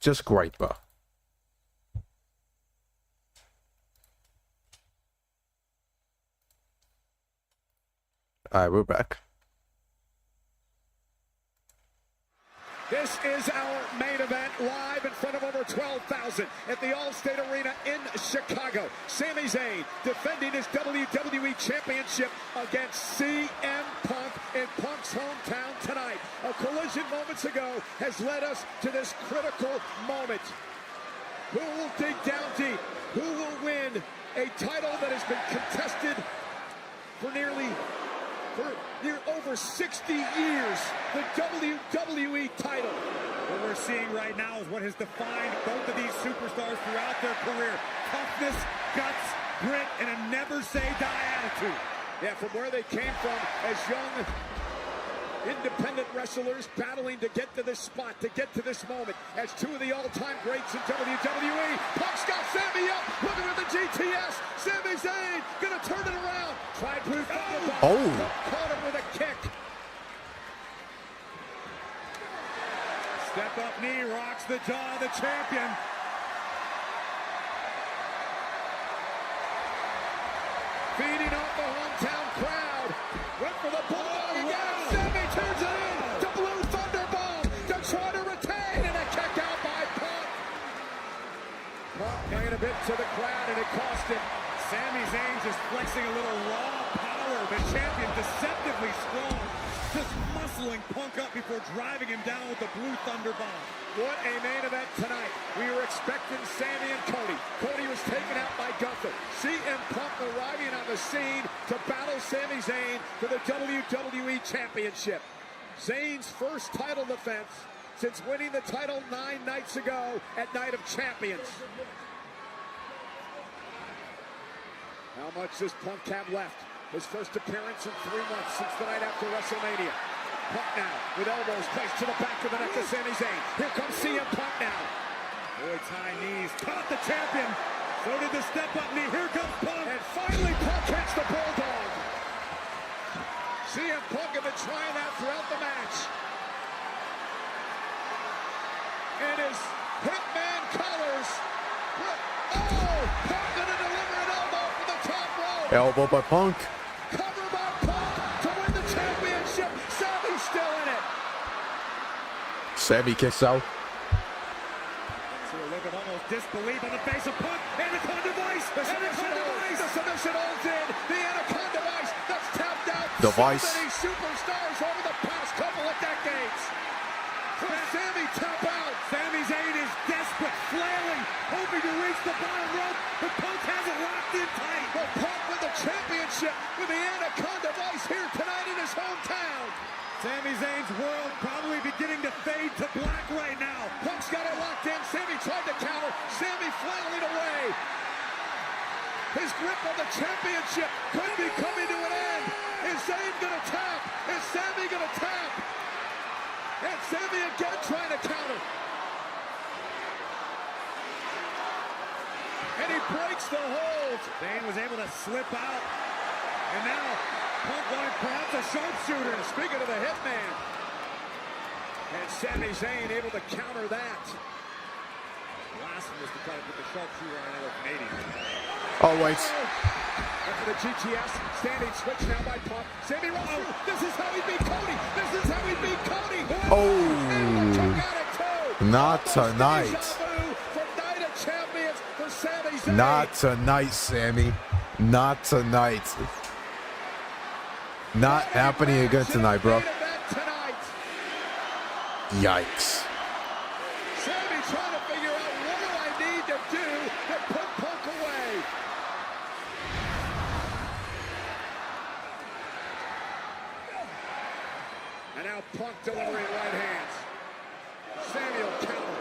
C: Just great, bro. Alright, we're back.
B: This is our main event, live in front of over 12,000 at the Allstate Arena in Chicago. Sami Zayn defending his WWE Championship against CM Punk in Punk's hometown tonight. A collision moments ago has led us to this critical moment. Who will dig down deep? Who will win a title that has been contested for near over 60 years, the WWE title.
G: What we're seeing right now is what has defined both of these superstars throughout their career. Toughness, guts, grit, and a never-say-die attitude.
B: Yeah, from where they came from as young independent wrestlers battling to get to this spot, to get to this moment as 2 of the all-time greats in WWE. Punk's got Sami up, looking at the GTS. Sami Zayn gonna turn it around. Tried to caught him with a kick.
G: Step up knee rocks the jaw of the champion.
B: Feeding off the hometown crowd. Went for the bulldog again. Sami turns it in. The blue thunderbomb to try to retain, and a kick out by Punk. Punk playing a bit to the crowd, and it cost him.
G: Sami Zayn just flexing a little raw power. The champion deceptively strong. just muscling Punk up before driving him down with the Blue Thunder Bomb.
B: What a main event tonight. We were expecting Sami and Cody. Cody was taken out by Gunther. CM Punk arriving on the scene to battle Sami Zayn for the WWE Championship. Zayn's first title defense since winning the title 9 nights ago at Night of Champions. How much does Punk have left? His first appearance in 3 months since the night after WrestleMania. Punk now with elbows placed to the back of the neck of Sami Zayn. Here comes CM Punk now.
G: Boyd's high knees caught the champion. So did the step-up knee. Here comes Punk.
B: And finally Punk hits the Bulldog. CM Punk had been trying that throughout the match. And his Hitman colors. Oh! Punk gonna deliver an elbow from the top rope.
C: Elbow by Punk.
B: Cover by Punk to win the championship. Sami's still in it.
C: Sami kicks out.
G: See a look of almost disbelief on the face of Punk. Anaconda device.
B: The submission holds in. The Anaconda device that's tapped out.
C: Device.
B: So many superstars over the past couple of decades. Will Sami tap out?
G: Sami Zayn is desperate, flailing, hoping to reach the bottom rope, but Punk has it locked in tight.
B: But Punk with the championship with the Anaconda device here tonight in his hometown.
G: Sami Zayn's world probably beginning to fade to black right now.
B: Punk's got it locked in. Sami tried to counter. Sami flailing away. His grip on the championship could be coming to an end. Is Zayn gonna tap? Is Sami gonna tap? And Sami again trying to counter. And he breaks the hold.
G: Zayn was able to slip out. And now Punk wanted perhaps a sharpshooter.
B: Speaking of the Hitman. And Sami Zayn able to counter that.
G: Last one was to try to put the sharpshooter on another Canadian.
C: Oh, wait.
B: After the GTS, standing switch now by Punk. Sami runs through. This is how he beat Cody. This is how he beat Cody.
C: Oh. Not tonight. Not tonight, Sami. Not tonight. Not happening again tonight, bro. Yikes.
B: Sami trying to figure out what do I need to do to put Punk away. And now Punk delivering right hands. Samuel counter.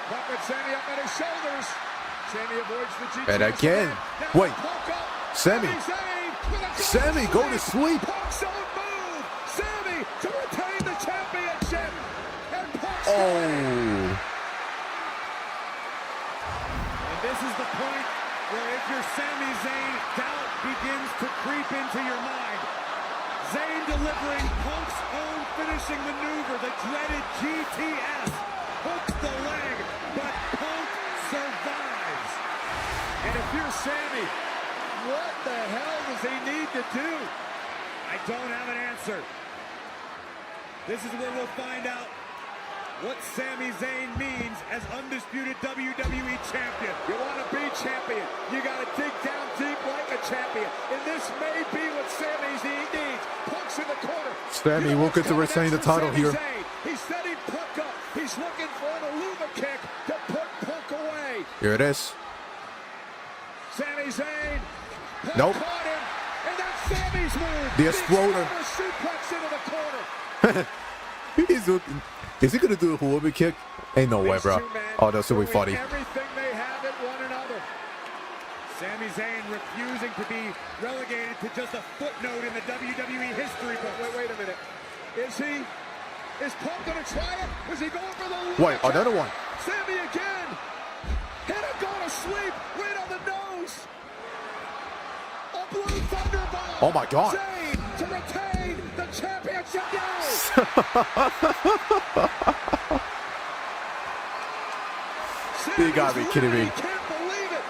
B: Punk with Sami up on his shoulders. Sami avoids the GTS.
C: And again. Wait. Sami. Sami, go to sleep.
B: Punk's own move. Sami to retain the championship. And Punk's
C: Oh.
G: And this is the point where if you're Sami Zayn, doubt begins to creep into your mind. Zayn delivering Punk's own finishing maneuver, the dreaded GTS. Hooks the leg, but Punk survives.
B: And if you're Sami, what the hell does he need to do?
G: I don't have an answer. This is where we'll find out what Sami Zayn means as undisputed WWE champion.
B: You want to be champion, you got to dig down deep like a champion. And this may be what Sami Zayn needs. Punk's in the corner.
C: Sami will get to retain the title here.
B: He's setting Punk up. He's looking for an Aluma kick to put Punk away.
C: Here it is.
B: Sami Zayn. Punk
C: Nope.
B: caught him. And that's Sami's move.
C: The exploder.
B: Suplex into the corner.
C: He's looking. Is he gonna do a Hawaii kick? Ain't no way, bro. Oh, that's gonna be funny.
B: Everything they have in one another.
G: Sami Zayn refusing to be relegated to just a footnote in the WWE history book.
B: Wait a minute. Is Punk gonna try it? Was he going for the
C: Wait, another one.
B: Sami again. Hit him, go to sleep. Right on the nose. A blue thunder bomb.
C: Oh my God.
B: Zayn to retain the championship.
C: You gotta be kidding me.
B: Can't believe it.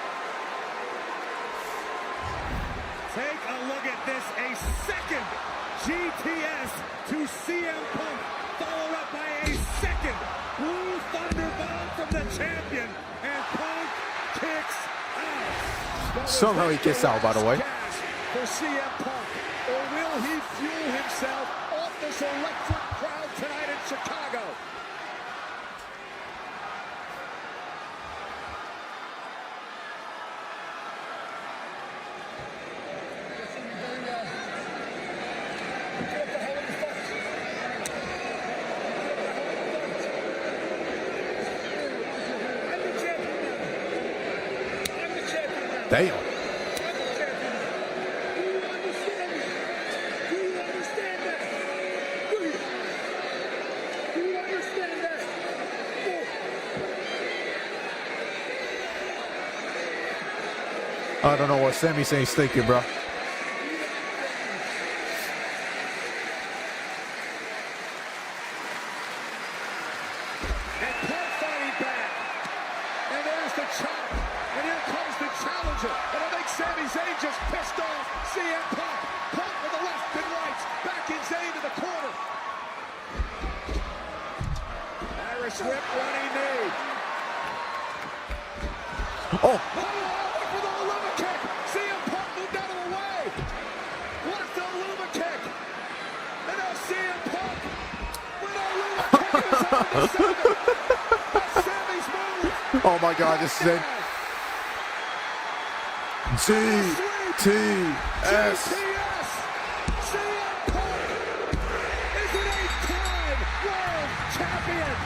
G: Take a look at this. A second GTS to CM Punk, followed up by a second Blue Thunder Bomb from the champion, and Punk kicks out.
C: Somehow he gets out, by the way.
B: For CM Punk, or will he fuel himself off this electric crowd tonight in Chicago?
C: Damn. I don't know what Sami Zayn's thinking, bro.
B: Oh! For the Luma kick! CM Punk moved out of the way! What the Luma kick? And now CM Punk with a Luma kick in his own That's Sami's move!
C: Oh my God, this is it. GTS.
B: CM Punk is an 8-time world champion!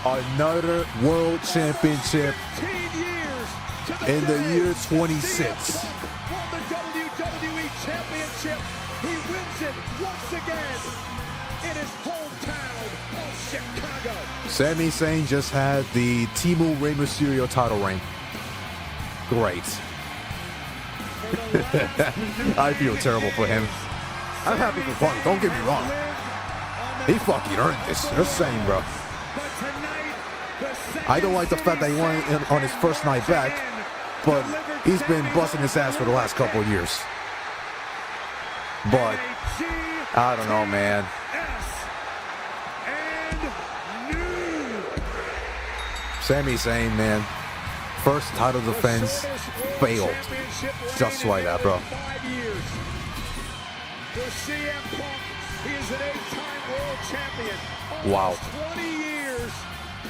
C: Another world championship in the year 26.
B: Won the WWE Championship. He wins it once again in his hometown of Chicago.
C: Sami Zayn just had the Teemu Rey Mysterio title reign. Great. I feel terrible for him. I'm happy for Punk, don't get me wrong. He fucking earned this. Just saying, bro. I don't like the fact that he won on his first night back, but he's been busting his ass for the last couple of years. But I don't know, man. Sami Zayn, man, first title defense failed. Just like that, bro. Wow.
B: 20 years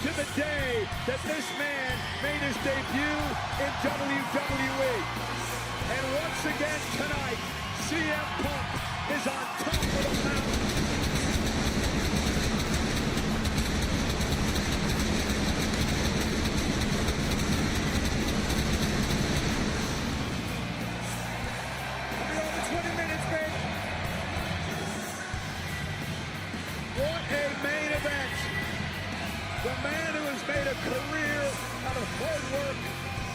B: to the day that this man made his debut in WWE. And once again tonight, CM Punk is on top of the mountain. Over 20 minutes, babe. What a main event. The man who has made a career out of hard work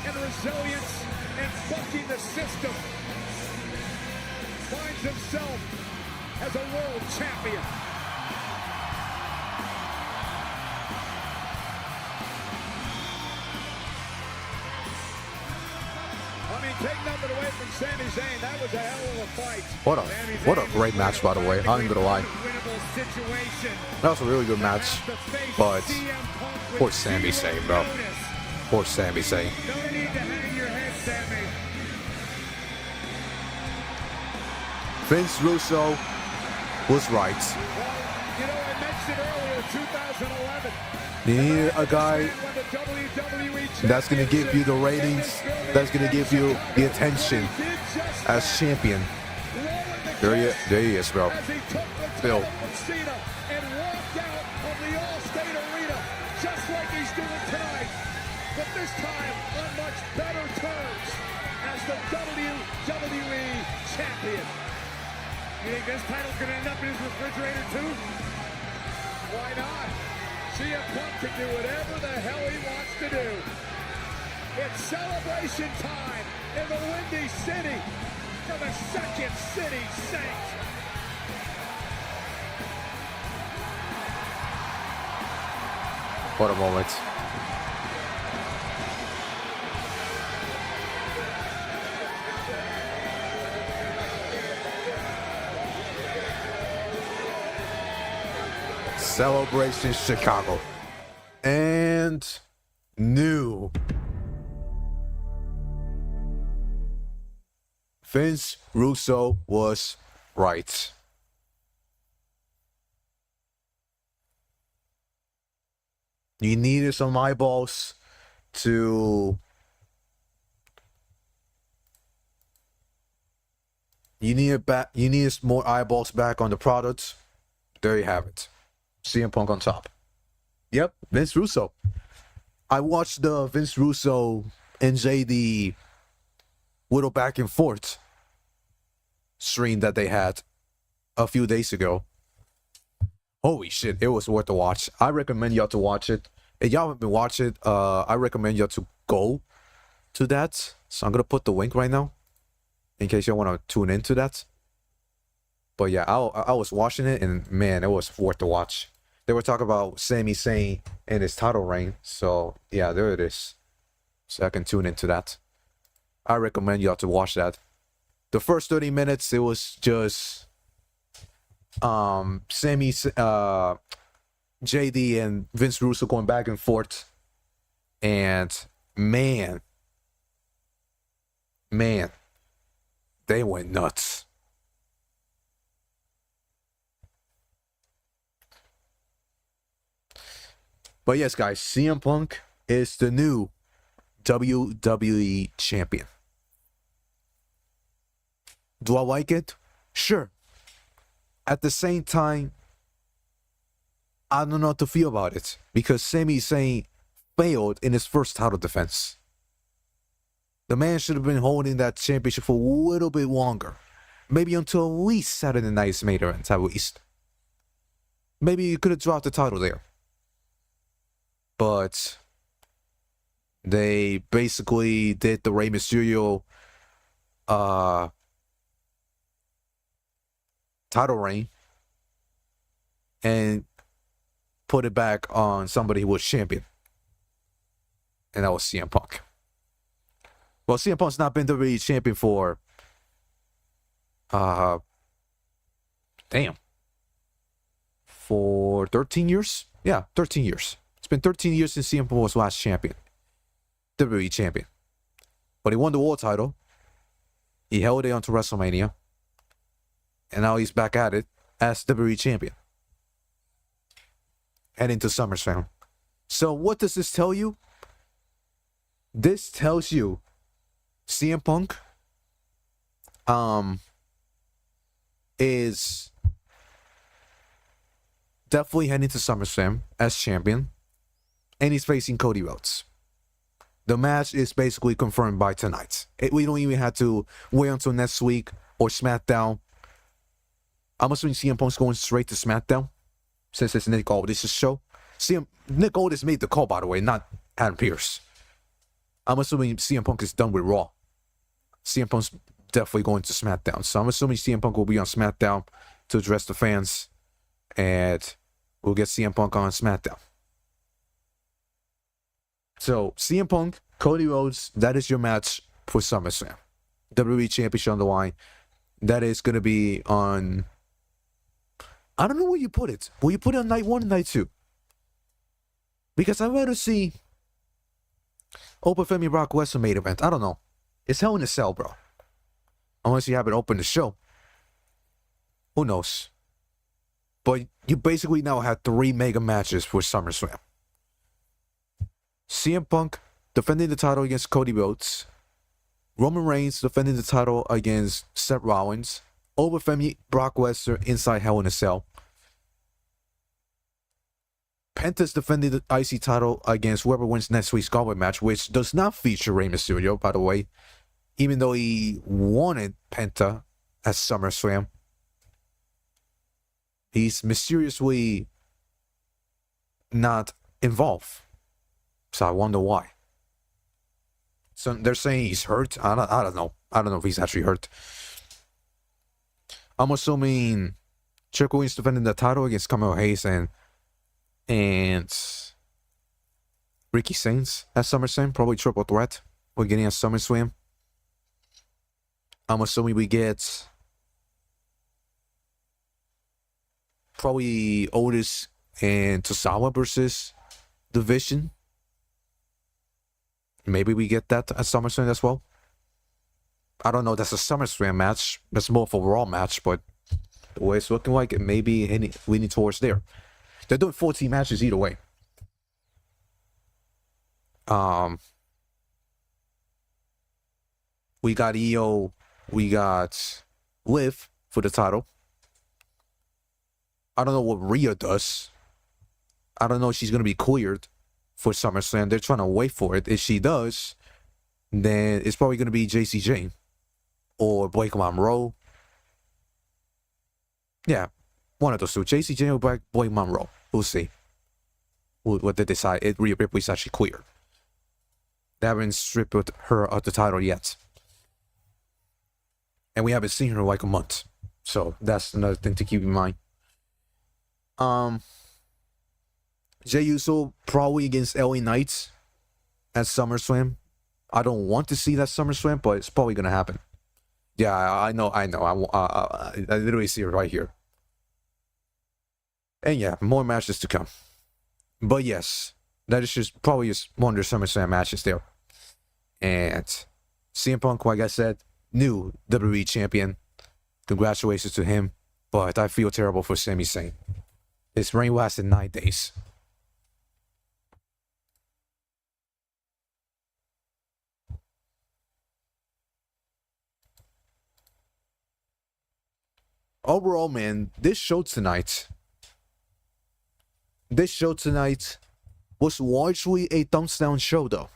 B: and resilience and bucking the system finds himself as a world champion. I mean, take nothing away from Sami Zayn. That was a hell of a fight.
C: What a great match, by the way. I'm not gonna lie. That was a really good match, but poor Sami Zayn, bro. Poor Sami Zayn.
B: No need to hang your head, Sami.
C: Vince Russo was right.
B: You know, I mentioned earlier, 2011.
C: You need a guy that's going to give you the ratings, that's going to give you the attention as champion. There he is, bro. Still.
B: And walked out of the All-State Arena just like he's doing tonight, but this time on much better terms as the WWE Champion. You think this title's going to end up in his refrigerator too? Why not? CM Punk can do whatever the hell he wants to do. It's celebration time in the Windy City for the Second City Saint.
C: What a moment. Celebration Chicago. And new. Vince Russo was right. You needed some eyeballs to... You needed more eyeballs back on the product. There you have it. CM Punk on top. Yep, Vince Russo. I watched the Vince Russo and JD little back and forth stream that they had a few days ago. Holy shit, it was worth the watch. I recommend y'all to watch it. If y'all haven't been watching it, I recommend y'all to go to that. So I'm going to put the link right now in case y'all want to tune into that. But yeah, I was watching it and man, it was worth the watch. They were talking about Sami Zayn and his title reign. So yeah, there it is. So I can tune into that. I recommend y'all to watch that. The first 30 minutes, it was just Sami, JD and Vince Russo going back and forth. And man, they went nuts. But yes, guys, CM Punk is the new WWE champion. Do I like it? Sure. At the same time, I don't know how to feel about it because Sami Zayn failed in his first title defense. The man should have been holding that championship for a little bit longer. Maybe until at least Saturday Night's main event, at least. Maybe you could have dropped the title there. But they basically did the Rey Mysterio title reign and put it back on somebody who was champion. And that was CM Punk. Well, CM Punk's not been WWE champion for for 13 years? Yeah, 13 years. It's been 13 years since CM Punk was last champion. WWE champion. But he won the world title. He held it onto WrestleMania. And now he's back at it as WWE champion. Heading to SummerSlam. So what does this tell you? This tells you CM Punk is definitely heading to SummerSlam as champion. And he's facing Cody Rhodes. The match is basically confirmed by tonight. We don't even have to wait until next week or SmackDown. I'm assuming CM Punk's going straight to SmackDown since it's Nick Aldis' show. Nick Aldis made the call, by the way, not Adam Pearce. I'm assuming CM Punk is done with Raw. CM Punk's definitely going to SmackDown. So I'm assuming CM Punk will be on SmackDown to address the fans. And we'll get CM Punk on SmackDown. So, CM Punk, Cody Rhodes, that is your match for SummerSlam. WWE Championship on the line. That is going to be on... I don't know where you put it. Will you put it on night 1 and night 2? Because I'd rather see Oba Femi Brock Lesnar main event. I don't know. It's Hell in a Cell, bro. Unless you have it open the show. Who knows? But you basically now have 3 mega matches for SummerSlam. CM Punk defending the title against Cody Rhodes. Roman Reigns defending the title against Seth Rollins. Oba Femi, Brock Lesnar inside Hell in a Cell. Penta's defending the IC title against whoever wins next week's gauntlet match, which does not feature Rey Mysterio, by the way. Even though he wanted Penta at SummerSlam. He's mysteriously not involved. So I wonder why. So they're saying he's hurt. I don't know. I don't know if he's actually hurt. I'm assuming Trick Williams defending the title against Carmelo Hayes and Ricky Saints at SummerSlam, probably triple threat. We're getting a SummerSlam. I'm assuming we get probably Otis and Tozawa versus Division. Maybe we get that at SummerSlam as well. I don't know. That's a SummerSlam match. That's more of a Raw match, but the way it's looking like, it may be leaning towards there. They're doing 14 matches either way. We got Io, we got Liv for the title. I don't know what Rhea does. I don't know if she's going to be cleared for SummerSlam. They're trying to wait for it. If she does, then it's probably going to be JC Jane or Blake Monroe. Yeah, one of those two. JC Jane or Blake Monroe. We'll see what they decide. Rhea Ripley's actually cleared. They haven't stripped her of the title yet. And we haven't seen her in like a month. So that's another thing to keep in mind. Jey Uso probably against LA Knights at SummerSlam. I don't want to see that SummerSlam, but it's probably gonna happen. Yeah, I know. I literally see it right here. And yeah, more matches to come. But yes, that is just probably just one of the SummerSlam matches there. And CM Punk, like I said, new WWE champion. Congratulations to him. But I feel terrible for Sami Zayn. His reign lasted 9 days. Overall, man, this show tonight was largely a thumbs down show, though.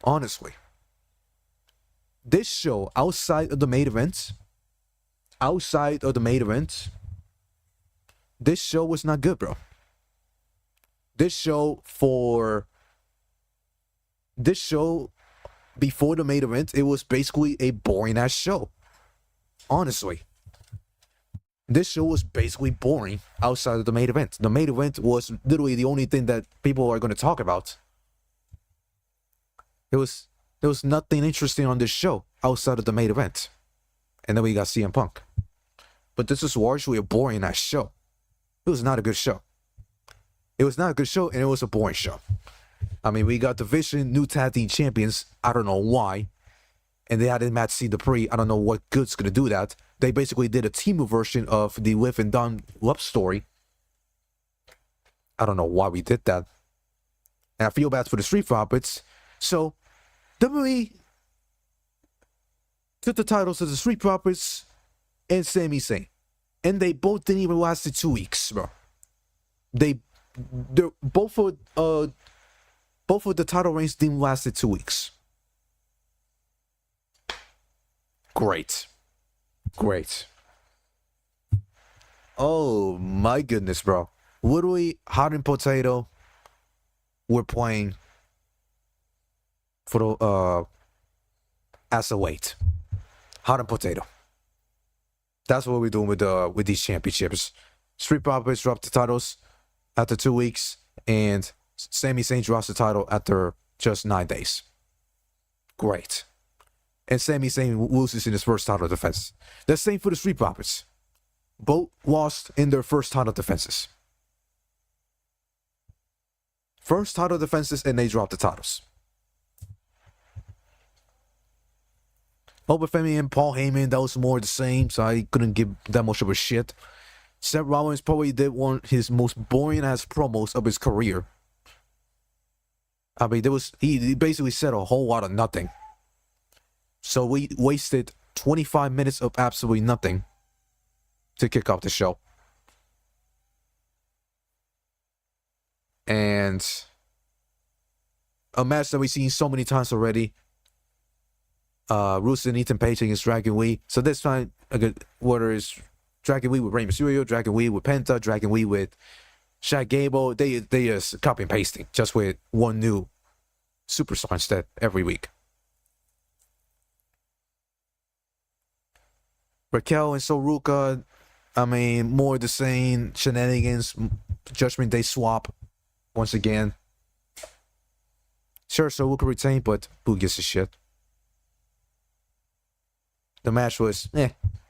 C: Honestly. This show, outside of the main event, this show was not good, bro. This show before the main event, it was basically a boring ass show. Honestly. This show was basically boring outside of the main event. The main event was literally the only thing that people are going to talk about. There was nothing interesting on this show outside of the main event. And then we got CM Punk. But this is largely a boring ass show. It was not a good show. It was not a good show, and it was a boring show. I mean, we got Division, new tag team champions. I don't know why. And they added Matt C. Dupree. I don't know what good's going to do that. They basically did a team version of the Liv and Don love story. I don't know why we did that. And I feel bad for the Street Profits. So, WWE took the titles of the Street Profits and Sami Zayn. And they both didn't even last 2 weeks, bro. Both of the title reigns didn't last 2 weeks. Great. Oh my goodness, bro. Literally, Hot and Potato were playing for the as a weight. Hot and Potato. That's what we're doing with these championships. Street Profits dropped the titles after 2 weeks, and Sami Zayn drops the title after just 9 days. Great. And Sami Zayn loses in his first title defense. The same for the Street Profits. Both lost in their first title defenses. First title defenses, and they dropped the titles. Oba Femi and Paul Heyman, that was more the same, so I couldn't give that much of a shit. Seth Rollins probably did one of his most boring ass promos of his career. I mean, he basically said a whole lot of nothing. So we wasted 25 minutes of absolutely nothing to kick off the show. And a match that we've seen so many times already. Ruca and Ethan Page against Dragon Lee. So this time, whether it's Dragon Lee with Rey Mysterio, Dragon Lee with Penta, Dragon Lee with Shaq Gable, they just copy and pasting, just with one new superstar instead every week. Raquel and Ruca, I mean, more of the same shenanigans, Judgment Day swap once again. Sure, so Ruca retained, but who gives a shit? The match was,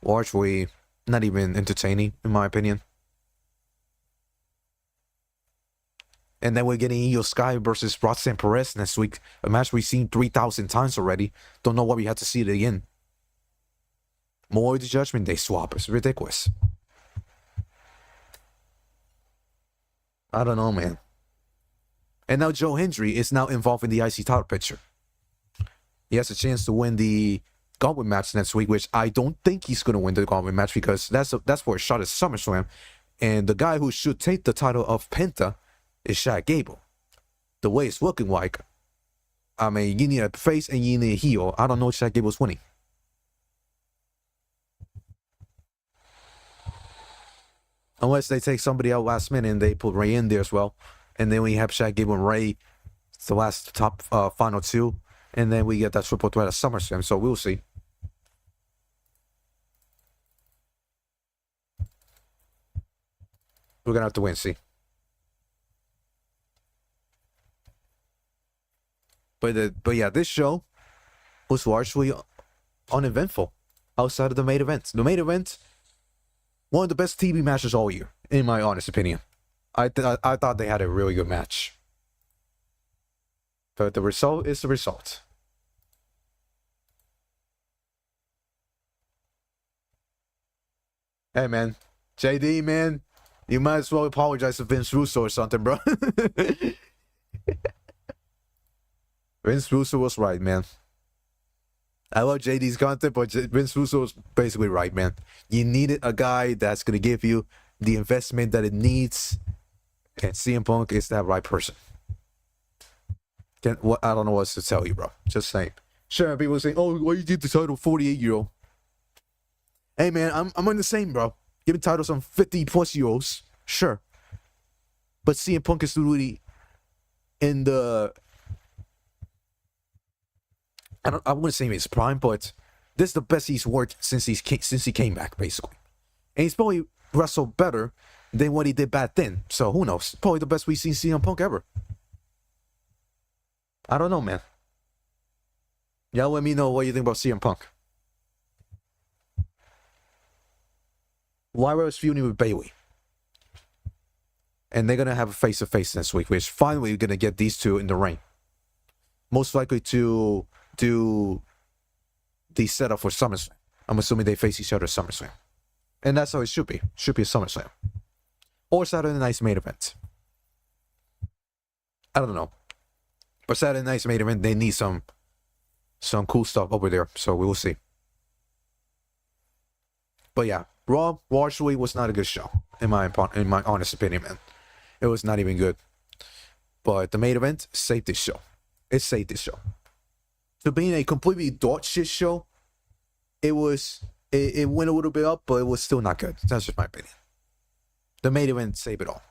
C: largely not even entertaining, in my opinion. And then we're getting Io Sky versus Roxanne Perez next week. A match we've seen 3,000 times already. Don't know why we had to see it again. More of the Judgment Day swap. It's ridiculous. I don't know, man. And now Joe Hendry is now involved in the IC title picture. He has a chance to win the Gauntlet match next week, which I don't think he's going to win the Gauntlet match because that's for a shot at SummerSlam. And the guy who should take the title of Penta is Chad Gable. The way it's looking like, I mean, you need a face and you need a heel. I don't know if Chad Gable's winning. Unless they take somebody out last minute and they put Ray in there as well. And then we have Chad Gable and Ray, the last top final two. And then we get that triple threat at SummerSlam. So we'll see. We're going to have to wait and see. But yeah, this show was largely uneventful outside of the main event. The main event, one of the best TV matches all year, in my honest opinion. I thought they had a really good match. But the result is the result. Hey, man. JD, man. You might as well apologize to Vince Russo or something, bro. Vince Russo was right, man. I love JD's content, but Vince Russo was basically right, man. You needed a guy that's going to give you the investment that it needs. And CM Punk is that right person. I don't know what to tell you, bro. Just saying. Sure, people saying, oh, why you give the title 48-year-old? Hey, man, I'm on the same, bro. Giving titles on 50-plus-year-olds. Sure. But CM Punk is really in the... I wouldn't say his prime, but this is the best he's worked since he came back, basically. And he's probably wrestled better than what he did back then. So who knows? Probably the best we've seen CM Punk ever. I don't know, man. Y'all let me know what you think about CM Punk. Lyra is feuding with Bayley. And they're going to have a face-to-face next week, which finally we're going to get these two in the ring. Most likely to do the setup for SummerSlam. I'm assuming they face each other at SummerSlam. And that's how it should be. Should be a SummerSlam. Or Saturday Night's main event. I don't know. But Saturday Night's main event, they need some cool stuff over there. So we will see. But yeah, Raw largely was not a good show. In my honest opinion, man. It was not even good. But the main event saved this show. It saved this show. To being a completely dog shit show, it went a little bit up, but it was still not good. That's just my opinion. The main event saved it all.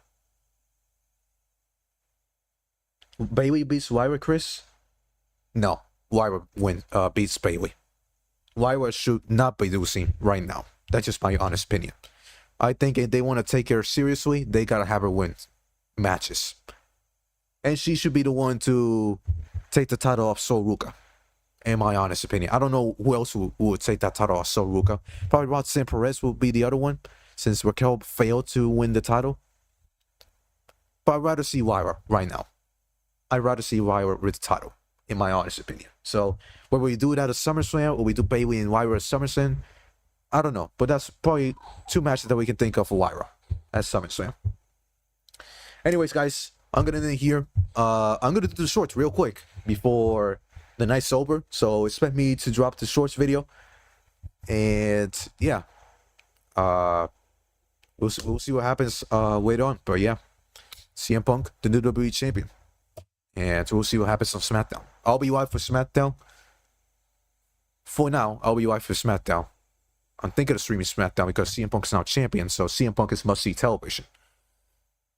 C: Bayley beats Lyra, Chris? No. Lyra beats Bayley. Lyra should not be losing right now. That's just my honest opinion. I think if they want to take her seriously, they gotta have her win matches. And she should be the one to take the title off Ruca. In my honest opinion. I don't know who else who would take that title off Ruca. Probably Roxanne Perez will be the other one, since Raquel failed to win the title. But I'd rather see Lyra right now. I'd rather see Lyra with the title, in my honest opinion. So, whether we do that at SummerSlam, or we do Bayley and Lyra at SummerSlam, I don't know. But that's probably two matches that we can think of for Lyra at SummerSlam. Anyways, guys, I'm going to end it here. I'm going to do the shorts real quick before the night's over. So, expect me to drop the shorts video. And, yeah. We'll see what happens later on. But, yeah. CM Punk, the new WWE champion. And we'll see what happens on SmackDown. I'll be live for SmackDown. For now, I'll be live for SmackDown. I'm thinking of streaming SmackDown because CM Punk is now champion. So CM Punk is must-see television.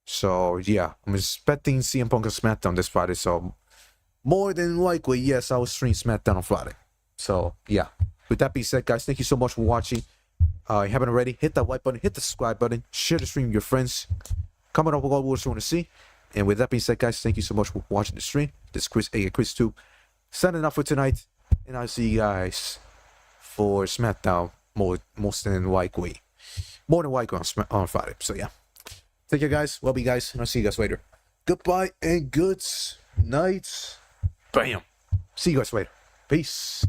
C: So, yeah. I'm expecting CM Punk on SmackDown this Friday. So, more than likely, yes, I will stream SmackDown on Friday. So, yeah. With that being said, guys, thank you so much for watching. If you haven't already, hit that like button, hit the subscribe button, share the stream with your friends. Comment on what you want to see. And with that being said, guys, thank you so much for watching the stream. This is Chris 2, signing off for tonight, and I'll see you guys for SmackDown most than likely. More than likely on Friday. So yeah. Take care, guys. Love you guys, and I'll see you guys later. Goodbye and good night. Bam. See you guys later. Peace.